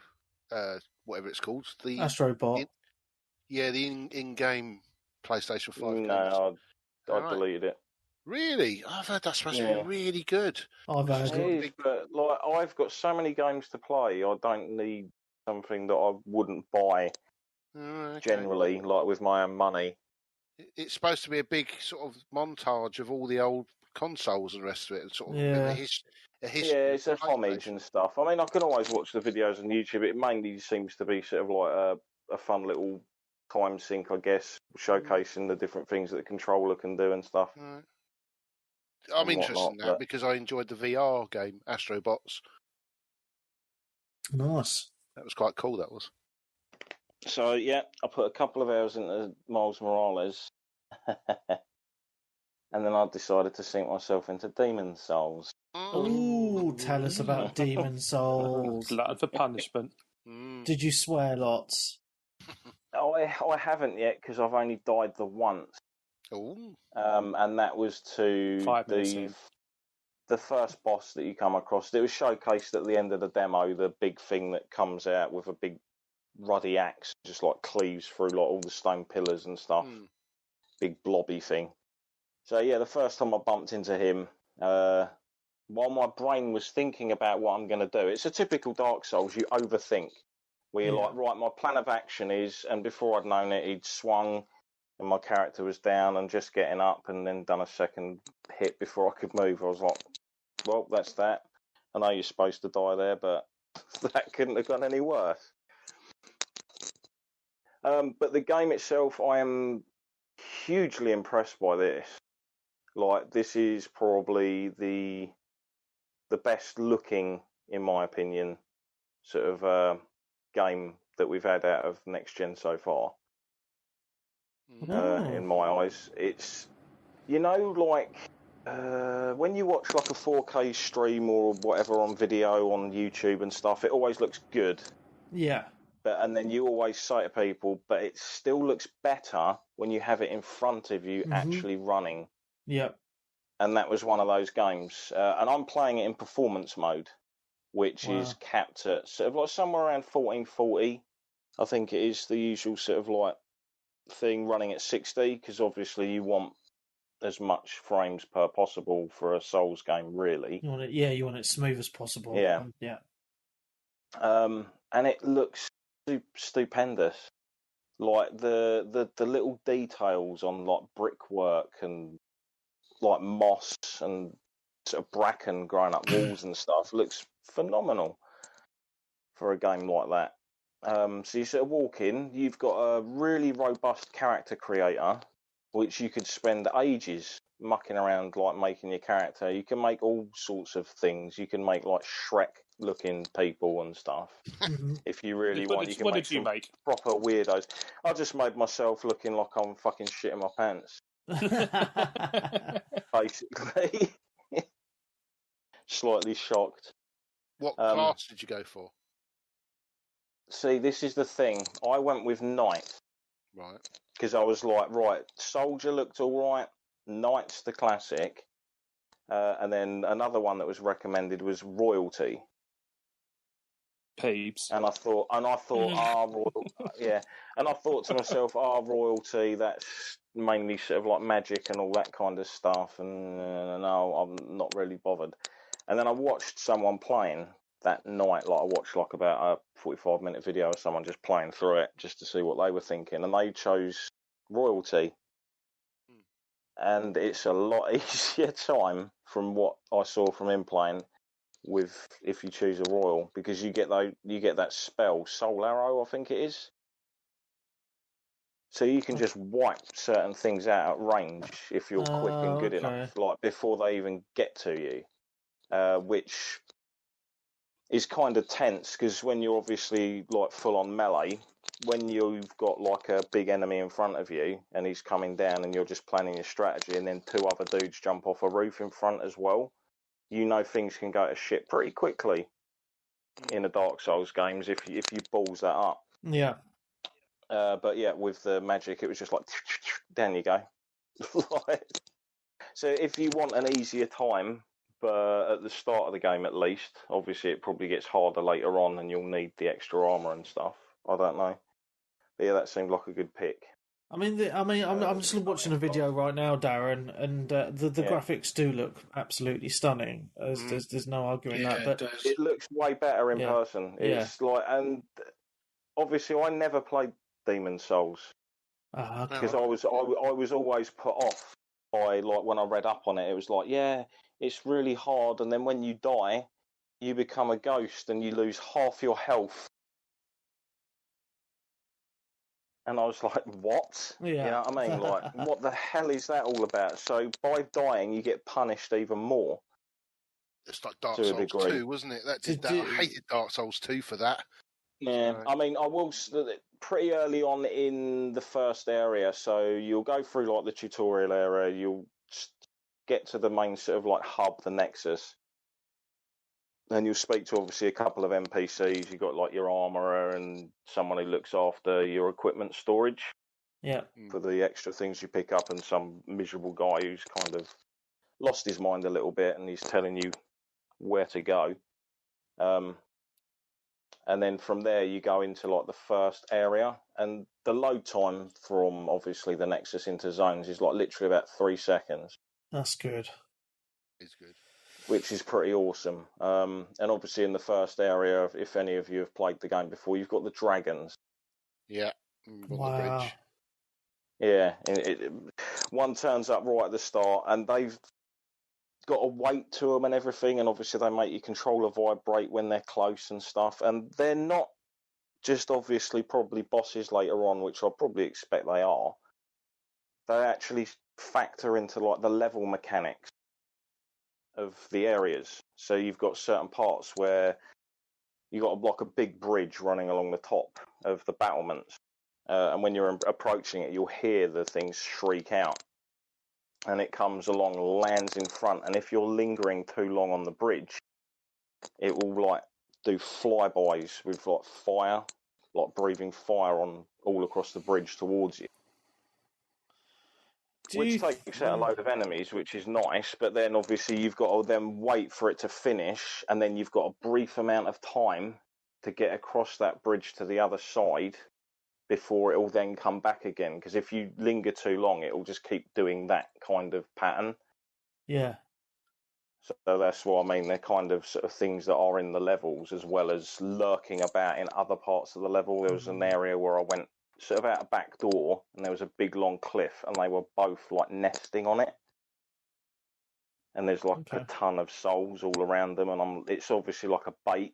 whatever it's called? The Astrobot? the in-game PlayStation 5 No, I deleted it. Really? I've heard that's supposed to be really good. I've heard it. But like, I've got so many games to play, I don't need something that I wouldn't buy generally, like with my own money. It's supposed to be a big sort of montage of all the old consoles and the rest of it, and sort of a history. Yeah, it's a homage and stuff. I mean, I can always watch the videos on YouTube. It mainly seems to be sort of like a fun little time sink, I guess, showcasing the different things that the controller can do and stuff. Right. I'm interested in that because I enjoyed the VR game, Astrobots. Nice. That was quite cool, that was. So, yeah, I put a couple of hours into Miles Morales. And then I decided to sink myself into Demon Souls. Ooh, tell us about Demon Souls. Glutton for punishment. Did you swear lots? I haven't yet because I've only died the once. Oh. And that was to 5 minutes in. the first boss that you come across. It was showcased at the end of the demo, the big thing that comes out with a big ruddy axe, just like cleaves through like all the stone pillars and stuff. Big blobby thing. So yeah, the first time I bumped into him, while my brain was thinking about what I'm going to do, it's a typical Dark Souls. You overthink. Where you're like, right, my plan of action is, and before I'd known it, he'd swung, and my character was down and just getting up, and then done a second hit before I could move. I was like, well, that's that. I know you're supposed to die there, but that couldn't have gone any worse. But the game itself, I am hugely impressed by this. Like, this is probably the best looking, in my opinion, sort of game that we've had out of next gen so far. In my eyes, it's, you know, like when you watch like a 4K stream or whatever on video on YouTube and stuff, it always looks good. Yeah. And then you always say to people, but it still looks better when you have it in front of you actually running. Yep. And that was one of those games. And I'm playing it in performance mode, which is capped at sort of like somewhere around 1440. I think it is the usual sort of like thing running at 60, because obviously you want as much frames per possible for a Souls game, really. You want it, you want it smooth as possible. Yeah. Yeah. And it looks stupendous. Like the little details on like brickwork and like moss and sort of bracken growing up walls and stuff looks phenomenal for a game like that. So you sort of walk in, you've got a really robust character creator, which you could spend ages mucking around, like making your character. You can make all sorts of things. You can make like Shrek-looking people and stuff. If you really want, you can make some proper weirdos. I just made myself looking like I'm fucking shitting my pants. Basically. Slightly shocked. What class did you go for? See, this is the thing. I went with Knight. Right. Because I was like, right, Soldier looked all right. Knight's the classic. And then another one that was recommended was Royalty. Peebs. And I thought, yeah. And I thought to myself, Royalty, that's mainly sort of like magic and all that kind of stuff. And no, I'm not really bothered. And then I watched someone playing that night. Like I watched like about a 45-minute video of someone just playing through it just to see what they were thinking. And they chose Royalty. And it's a lot easier time from what I saw from him playing with if you choose a royal, because you get that spell Soul Arrow, I think it is. So you can just wipe certain things out at range if you're quick and good enough, like before they even get to you, which is kind of tense because when you're obviously like full on melee, when you've got like a big enemy in front of you and he's coming down and you're just planning your strategy and then two other dudes jump off a roof in front as well, you know things can go to shit pretty quickly in the Dark Souls games if you balls that up. Yeah. But yeah, with the magic, it was just like, down you go. So if you want an easier time, but at the start of the game at least, obviously it probably gets harder later on and you'll need the extra armor and stuff. I don't know. But yeah, that seemed like a good pick. I'm just watching a video right now, Darren, and the graphics do look absolutely stunning. There's no arguing that, but it looks way better in person. It's like, and obviously I never played Demon's Souls because I was always put off by, like, when I read up on it, it was like, yeah, it's really hard, and then when you die, you become a ghost and you lose half your health. And I was like, what? Yeah. You know what I mean? Like, what the hell is that all about? So by dying, you get punished even more. It's like Dark Souls 2, wasn't it? I hated Dark Souls 2 for that. Yeah, so. I mean, I will pretty early on in the first area, so you'll go through like the tutorial area, you'll get to the main sort of like hub, the Nexus. Then you'll speak to obviously a couple of NPCs. You've got like your armourer and someone who looks after your equipment storage. Yeah. For the extra things you pick up, and some miserable guy who's kind of lost his mind a little bit, and he's telling you where to go. And then from there you go into like the first area, and the load time from obviously the Nexus into zones is like literally about 3 seconds. That's good. It's good. Which is pretty awesome. And obviously in the first area, if any of you have played the game before, you've got the dragons. Yeah. On the bridge. Yeah. One turns up right at the start, and they've got a weight to them and everything, and obviously they make your controller vibrate when they're close and stuff. And they're not just obviously probably bosses later on, which I probably expect they are. They actually factor into like the level mechanics of the areas. So you've got certain parts where you've got to block a big bridge running along the top of the battlements. And when you're approaching it, you'll hear the things shriek out. And it comes along, lands in front. And if you're lingering too long on the bridge, it will like do flybys with like fire, like breathing fire on all across the bridge towards you. Which takes out a load of enemies, which is nice, but then obviously you've got to then wait for it to finish, and then you've got a brief amount of time to get across that bridge to the other side before it will then come back again. Because if you linger too long, it will just keep doing that kind of pattern. Yeah. So that's what I mean. They're kind of sort of things that are in the levels, as well as lurking about in other parts of the level. There was an area where I went sort of out a back door, and there was a big long cliff, and they were both like nesting on it. And there's like a ton of souls all around them, and it's obviously like a bait.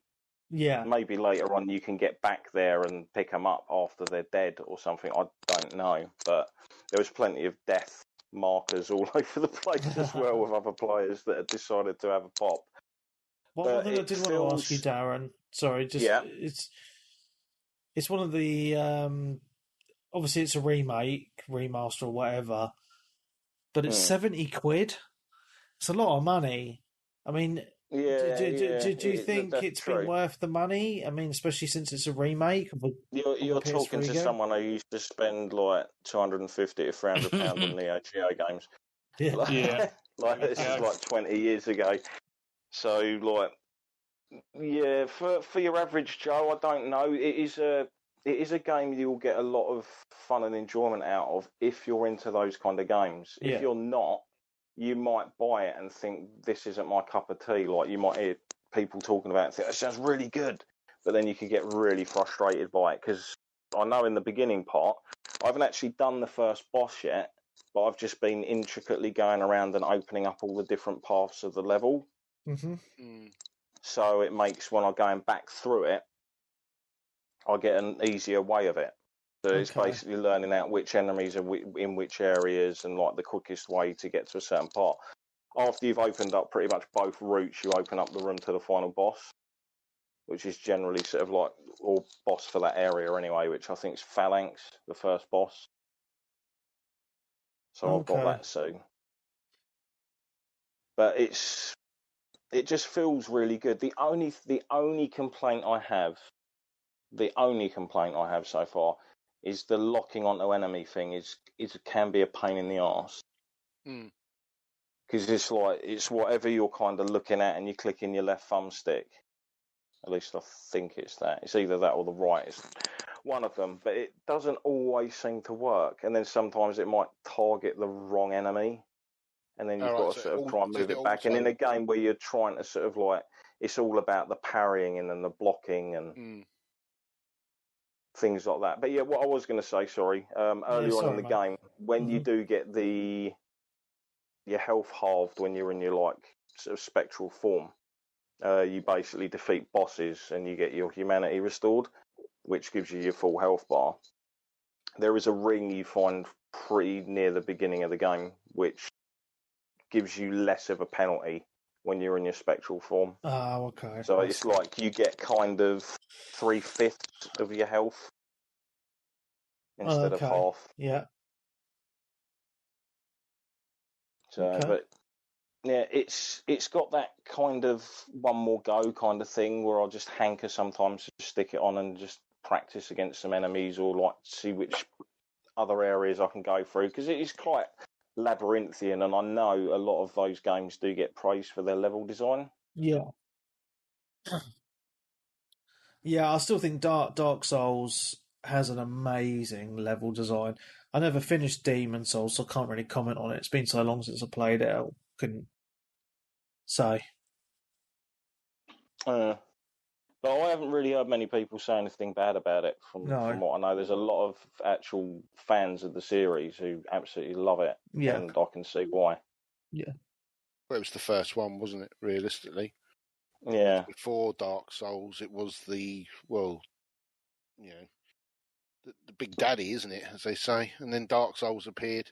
Yeah. Maybe later on you can get back there and pick them up after they're dead or something. I don't know, but there was plenty of death markers all over the place as well with other players that had decided to have a pop. One thing I did want to ask you, Darren. Sorry, it's one of the obviously it's a remake, remaster, or whatever, but it's £70. It's a lot of money. I mean, do you think it's been worth the money? I mean, especially since it's a remake. You're talking to someone who used to spend like £250 to £300 on Neo Geo games. Yeah, this is like 20 years ago. So, like, yeah, for your average Joe, I don't know. It is a game you'll get a lot of fun and enjoyment out of if you're into those kind of games. Yeah. If you're not, you might buy it and think this isn't my cup of tea. Like, you might hear people talking about it and think that sounds really good, but then you could get really frustrated by it. Because I know in the beginning part, I haven't actually done the first boss yet, but I've just been intricately going around and opening up all the different paths of the level. Mm-hmm. So it makes, when I'm going back through it, I get an easier way of it. So it's basically learning out which enemies are in which areas, and like the quickest way to get to a certain part. After you've opened up pretty much both routes, you open up the room to the final boss, which is generally sort of like, or boss for that area anyway, which I think is Phalanx, the first boss. So I've got that soon. But it just feels really good. The only complaint I have so far is the locking onto enemy thing can be a pain in the arse. Because it's whatever you're kind of looking at, and you click in your left thumbstick. At least I think it's that. It's either that or the right. It's one of them, but it doesn't always seem to work. And then sometimes it might target the wrong enemy, and then you've got to sort of try and move it back. And in a game where you're trying to sort of like, it's all about the parrying and then the blocking and things like that. But yeah, what I was going to say, earlier on in the game, when you do get your health halved when you're in your like sort of spectral form, you basically defeat bosses and you get your humanity restored, which gives you your full health bar. There is a ring you find pretty near the beginning of the game, which gives you less of a penalty when you're in your spectral form. Oh, okay. So it's like you get kind of 3/5 of your health instead of half. Yeah. So, but yeah, it's got that kind of one more go kind of thing where I'll just hanker sometimes to stick it on and just practice against some enemies, or like see which other areas I can go through, because it is quite labyrinthian, and I know a lot of those games do get praised for their level design. Yeah. Yeah, I still think Dark Souls has an amazing level design. I never finished Demon Souls, so I can't really comment on it. It's been so long since I played it, I couldn't say. But I haven't really heard many people say anything bad about it from what I know. There's a lot of actual fans of the series who absolutely love it, and I can see why. Yeah. Well, it was the first one, wasn't it, realistically? Yeah. Before Dark Souls, it was the big daddy, isn't it, as they say? And then Dark Souls appeared.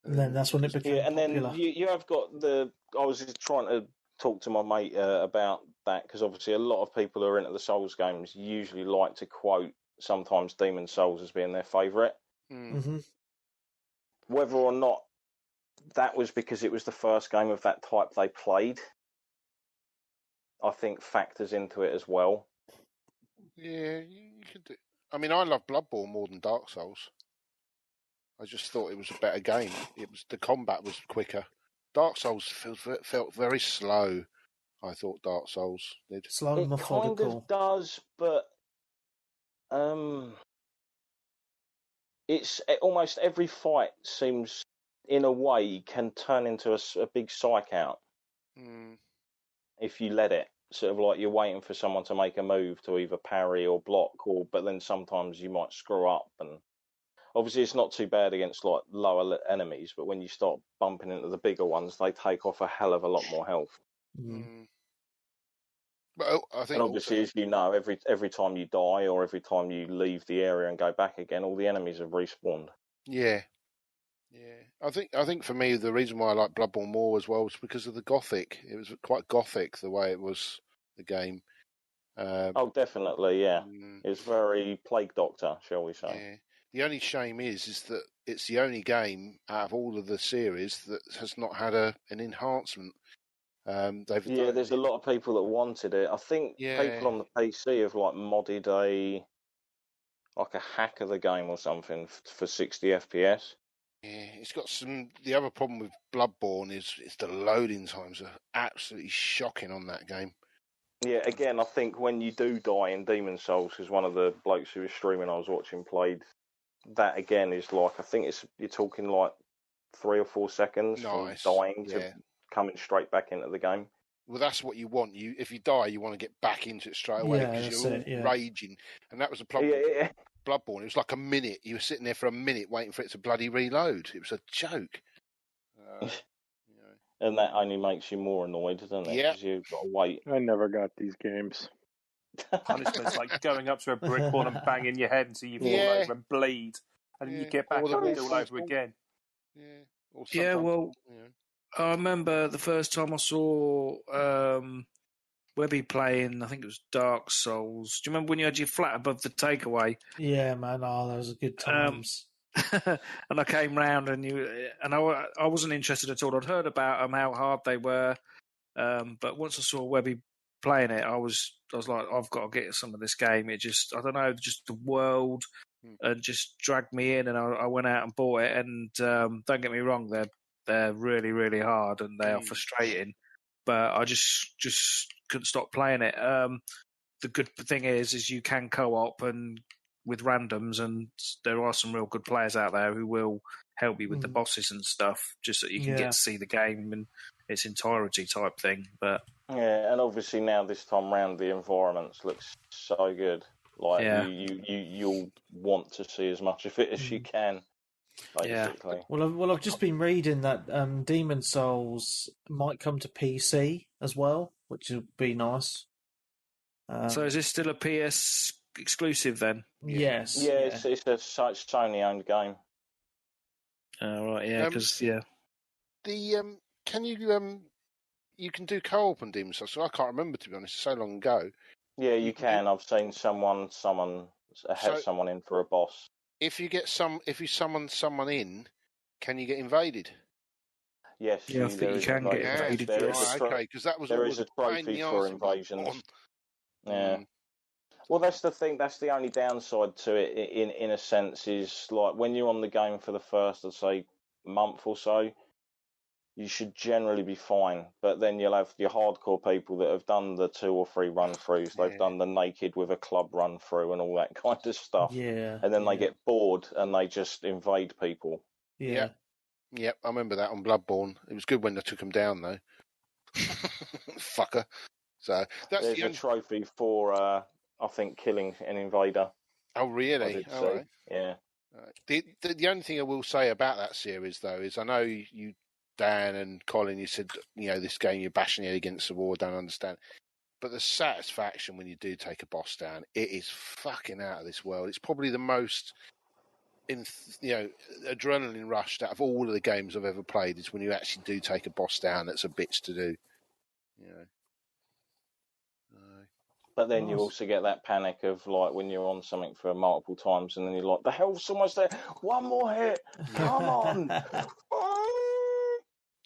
And then that's when it became popular. And then you have got I was just trying to talk to my mate about that, because obviously a lot of people who are into the Souls games usually like to quote sometimes Demon Souls as being their favourite. Mm-hmm. Whether or not that was because it was the first game of that type they played, I think factors into it as well. Yeah, you could do. I mean, I love Bloodborne more than Dark Souls. I just thought it was a better game. The combat was quicker. Dark Souls felt very slow. I thought Dark Souls did. Slow and methodical. It kind of does, but it's almost every fight seems, in a way, can turn into a big psych out if you let it. Sort of like you're waiting for someone to make a move to either parry or block, but then sometimes you might screw up. And obviously, it's not too bad against like lower enemies, but when you start bumping into the bigger ones, they take off a hell of a lot more health. But I think, and obviously, as you know, every time you die or every time you leave the area and go back again, all the enemies have respawned. Yeah. I think for me, the reason why I like Bloodborne more as well was because of the gothic. It was quite gothic the way it was, the game. Oh, definitely, yeah. It's very Plague Doctor, shall we say. Yeah. The only shame is that it's the only game out of all of the series that has not had an enhancement. There's a lot of people that wanted it. I think people on the PC have like modded a hack of the game or something for 60 FPS. Yeah, it's got some. The other problem with Bloodborne is the loading times are absolutely shocking on that game. Yeah, again, I think when you do die in Demon Souls, because one of the blokes who was streaming I was watching played that again, is like, I think you're talking like 3 or 4 seconds from dying to coming straight back into the game. Well, that's what you want. If you die, you want to get back into it straight away because you're all raging, and that was the problem. Yeah. Bloodborne, it was like a minute. You were sitting there for a minute waiting for it to bloody reload. It was a joke. And that only makes you more annoyed, doesn't it? Because you've got to wait. I never got these games. Punishment's like going up to a brick wall and banging your head until you fall over and bleed, and then you get back up and do all over again. I remember the first time I saw Webby playing, I think it was Dark Souls. Do you remember when you had your flat above the takeaway? Yeah, man. Oh, those are good times. And I came round and I wasn't interested at all. I'd heard about them, how hard they were, but once I saw Webby playing it, I was like, I've got to get some of this game. It just, I don't know, just the world just dragged me in, and I went out and bought it. And don't get me wrong, they're really, really hard and they are frustrating, but I just couldn't stop playing it. The good thing is you can co-op and with randoms, and there are some real good players out there who will help you with the bosses and stuff, just so you can get to see the game in its entirety type thing. But and obviously now this time round the environments looks so good. Like you'll want to see as much of it as you can. Basically. Well, I've just been reading that Demon Souls might come to PC as well, which would be nice. So is this still a PS exclusive then? Yes. Yeah, it's a Sony-owned game. Right, yeah, because can you can do co-op on Demon Souls? So I can't remember, to be honest. It's so long ago. Yeah, you can. I've seen someone someone in for a boss. If you summon someone in, can you get invaded? Yes, I think you can get invaded. Okay, because that was there is a trophy for invasions. Yeah, Well, that's the thing. That's the only downside to it, in a sense, is like when you're on the game for the first, I'd say, month or so, you should generally be fine. But then you'll have your hardcore people that have done the 2 or 3 run-throughs. They've done the naked with a club run-through and all that kind of stuff. Yeah. And then they get bored and they just invade people. Yeah. Yep, I remember that on Bloodborne. It was good when they took them down, though. Fucker. So that's There's a trophy for, I think, killing an invader. Oh, really? All right. Yeah. The only thing I will say about that series, though, is I know you, Dan and Colin, you said, this game you're bashing it against the war, don't understand. But the satisfaction when you do take a boss down, it is fucking out of this world. It's probably the most, adrenaline rushed out of all of the games I've ever played is when you actually do take a boss down. That's a bitch to do. But then you also get that panic of like when you're on something for multiple times and then you're like, the health's almost there. One more hit. Come on.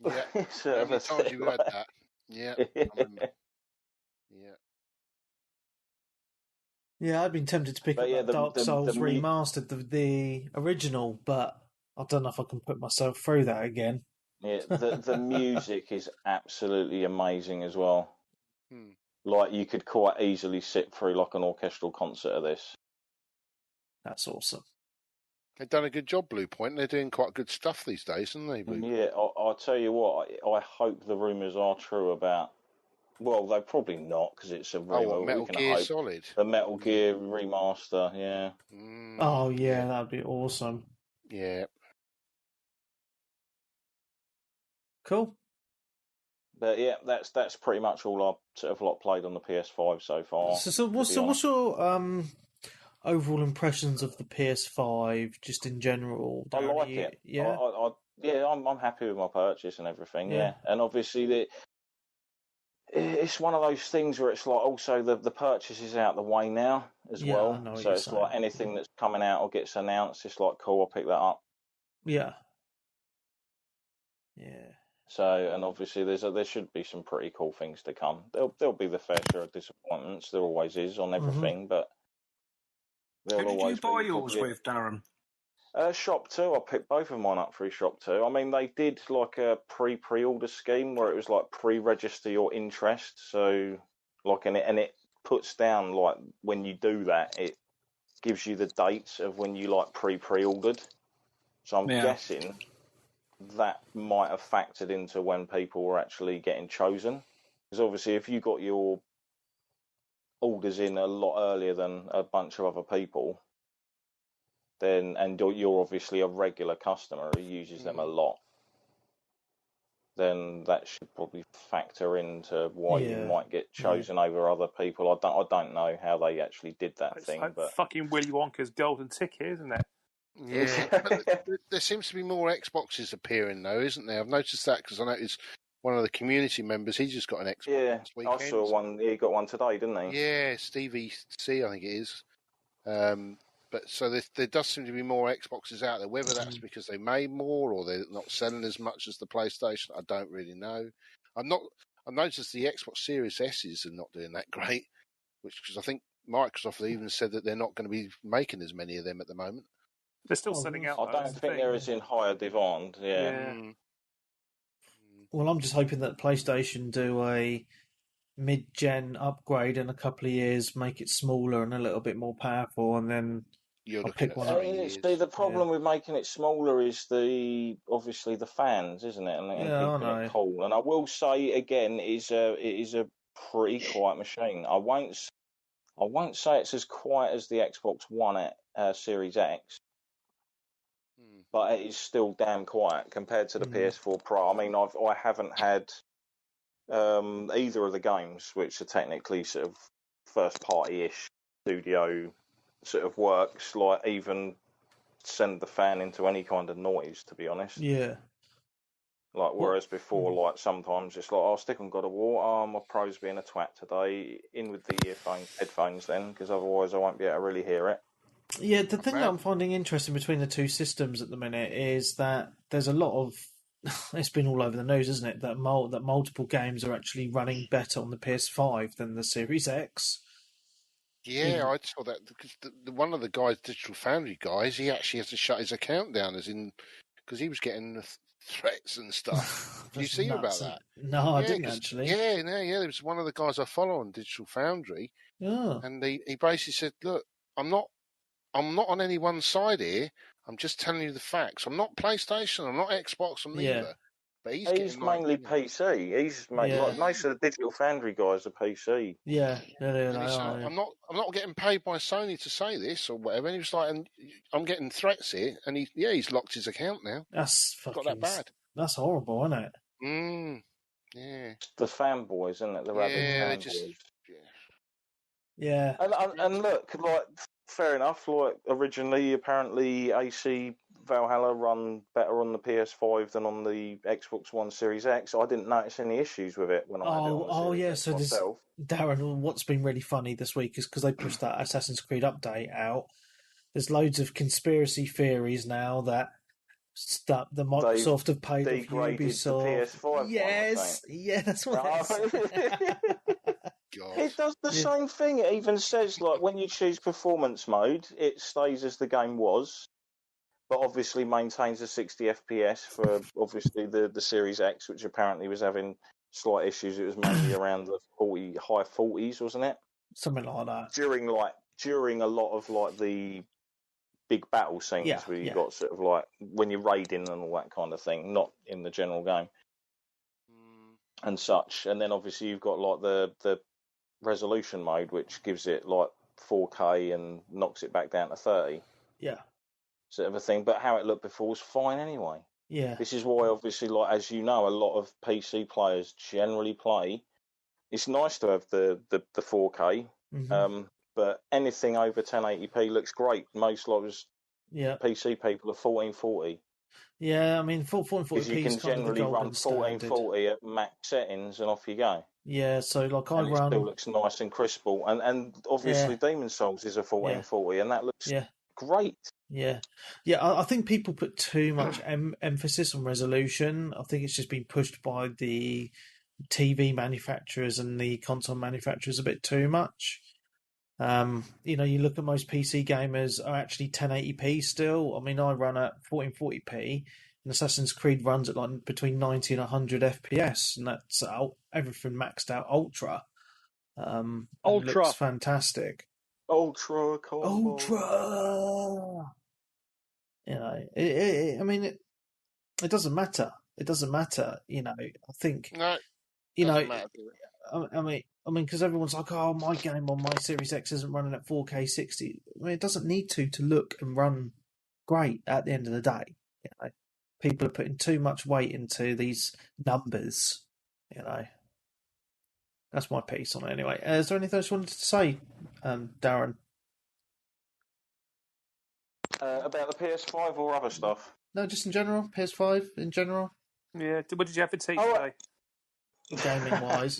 Yeah. How many times you heard that? Yeah. I remember. Yeah. Yeah, I'd been tempted to pick up that Dark Souls remastered, the original, but I don't know if I can put myself through that again. Yeah, the music is absolutely amazing as well. Like, you could quite easily sit through like an orchestral concert of this. That's awesome. They've done a good job, Blue Point. They're doing quite good stuff these days, aren't they, Blue? Yeah, I'll tell you what, I hope the rumours are true about... Well, they're probably not, because it's a rumor. Oh, Metal Gear Solid? The Metal Gear remaster, yeah. Oh, yeah, that'd be awesome. Yeah. Cool. But yeah, that's pretty much all I've sort of like played on the PS5 so far. So what's your overall impressions of the PS5 just in general? I like it. Yeah, I'm happy with my purchase and everything. Yeah, and obviously it's one of those things where it's like also the purchase is out the way now as well. So it's like anything that's coming out or gets announced, it's like cool, I'll pick that up. Yeah. So, and obviously there should be some pretty cool things to come. There'll be the fair share of disappointments. There always is on everything, but who did you buy yours with, Darren? Shop 2. I picked both of mine up through Shop 2. I mean, they did like a pre-order scheme where it was like pre-register your interest. So, like, and it puts down like when you do that, it gives you the dates of when you like pre-ordered. So I'm guessing that might have factored into when people were actually getting chosen. Because obviously if you got your orders in a lot earlier than a bunch of other people, then, and you're obviously a regular customer who uses them a lot, then that should probably factor into why you might get chosen over other people. I don't know how they actually did that it's thing. Like but fucking Willy Wonka's golden ticket, isn't it? Yeah, but there seems to be more Xboxes appearing, though, isn't there? I've noticed that because I noticed one of the community members, he just got an Xbox this weekend. I saw one. He got one today, didn't he? Yeah, Stevie C, I think it is. But so there does seem to be more Xboxes out there. Whether that's because they made more or they're not selling as much as the PlayStation, I don't really know. I've noticed the Xbox Series S's are not doing that great, because I think Microsoft even said that they're not going to be making as many of them at the moment. They're still selling out. I don't think there is in higher demand. Yeah. Well, I'm just hoping that PlayStation do a mid-gen upgrade in a couple of years, make it smaller and a little bit more powerful, and then I'll pick one up. See, the problem with making it smaller is obviously the fans, isn't it? And keeping it cool. And I will say again, it is a pretty quiet machine. I won't say it's as quiet as the Xbox One Series X. But it is still damn quiet compared to the PS4 Pro. I mean, I haven't had either of the games, which are technically sort of first party-ish studio sort of works, like even send the fan into any kind of noise, to be honest. Yeah. Like, whereas before, like, sometimes it's like, I'll stick on God of War, my Pro's being a twat today, in with the headphones then, because otherwise I won't be able to really hear it. Yeah, the thing that I'm finding interesting between the two systems at the minute is that there's a lot of... It's been all over the news, isn't it? That multiple games are actually running better on the PS5 than the Series X. Yeah, I saw that because one of the guys, Digital Foundry guys, he actually has to shut his account down, because he was getting threats and stuff. Did you see about that? No, I didn't actually. Yeah. There was one of the guys I follow on Digital Foundry, and he basically said, "Look, I'm not on any one side here. I'm just telling you the facts. I'm not PlayStation. I'm not Xbox. I'm neither." But he's mainly PC. Like most of the Digital Foundry guys are PC. Yeah, I'm not getting paid by Sony to say this or whatever. And he was like, and I'm getting threats here, and he's locked his account now. That's fucking got that bad. That's horrible, isn't it? Yeah. The fanboys, isn't it? The rabid fanboys. Yeah. And look, like, fair enough. Like, originally, apparently, AC Valhalla run better on the PS5 than on the Xbox One Series X. I didn't notice any issues with it when I had it on the Series X so myself. Darren, what's been really funny this week is because they pushed that Assassin's Creed update out. There's loads of conspiracy theories now that the Microsoft have paid off Ubisoft. The PS5 yes, that's what it said. It does the same thing. It even says, like, when you choose performance mode, it stays as the game was, but obviously maintains a 60 FPS for obviously the Series X, which apparently was having slight issues. It was mainly around the high 40s, wasn't it? Something like that. During a lot of like the big battle scenes where you got sort of like when you're raiding and all that kind of thing, not in the general game and such. And then obviously you've got like the resolution mode, which gives it like 4K and knocks it back down to 30. Yeah. Sort of a thing. But how it looked before was fine anyway. Yeah. This is why, obviously, like, as you know, a lot of PC players generally play. It's nice to have the 4K, but anything over 1080p looks great. Most PC people are 1440. Yeah, I mean, 1440p because you can generally run 1440 at max settings and off you go. Yeah, so like it still looks nice and crisp, and obviously Demon's Souls is a 1440, and that looks great. Yeah, I think people put too much emphasis on resolution. I think it's just been pushed by the TV manufacturers and the console manufacturers a bit too much. You look at most PC gamers are actually 1080p still. I mean, I run at 1440p, and Assassin's Creed runs at like between 90 and 100 FPS, and that's everything maxed out ultra. Ultra, it looks fantastic. Ultra. I mean, it doesn't matter. It doesn't matter. I think. No. Matter. I mean, because everyone's like, "Oh, my game on my Series X isn't running at 4K 60." I mean, it doesn't need to look and run great at the end of the day. People are putting too much weight into these numbers. That's my piece on it. Anyway, is there anything else you wanted to say, Darren? About the PS5 or other stuff? No, just in general. PS5 in general. Yeah. What did you have for tea today?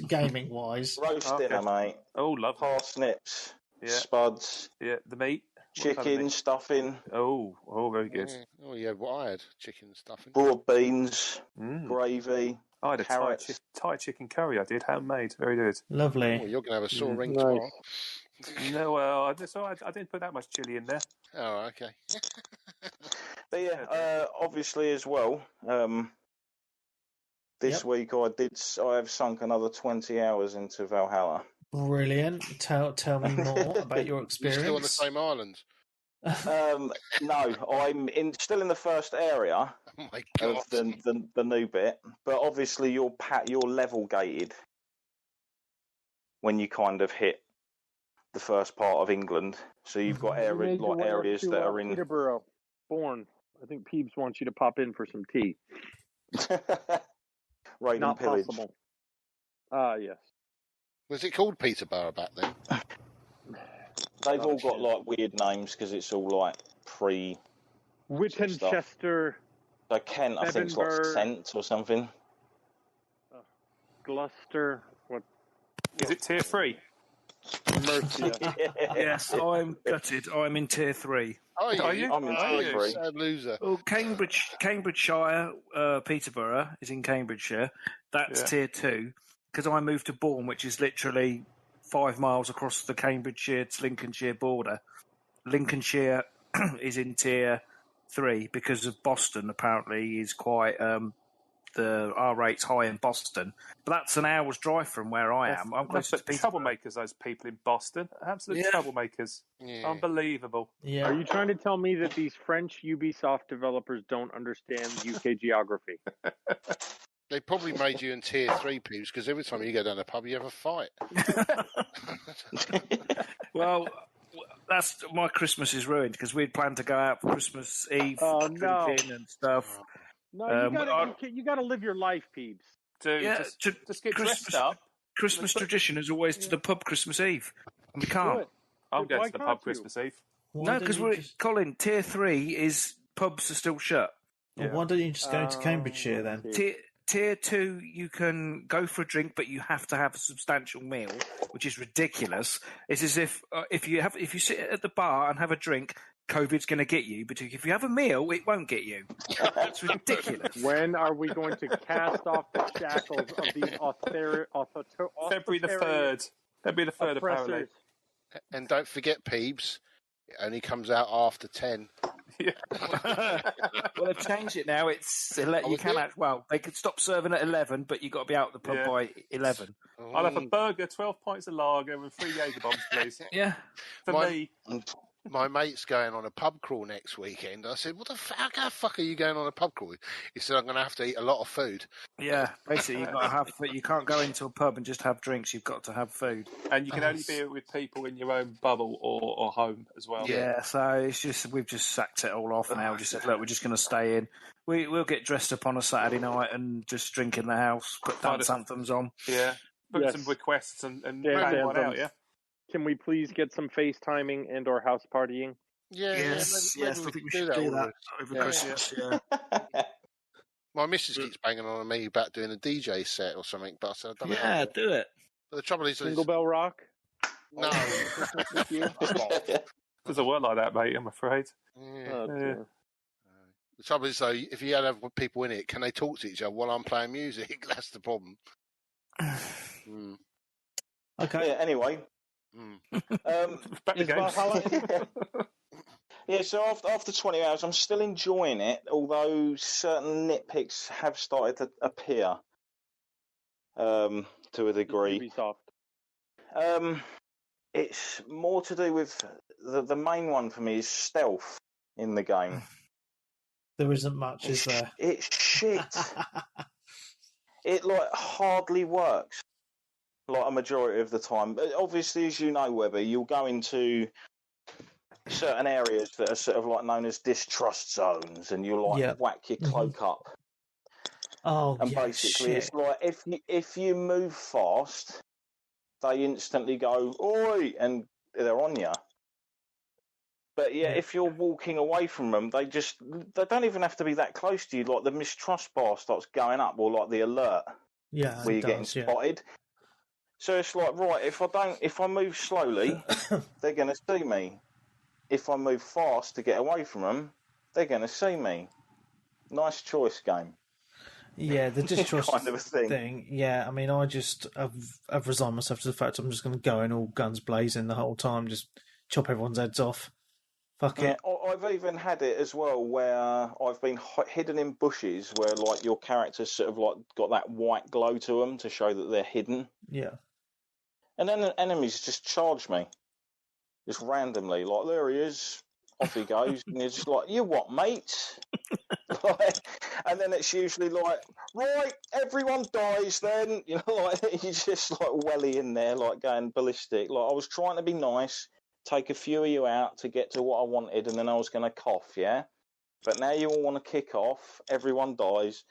Gaming wise. Roast dinner, mate. Oh, lovely. Parsnips, spuds. Yeah, the meat. Chicken stuffing. Oh, very good. Oh, yeah, what I had, chicken stuffing. Broad beans, gravy. I had a Thai chicken curry. I did, handmade. Very good. Lovely. Oh, you're going to have a sore ring tomorrow. No, I didn't put that much chili in there. Oh, okay. But yeah, obviously as well. This week I have sunk another 20 hours into Valhalla. Brilliant. Tell me more about your experience. You're still on the same island? No, I'm still in the first area of the new bit, but obviously you're level gated when you kind of hit the first part of England. So you've got areas that are in Peterborough. Born. I think Peebs wants you to pop in for some tea. Raid and pillage. Possible. Yes. Was it called Peterborough back then? They've all got like weird names because it's all like pre. Winchester. So Kent, I think it's like Kent or something. Gloucester. What? Is it tier 3? Mercia. Yes, I'm gutted. I'm in tier 3. Are you? I'm in tier 3. Sad loser. Well, Cambridgeshire, Peterborough is in Cambridgeshire. That's tier 2 because I moved to Bourne, which is literally 5 miles across the Cambridgeshire to Lincolnshire border. Lincolnshire is in tier 3 because of Boston. Apparently, is quite the R rate's high in Boston, but that's an hour's drive from where I am. I'm close to Peterborough. Troublemakers, those people in Boston, absolute troublemakers. Yeah. Unbelievable. Yeah. Are you trying to tell me that these French Ubisoft developers don't understand UK geography? They probably made you in tier 3, Peebs, because every time you go down the pub, you have a fight. Well, that's my Christmas is ruined because we'd planned to go out for Christmas Eve, drinking and stuff. No, you gotta live your life, Peebs. Dude, just get dressed up. Christmas tradition is always to the pub Christmas Eve, and we can't. I'm going to the pub Christmas Eve. No, because Colin, tier 3 is pubs are still shut. Well, why don't you just go to Cambridgeshire then? Tier 2, you can go for a drink, but you have to have a substantial meal, which is ridiculous. It's as if you sit at the bar and have a drink, COVID's going to get you, but if you have a meal, it won't get you. It's ridiculous. When are we going to cast off the shackles of these February the 3rd. February the 3rd, apparently. And don't forget, Peebs, it only comes out after 10. Yeah. Well, they've changed it now. They could stop serving at 11, but you've got to be out of the pub by 11. I'll have a burger, 12 pints of lager, and 3 Jaeger bombs, please. Yeah. For me. My mate's going on a pub crawl next weekend. I said, how the fuck are you going on a pub crawl? He said, I'm going to have to eat a lot of food. Yeah, basically, you can't go into a pub and just have drinks. You've got to have food. And you can only be with people in your own bubble or home as well. Yeah, so we've just sacked it all off now. We just said, look, we're just going to stay in. We'll get dressed up on a Saturday night and just drink in the house, put dance anthems on. Yeah, put some requests and bang one out, yeah? Can we please get some FaceTiming and or house partying? Yes, I think we should do that over Christmas. Yeah. My missus keeps banging on me about doing a DJ set or something, but I said, I don't know. Yeah, do it. But the trouble is... Single Bell Rock? No. Doesn't work like that, mate, I'm afraid. Yeah. The trouble is, though, if you have people in it, can they talk to each other while I'm playing music? That's the problem. Okay. Yeah, anyway... Back to games. Yeah, so after 20 hours, I'm still enjoying it, although certain nitpicks have started to appear to a degree. Ubisoft. It's more to do with the main one for me is stealth in the game. There isn't much, is there? It's shit. It hardly works. A majority of the time. But obviously, as you know, Webby, you'll go into certain areas that are sort of known as distrust zones, and you'll whack your cloak up. Oh, and basically, it's if you move fast, they instantly go oi, and they're on you. But if you're walking away from them, they don't even have to be that close to you. The mistrust bar starts going up, or the alert. Yeah, where you're getting spotted. So it's right, if I move slowly, they're going to see me. If I move fast to get away from them, they're going to see me. Nice choice, game. Yeah, the distrust kind of a thing. Yeah, I mean, I just I've resigned myself to the fact I'm just going to go in all guns blazing the whole time, just chop everyone's heads off. Fuck it. I've even had it as well where I've been hidden in bushes where your character's sort of got that white glow to them to show that they're hidden. Yeah. And then the enemies just charge me. Just randomly. There he is. Off he goes. And you're just you what, mate? And then it's usually right, everyone dies then. You just welly in there, going ballistic. I was trying to be nice, take a few of you out to get to what I wanted, and then I was going to cough, yeah? But now you all want to kick off. Everyone dies.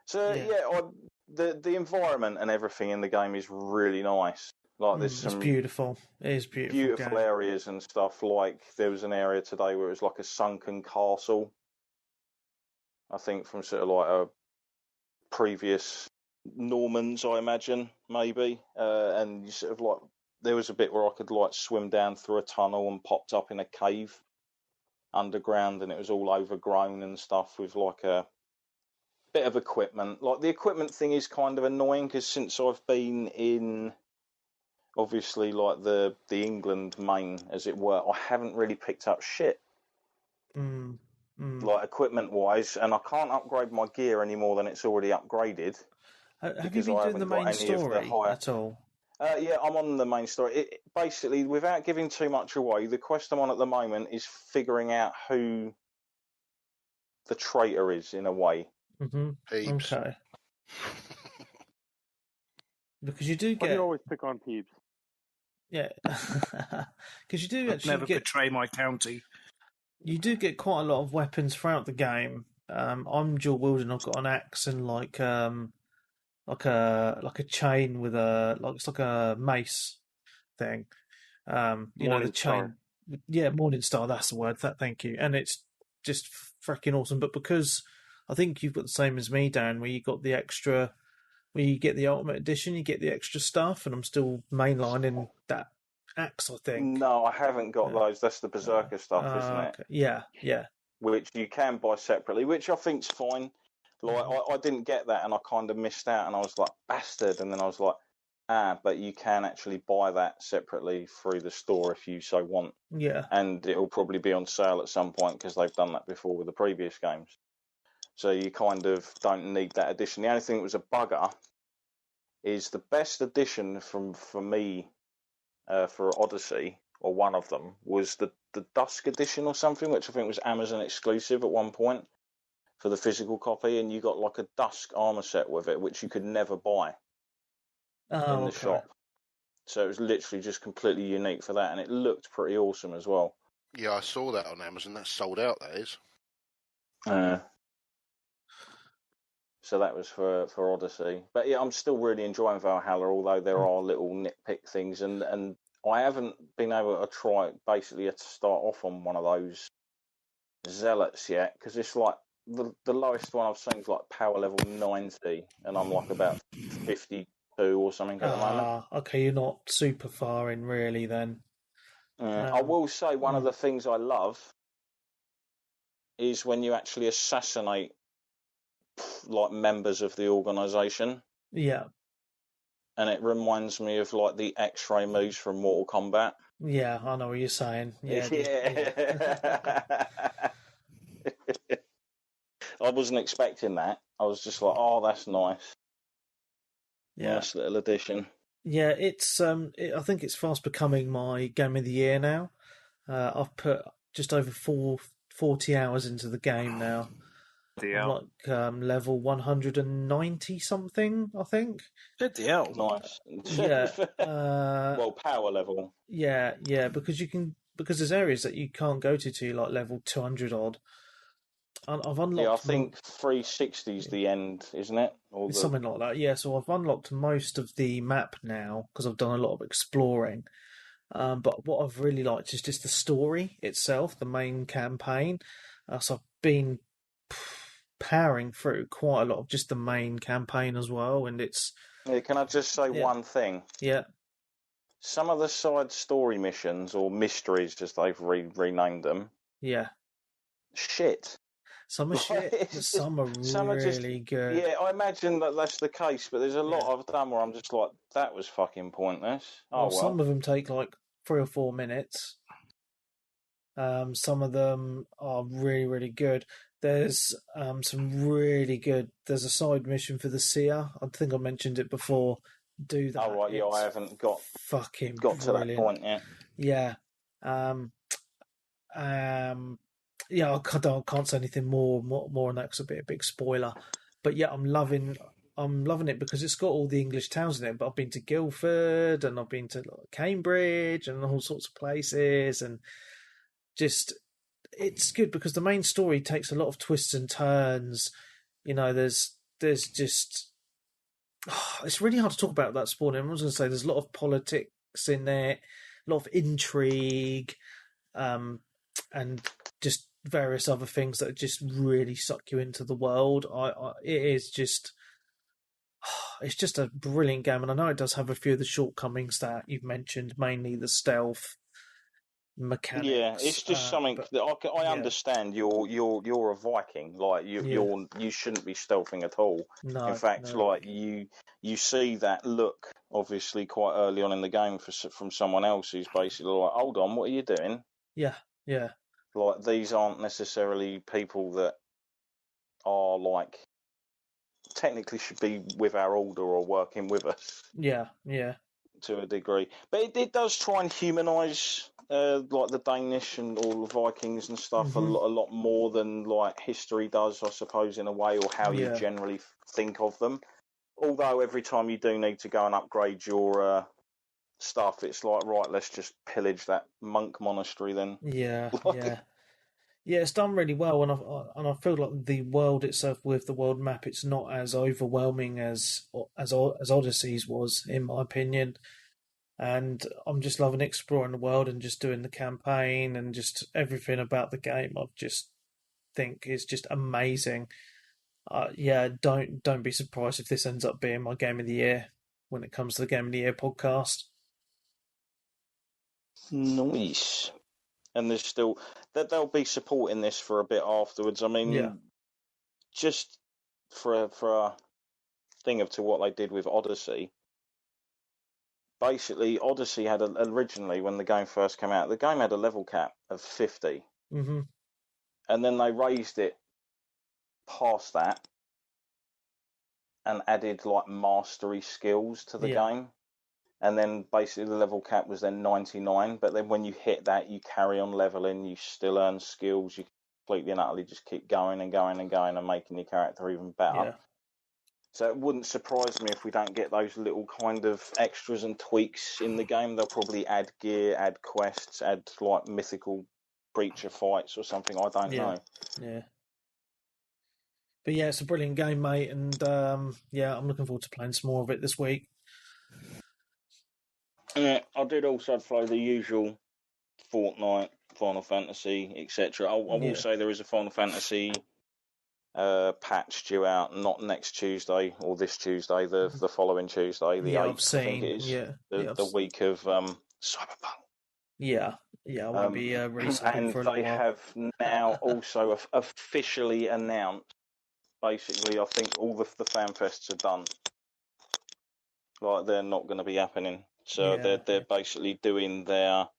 So, the environment and everything in the game is really nice. There's some beautiful. It is beautiful areas and stuff. There was an area today where it was a sunken castle. I think from sort of a previous Normans, I imagine, maybe. And you sort of there was a bit where I could swim down through a tunnel and popped up in a cave underground, and it was all overgrown and stuff with a bit of equipment. Like, the equipment thing is kind of annoying because since I've been in, obviously, like the England main, as it were, I haven't really picked up shit. Like, equipment-wise, and I can't upgrade my gear any more than it's already upgraded. Have you been doing the main story at all? Yeah, I'm on the main story. Basically, without giving too much away, the quest I'm on at the moment is figuring out who the traitor is, in a way. Mm-hmm. Peebs. Okay. Because you do get... Why do you always pick on Peebs? Yeah. Because you do actually never betray my county. You do get quite a lot of weapons throughout the game. I'm dual wielding. I've got an axe and like a chain with it's like a mace thing. The chain. Yeah, Morning Star. That's the word. Thank you. And it's just freaking awesome. But because I think you've got the same as me, Dan, where you got the extra, where you get the Ultimate Edition, you get the extra stuff, and I'm still mainlining that axe, I think. No, I haven't got those. That's the Berserker stuff, isn't it? Okay. Yeah. Which you can buy separately, which I think's fine. Like, I didn't get that, and I kind of missed out, and I was like, bastard. And then I was like, but you can actually buy that separately through the store if you so want. Yeah. And it'll probably be on sale at some point because they've done that before with the previous games. So you kind of don't need that edition. The only thing that was a bugger is the best edition for me for Odyssey, or one of them, was the Dusk edition or something, which I think was Amazon exclusive at one point for the physical copy, and you got like a Dusk armor set with it, which you could never buy in the shop. So it was literally just completely unique for that, and it looked pretty awesome as well. Yeah, I saw that on Amazon. That's sold out, that is. So that was for Odyssey. But yeah, I'm still really enjoying Valhalla, although there are little nitpick things, and I haven't been able to try basically to start off on one of those zealots yet, because it's like the lowest one I've seen is like power level 90, and I'm like about 52 or something at the moment. Okay, you're not super far in really then. I will say one of the things I love is when you actually assassinate like members of the organisation. Yeah. And it reminds me of like the X-ray moves from Mortal Kombat. Yeah, I know what you're saying. Yeah. I wasn't expecting that. I was just like, oh, that's nice. Yeah. Nice little addition. Yeah, it's I think it's fast becoming my game of the year now. I've put just over 40 hours into the game now. I'm like level 190 something, I think. Good hell. Nice. Yeah. Well, power level. Yeah, because there's areas that you can't go to like level 200 odd. I've unlocked. Yeah, I think 360 is the end, isn't it? Something like that. Yeah, so I've unlocked most of the map now because I've done a lot of exploring. But what I've really liked is just the story itself, the main campaign. So I've been powering through quite a lot of just the main campaign as well, and it's. Yeah, can I just say one thing? Yeah. Some of the side story missions, or mysteries as they've renamed them. Yeah. Shit. Some are shit, some are really good. Yeah, I imagine that's the case, but there's a lot I've done where I'm just like, that was fucking pointless. Well. Some of them take like 3 or 4 minutes. Some of them are really, really good. There's some really good. There's a side mission for the seer. I think I mentioned it before. Do that. Oh right, yeah, I haven't got brilliant. To that point yet. Yeah. Yeah, I can't say anything more on that because it'll be a big spoiler. But yeah, I'm loving it because it's got all the English towns in it. But I've been to Guildford and I've been to Cambridge and all sorts of places, and just it's good because the main story takes a lot of twists and turns. You know, there's just it's really hard to talk about that sport. I was going to say there's a lot of politics in there, a lot of intrigue, and just various other things that just really suck you into the world. It's just a brilliant game, and I know it does have a few of the shortcomings that you've mentioned, mainly the stealth. mechanics. Yeah, it's just something that I understand. You're a Viking, like you shouldn't be stealthing at all. No, in fact, no. like you see that look obviously quite early on in the game from someone else who's basically like, hold on, what are you doing? Yeah, yeah. Like these aren't necessarily people that are like technically should be with our order or working with us. Yeah, yeah. To a degree, but it does try and humanise like the Danish and all the Vikings and stuff a lot more than like history does, I suppose, in a way, or how you generally think of them. Although every time you do need to go and upgrade your stuff, it's like, right, let's just pillage that monk monastery then. Yeah, yeah. It's done really well, and I feel like the world itself with the world map, it's not as overwhelming as Odyssey's was, in my opinion. And I'm just loving exploring the world and just doing the campaign and just everything about the game. I just think is just amazing. Don't be surprised if this ends up being my game of the year when it comes to the game of the year podcast. Nice. And there's still that they'll be supporting this for a bit afterwards. I mean, just for a thing to what they did with Odyssey. Basically, Odyssey had originally, when the game first came out, the game had a level cap of 50. Mm-hmm. And then they raised it past that and added like mastery skills to the game. And then basically the level cap was then 99. But then when you hit that, you carry on leveling, you still earn skills, you completely and utterly just keep going and going and going and making your character even better. Yeah. So it wouldn't surprise me if we don't get those little kind of extras and tweaks in the game. They'll probably add gear, add quests, add like mythical creature fights or something. I don't know. Yeah. But yeah, it's a brilliant game, mate. And I'm looking forward to playing some more of it this week. Yeah, I did also play the usual Fortnite, Final Fantasy, etc. I will say there is a Final Fantasy patch due out, not next Tuesday or this Tuesday, the following Tuesday, the 8th, I think it is. The week of Cyberpunk. Yeah, I won't be and for a they while. have now also officially announced, basically, I think all the fan fests are done. Like, they're not going to be happening. So they're basically doing their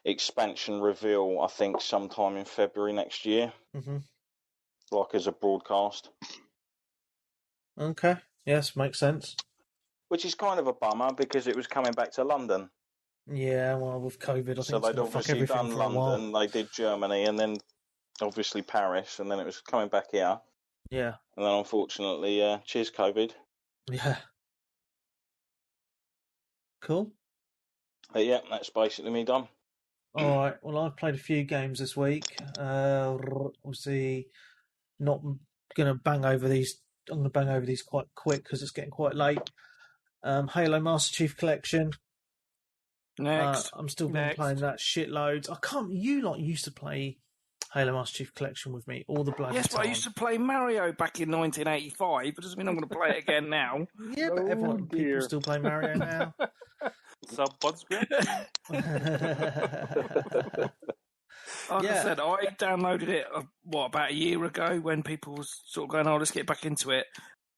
expansion reveal, I think, sometime in February next year. Mm-hmm. Like as a broadcast. Okay. Yes, makes sense. Which is kind of a bummer because it was coming back to London. Yeah, well, with COVID, I think so they'd obviously done London, they did Germany, and then obviously Paris, and then it was coming back here. Yeah. And then unfortunately, cheers COVID. Yeah. Cool. But yeah, that's basically me done. All right. Well, I've played a few games this week. Obviously, not going to bang over these. I'm going to bang over these quite quick because it's getting quite late. Halo Master Chief Collection. Next. I'm still been playing that shitloads. I can't. You lot used to play Halo Master Chief Collection with me all the bloody time. Yes, but I used to play Mario back in 1985. But doesn't mean I'm going to play it again now. Yeah, but people still play Mario now. Subbuds great. Like I said, I downloaded it about a year ago when people was sort of going, "Oh, let's get back into it."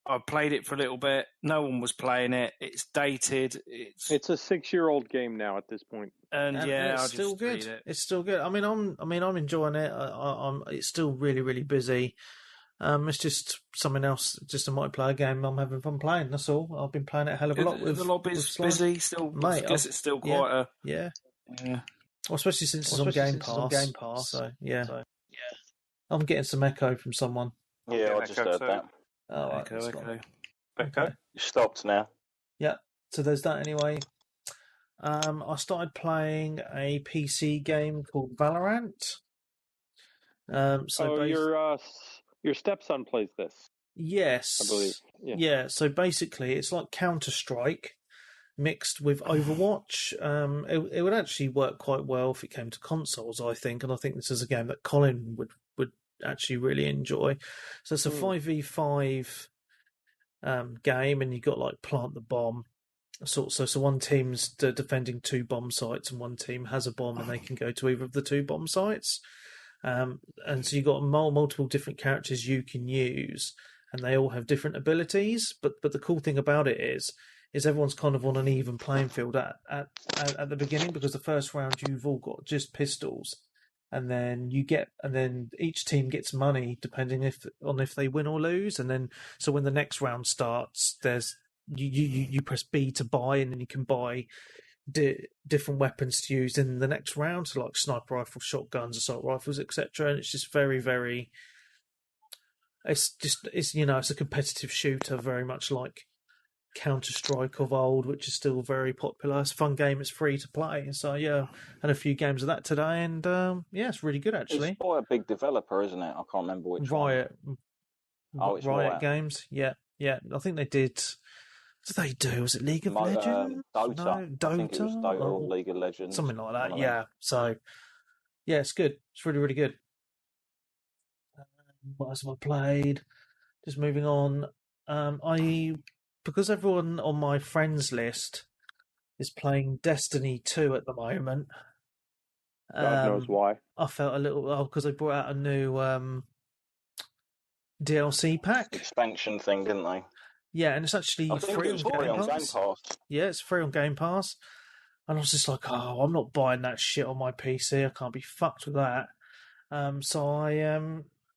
I played it for a little bit. No one was playing it. It's dated. It's a 6-year-old game now at this point. And it's still good. It's still good. I mean, I'm enjoying it. It's still really, really busy. It's just something else, just a multiplayer game I'm having fun playing, that's all. I've been playing it a hell of a lot with... The lobby's busy still, mate. I guess it's still quite a... Yeah. Well, especially since it's on Game Pass. So, yeah. I'm getting some echo from someone. Yeah, I just heard that. Oh, right, echo. You stopped now. Yeah, so there's that anyway. I started playing a PC game called Valorant. Your stepson plays this. Yes, I believe. Yeah. So basically, it's like Counter-Strike mixed with Overwatch. It would actually work quite well if it came to consoles, I think, and I think this is a game that Colin would actually really enjoy. So it's a 5v5 game, and you've got like plant the bomb, So one team's defending 2 bomb sites, and one team has a bomb, and they can go to either of the 2 bomb sites. And so you've got multiple different characters you can use, and they all have different abilities. But the cool thing about it is everyone's kind of on an even playing field at the beginning, because the first round you've all got just pistols, and then each team gets money depending if they win or lose, and then so when the next round starts, there's you press B to buy, and then you can buy different weapons to use in the next round, so like sniper rifles, shotguns, assault rifles, etc. And it's just very, very. It's a competitive shooter, very much like Counter-Strike of old, which is still very popular. It's a fun game. It's free to play. So yeah, and a few games of that today, and it's really good actually. It's quite a big developer, isn't it? I can't remember which Riot. one. Oh, it's Riot Games. Yeah. I think they did. What did they do? Was it League of Legends? Dota. No, Dota. I think it was Dota or League of Legends. Something like that. Yeah. So yeah, it's good. It's really, really good. What else have I played? Just moving on. Because everyone on my friends list is playing Destiny 2 at the moment. God knows why. I felt a little because they brought out a new DLC pack expansion thing, didn't they? Yeah, and it's actually free on Game Pass. Yeah, it's free on Game Pass. And I was just like, I'm not buying that shit on my PC. I can't be fucked with that. So I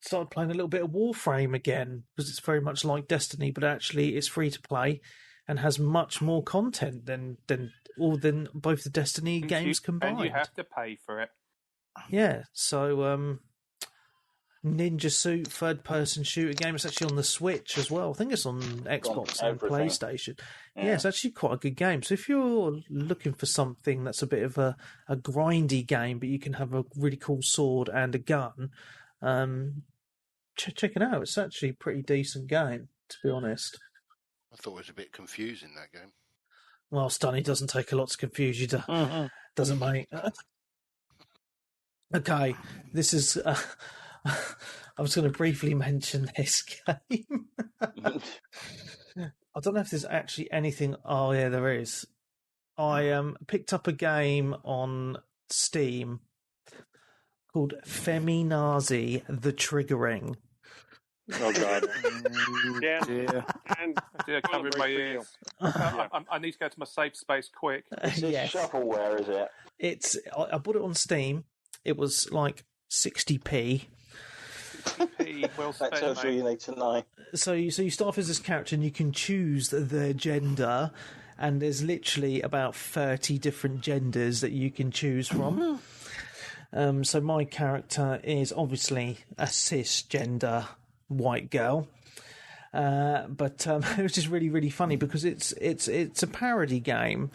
started playing a little bit of Warframe again, because it's very much like Destiny, but actually it's free to play and has much more content than both the Destiny games combined. And you have to pay for it. Yeah, so Ninja Suit third-person shooter game. It's actually on the Switch as well. I think it's on Xbox and PlayStation. Yeah, it's actually quite a good game. So if you're looking for something that's a bit of a grindy game, but you can have a really cool sword and a gun, check it out. It's actually a pretty decent game, to be honest. I thought it was a bit confusing, that game. Well, Stunty doesn't take a lot to confuse you, doesn't mate? Okay, this is... I was going to briefly mention this game. I don't know if there's actually anything... Oh, yeah, there is. I picked up a game on Steam called Feminazi The Triggering. Oh, God. Yeah, covering my ears. I need to go to my safe space quick. Yes. Shovelware, is it? I bought it on Steam. It was like 60p. Well spent, that tells you you need to know. So you start off as this character and you can choose their gender, and there's literally about 30 different genders that you can choose from. So my character is obviously a cisgender white girl. But it was just really, really funny because it's a parody game.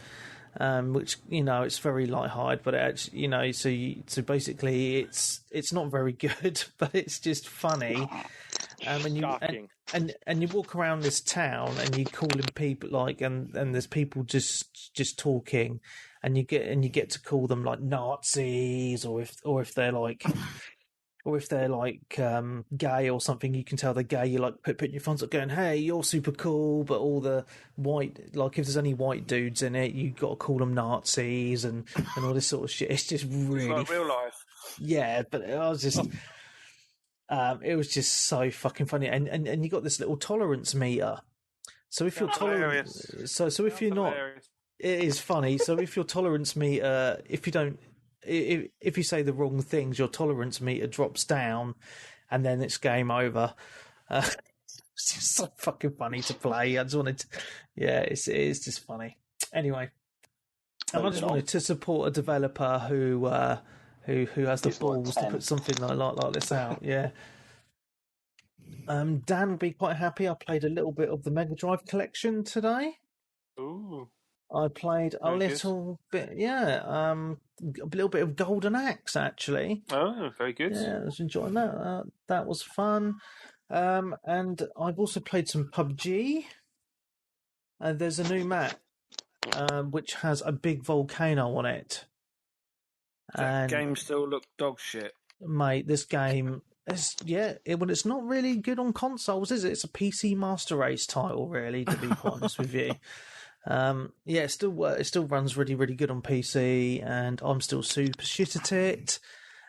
Which it's very light-hearted, but actually, so basically it's not very good, but it's just funny. And you walk around this town and you call in people and there's people just talking, and you get to call them like Nazis, or if they're like. Or if they're like gay or something, you can tell they're gay. You like putting your phones up, going, "Hey, you're super cool." But all the white, like if there's any white dudes in it, you got to call them Nazis and all this sort of shit. It's just really it's like real life. Yeah, but it was just so fucking funny. And you got this little tolerance meter. So if you're tolerant, so if you're not, it is funny. So if your tolerance meter, if you say the wrong things, your tolerance meter drops down, and then it's game over. It's just so fucking funny to play. I just wanted to, it is just funny. Anyway, and I just wanted to support a developer who has the balls to put something like this out. Yeah. Dan will be quite happy. I played a little bit of the Mega Drive collection today. Ooh. I played a little bit, a little bit of Golden Axe, actually. Oh, very good. Yeah, I was enjoying that. That was fun. And I've also played some PUBG. And there's a new map, which has a big volcano on it. That game still look dog shit. Mate, this game... it's not really good on consoles, is it? It's a PC Master Race title, really, to be quite honest with you. Yeah, it still runs really, really good on PC, and I'm still super shit at it.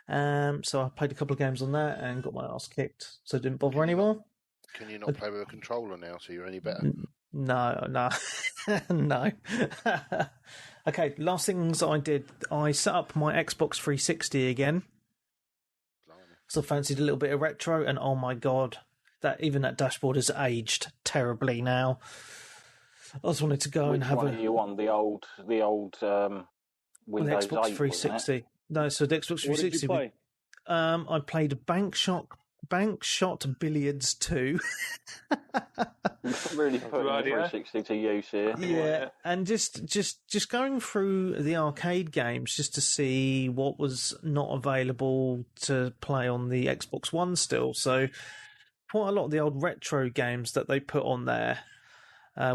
So I played a couple of games on that and got my ass kicked, so didn't bother anymore. Can you not play with a controller now, so you're any better? No, no. Okay, last things I did, I set up my Xbox 360 again. So I fancied a little bit of retro, and oh my god, that dashboard has aged terribly now. I just wanted to go and have Which one are you on? The old Windows the Xbox 8, 360. No, so the Xbox 360. What did you play? I played Bank Shot Billiards 2. Really putting the 360 to use here. Yeah, and just going through the arcade games just to see what was not available to play on the Xbox One still. So quite a lot of the old retro games that they put on there,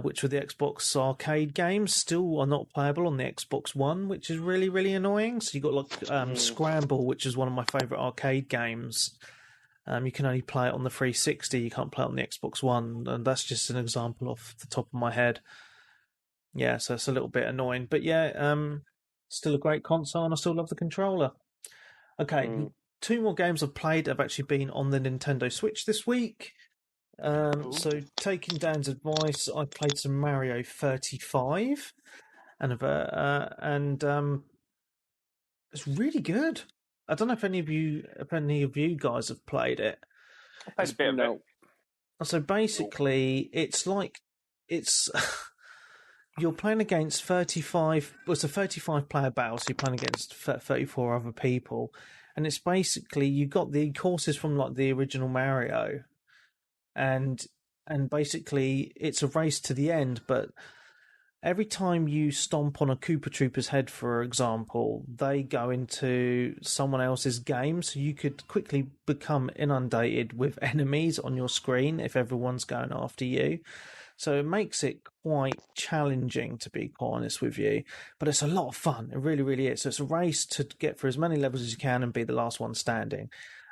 which were the Xbox arcade games, still are not playable on the Xbox One, which is really, really annoying. So you got like Scramble, which is one of my favourite arcade games. You can only play it on the 360. You can't play it on the Xbox One, and that's just an example off the top of my head. Yeah, so it's a little bit annoying, but yeah, still a great console, and I still love the controller. Okay, 2 more games I've played have actually been on the Nintendo Switch this week. So taking Dan's advice, I played some Mario 35, and it's really good. I don't know if any of you guys have played it. I played a bit of it. So basically, it's you're playing against 35. Well, it's a 35 player battle, so you're playing against 34 other people, and it's basically you got the courses from like the original Mario, and basically it's a race to the end, but every time you stomp on a Koopa Trooper's head, for example, they go into someone else's game, so you could quickly become inundated with enemies on your screen if everyone's going after you. So it makes it quite challenging, to be quite honest with you. But it's a lot of fun. It really, really is. So it's a race to get through as many levels as you can and be the last one standing.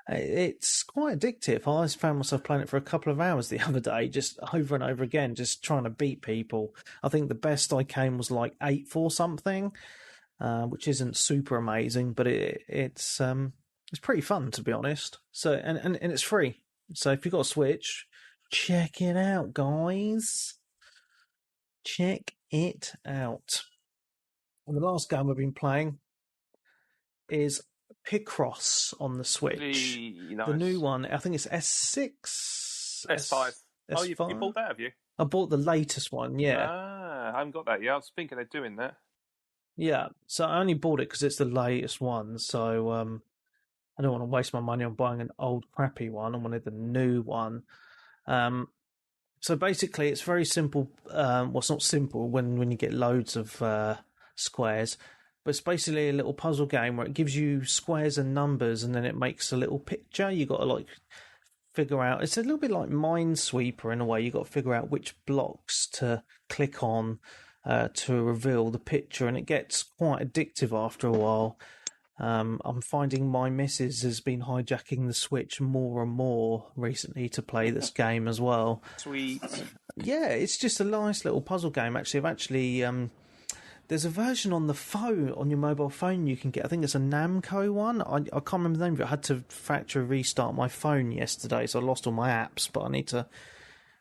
It's quite addictive. I found myself playing it for a couple of hours the other day, just over and over again, just trying to beat people. I think the best I came was like 8th or something, which isn't super amazing, but it's pretty fun, to be honest. So and it's free. So if you've got a Switch, check it out, guys. Check it out. And the last game I've been playing is Picross on the Switch. Nice. The new one, I think it's S6? S5. Oh, you bought that, have you? I bought the latest one, yeah. I haven't got that yet. I was thinking of doing that. Yeah, so I only bought it because it's the latest one, so I don't want to waste my money on buying an old crappy one. I wanted the new one. So basically, it's very simple. Well, it's not simple when you get loads of squares, but it's basically a little puzzle game where it gives you squares and numbers, and then it makes a little picture. You got to like figure out. It's a little bit like Minesweeper in a way. You got to figure out which blocks to click on to reveal the picture, and it gets quite addictive after a while. I'm finding my missus has been hijacking the Switch more and more recently to play this game as well. Sweet. Yeah, it's just a nice little puzzle game. Actually, there's a version on the phone, on your mobile phone you can get. I think it's a Namco one. I can't remember the name of it. I had to factory restart my phone yesterday, so I lost all my apps, but I need to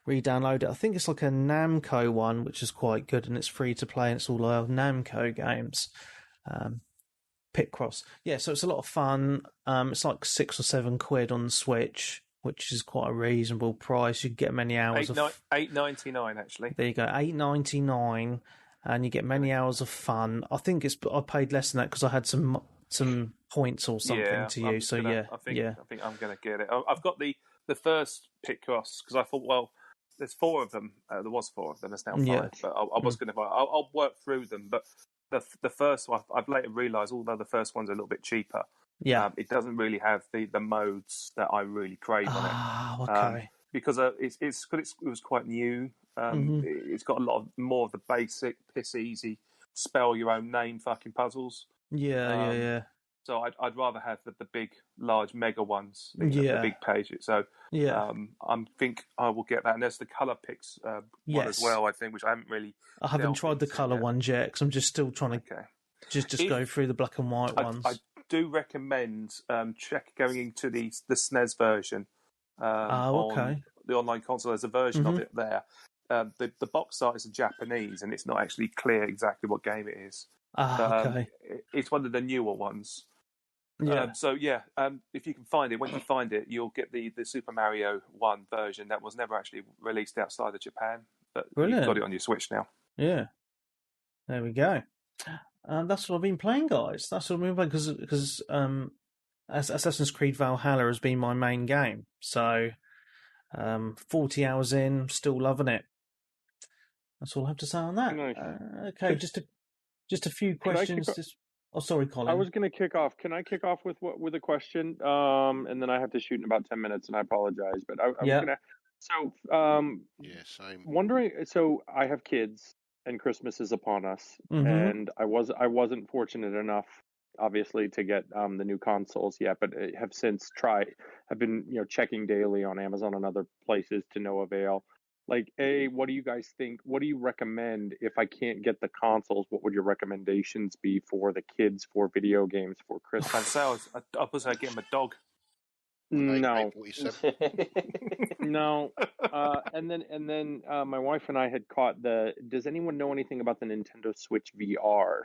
re-download it. I think it's like a Namco one, which is quite good, and it's free to play, and it's all Namco games. Picross. Yeah, so it's a lot of fun. It's like £6 or £7 on the Switch, which is quite a reasonable price. You get many hours of $8.99 actually. There you go, $8.99, and you get many hours of fun. I think I paid less than that because I had some points or something to use. So I think I'm going to get it. I've got the first Picross because I thought, well, there's 4 of them. There was 4 of them. There's now 5. Yeah. But I was going to buy. I'll work through them, but. The first one, I've later realised, although the first one's a little bit cheaper, it doesn't really have the modes that I really crave on it. Okay. Because it was quite new. It's got a lot more of the basic piss easy spell your own name fucking puzzles. Yeah. So I'd rather have the big, large, mega ones, the big pages. So I think I will get that. And there's the colour picks one as well, I think, which I haven't really. I haven't tried the colour ones yet because I'm just still trying to just go through the black and white ones. I do recommend going into the SNES version on the online console. There's a version of it there. The box art is in Japanese, and it's not actually clear exactly what game it is. It's one of the newer ones. Yeah. If you can find it, when you find it, you'll get the Super Mario 1 version that was never actually released outside of Japan, but you've got it on your Switch now. Yeah. There we go. That's what I've been playing, guys. That's what I've been playing because Assassin's Creed Valhalla has been my main game. So 40 hours in, still loving it. That's all I have to say on that. Nice. Okay, just a few questions. Oh, sorry, Colin. I was going to kick off. Can I kick off with a question? And then I have to shoot in about 10 minutes, and I apologize. But I was going to. So, same. Wondering. So I have kids, and Christmas is upon us, and I wasn't fortunate enough, obviously, to get the new consoles yet, but have since have been checking daily on Amazon and other places to no avail. Like, what do you guys think? What do you recommend if I can't get the consoles? What would your recommendations be for the kids for video games for Christmas? I was going to get them a dog. No. No. And then my wife and I had caught does anyone know anything about the Nintendo Switch VR?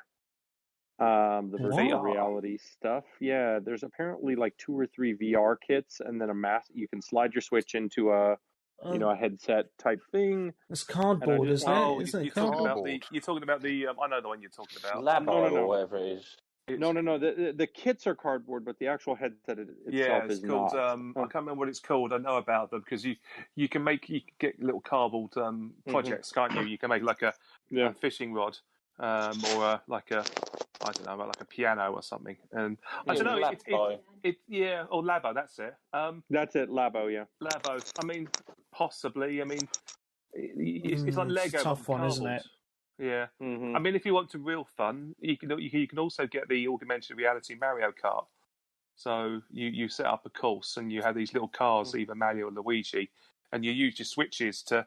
The virtual reality stuff. Yeah, there's apparently like 2 or 3 VR kits, and then you can slide your Switch into a headset type thing. It's cardboard, isn't it? Isn't it cardboard? You're talking about the. I know the one you're talking about. Labo or whatever it is. No. The kits are cardboard, but the actual headset itself is called, not. I can't remember what it's called. I know about them because you can get little cardboard projects, can't you? You can make like a fishing rod, or like a. I don't know, like a piano or something. And I don't know. Or Labo. That's it. That's it, Labo. Yeah. Labo. I mean, possibly. I mean, it's like Lego. It's a tough one, isn't it? Yeah. I mean, if you want to real fun, you can also get the augmented reality Mario Kart. So you set up a course and you have these little cars, either Mario or Luigi, and you use your switches to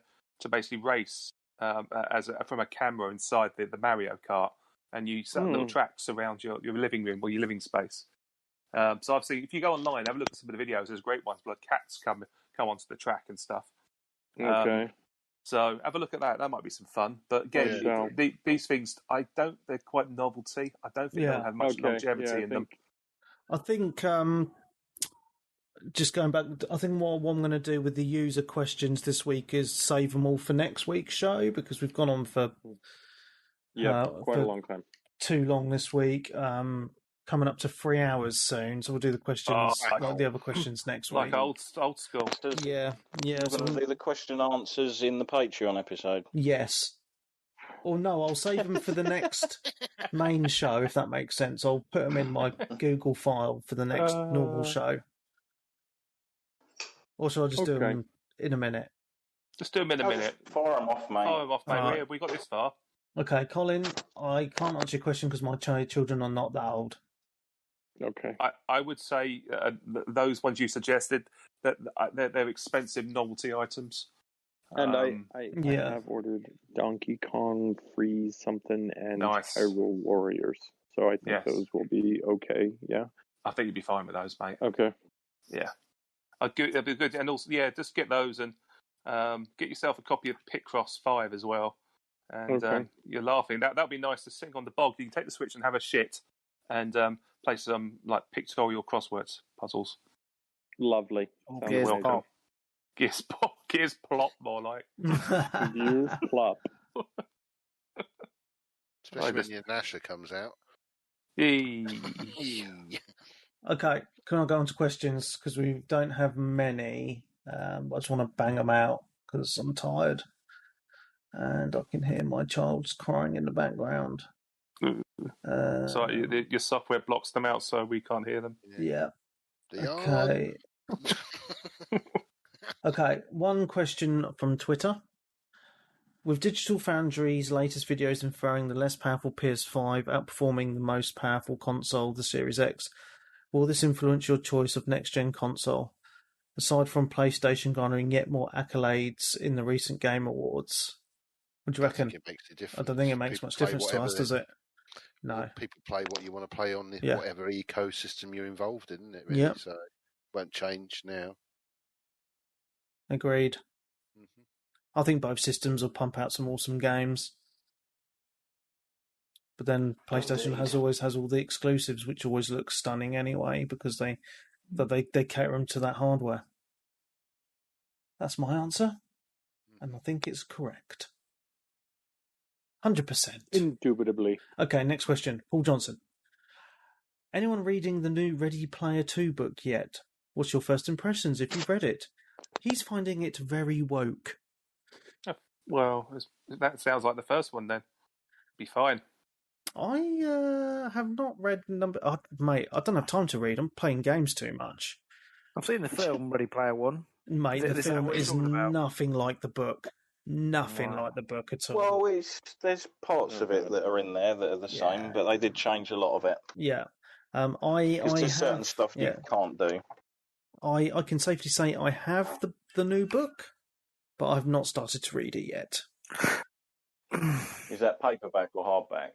basically race from a camera inside the Mario Kart. And you set up little tracks around your living room or your living space. So obviously, if you go online, have a look at some of the videos. There's great ones, like cats come onto the track and stuff. Okay. So have a look at that. That might be some fun. But again, these things, they're quite novelty. I don't think they'll have much longevity in them. I think, just going back, I think what I'm going to do with the user questions this week is save them all for next week's show, because we've gone on for... quite a long time. Too long this week. Coming up to 3 hours soon, so we'll do the questions, the other questions next week. Like old school. Yeah. We're going to do the question answers in the Patreon episode. Yes. Or no, I'll save them for the next main show, if that makes sense. I'll put them in my Google file for the next normal show. Or shall I just do them in a minute? Just do them in a minute. Fire them off, mate. Fire them off, mate. We got this far. Okay, Colin, I can't answer your question because my children are not that old. Okay. I would say those ones you suggested, that they're expensive novelty items. And I have ordered Donkey Kong, Freeze something, and Hyrule Warriors. So I think those will be okay. Yeah. I think you'd be fine with those, mate. Okay. Yeah. That'd be good. And also, just get those and get yourself a copy of Picross 5 as well. And you're laughing. That'd be nice to sing on the bog. You can take the Switch and have a shit and play some like pictorial crosswords puzzles. Lovely. Gears Pop. Gears Plop, more like. Gears Plop. Especially when your Nasher comes out. Okay, can I go on to questions? Because we don't have many. I just want to bang them out because I'm tired. And I can hear my child's crying in the background. So your software blocks them out so we can't hear them? Yeah. Okay. Okay, one question from Twitter. With Digital Foundry's latest videos inferring the less powerful PS5 outperforming the most powerful console, the Series X, will this influence your choice of next-gen console? Aside from PlayStation garnering yet more accolades in the recent Game Awards. What do you reckon? I don't think it makes a difference. I don't think it makes much difference to us, does it? No. People play what you want to play on whatever ecosystem you're involved in, isn't it, really? Yep. So it won't change now. Agreed. I think both systems will pump out some awesome games. But then PlayStation always has all the exclusives, which always look stunning anyway, because they cater them to that hardware. That's my answer, and I think it's correct. 100%. Indubitably. Okay, next question. Paul Johnson. Anyone reading the new Ready Player 2 book yet? What's your first impressions if you've read it? He's finding it very woke. Well, that sounds like the first one then. Be fine. I have not read mate, I don't have time to read. I'm playing games too much. I've seen the film Ready Player One. Mate, the film is nothing like the book. Nothing like the book at all. Well, there's parts of it that are in there that are the same, but they did change a lot of it. Yeah. There's certain stuff you can't do. I can safely say I have the new book, but I've not started to read it yet. Is that paperback or hardback?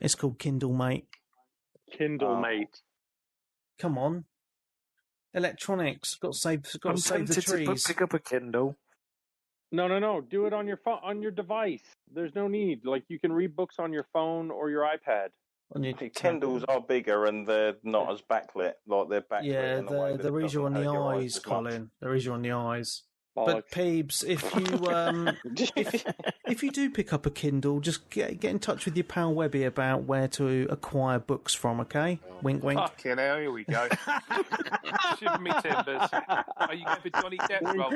It's called Kindle, mate. Kindle, mate. Come on. Electronics. Got to save the trees. To pick up a Kindle. No. Do it on your phone, on your device. There's no need. Like, you can read books on your phone or your iPad. Kindles are bigger and they're not as backlit. Like, they're backlit. Yeah, they're easier on the eyes, Colin. They're easier on the eyes. But Peebs, if you do pick up a Kindle, just get in touch with your pal Webby about where to acquire books from, okay? Wink, wink. Fucking hell, here we go. Shiver me timbers. Are you going for Johnny Depp's role?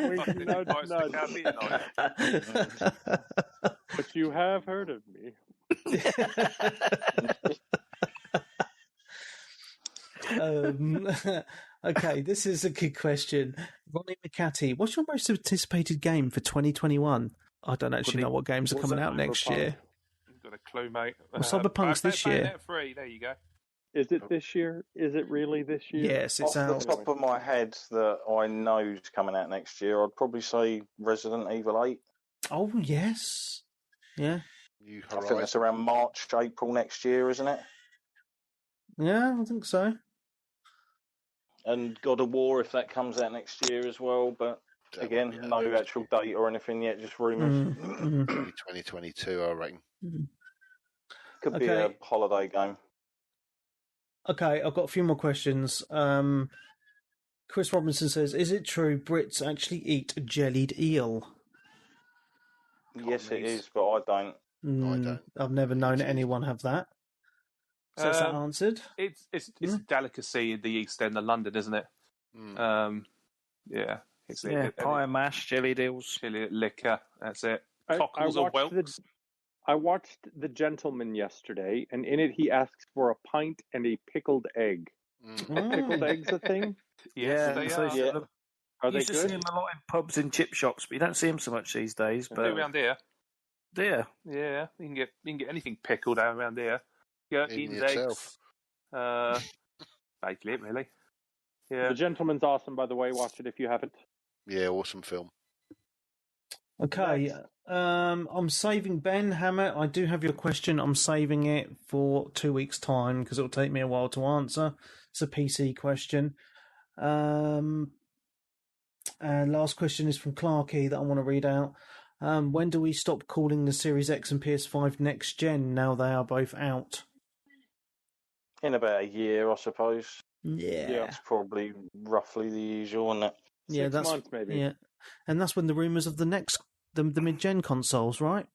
But you have heard of me. Okay, this is a good question. Ronnie McCatty, what's your most anticipated game for 2021? I don't actually know what games are coming out next year. You've got a clue, mate. Well, Cyberpunk's this year. Free. There you go. Is it this year? Is it really this year? Yes, it's out. Off the top of my head that I know is coming out next year, I'd probably say Resident Evil 8. Oh, yes. Yeah. I think that's around March, April next year, isn't it? Yeah, I think so. And God of War, if that comes out next year as well, but again, no actual date or anything yet, just rumours. 2022, I reckon. Could be a holiday game. Okay, I've got a few more questions. Chris Robinson says, is it true Brits actually eat jellied eel? Yes, it is, but I don't. I don't. I've never known anyone have that. So is that answered? It's a delicacy in the East End of London, isn't it? Yeah. Pie and mash, jellied eels. Chili liquor, that's it. Cockles or whelks. I watched The Gentleman yesterday, and in it he asks for a pint and a pickled egg. Are pickled eggs a thing? Yes, they are. Yeah. Are they used to good? see them a lot in pubs and chip shops, but you don't see them so much these days. But around here. Yeah. Yeah, you can get anything pickled out around here. Gherkins, eggs. Basically it, really. Yeah. The Gentleman's awesome, by the way. Watch it if you haven't. Yeah, awesome film. Okay, I'm saving Ben Hammer. I do have your question. I'm saving it for 2 weeks' time because it'll take me a while to answer. It's a PC question. And last question is from Clarky that I want to read out. When do we stop calling the Series X and PS5 next gen now they are both out? In about a year, I suppose. Yeah. It's probably roughly the usual, isn't it? 6 months, maybe. Yeah. And that's when the rumours of the mid-gen consoles, right?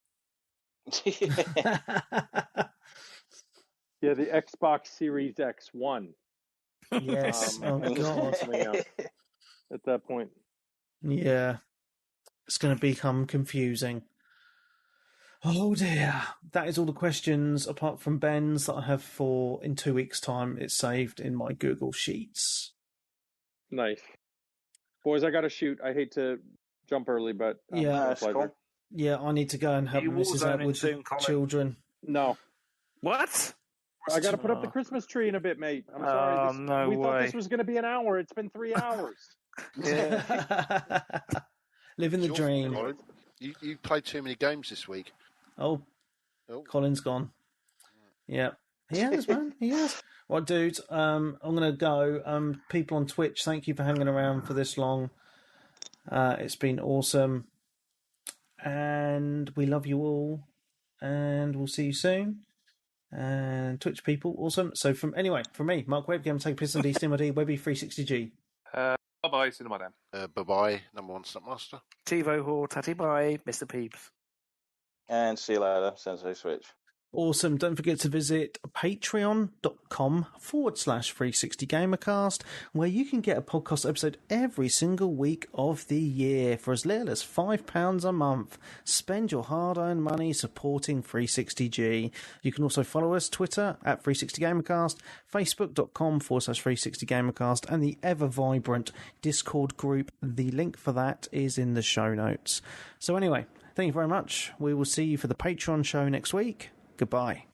Yeah, the Xbox Series X1. Yes. Oh, God. At that point. Yeah. It's going to become confusing. Oh, dear. That is all the questions, apart from Ben's, that I have for in 2 weeks' time. It's saved in my Google Sheets. Nice. Boys, I got to shoot. I hate to jump early, but yeah, that's cool. Yeah, I need to go and help Mrs. out with the children. No. What? I got to put up the Christmas tree in a bit, mate. I'm sorry. We thought this was going to be an hour. It's been 3 hours. Living the dream. Colin. You played too many games this week. Oh. Colin's gone. Yeah. He has, man. He has. Right, dudes, I'm going to go. People on Twitch, thank you for hanging around for this long. It's been awesome. And we love you all. And we'll see you soon. And Twitch people, awesome. So from me, Mark Webb, Game Take Piss and D Stimody, Webby 360G. Bye-bye, Cinema Dan. Bye-bye, number 1 Stuntmaster. TiVo Hall, Tatty Bye, Mr. Peebs. And see you later, Sensei Switch. Awesome. Don't forget to visit patreon.com/360gamercast, where you can get a podcast episode every single week of the year for as little as £5 a month. Spend your hard-earned money supporting 360G. You can also follow us Twitter at 360gamercast, facebook.com/360gamercast, and the ever-vibrant Discord group. The link for that is in the show notes. So anyway, thank you very much. We will see you for the Patreon show next week. Goodbye.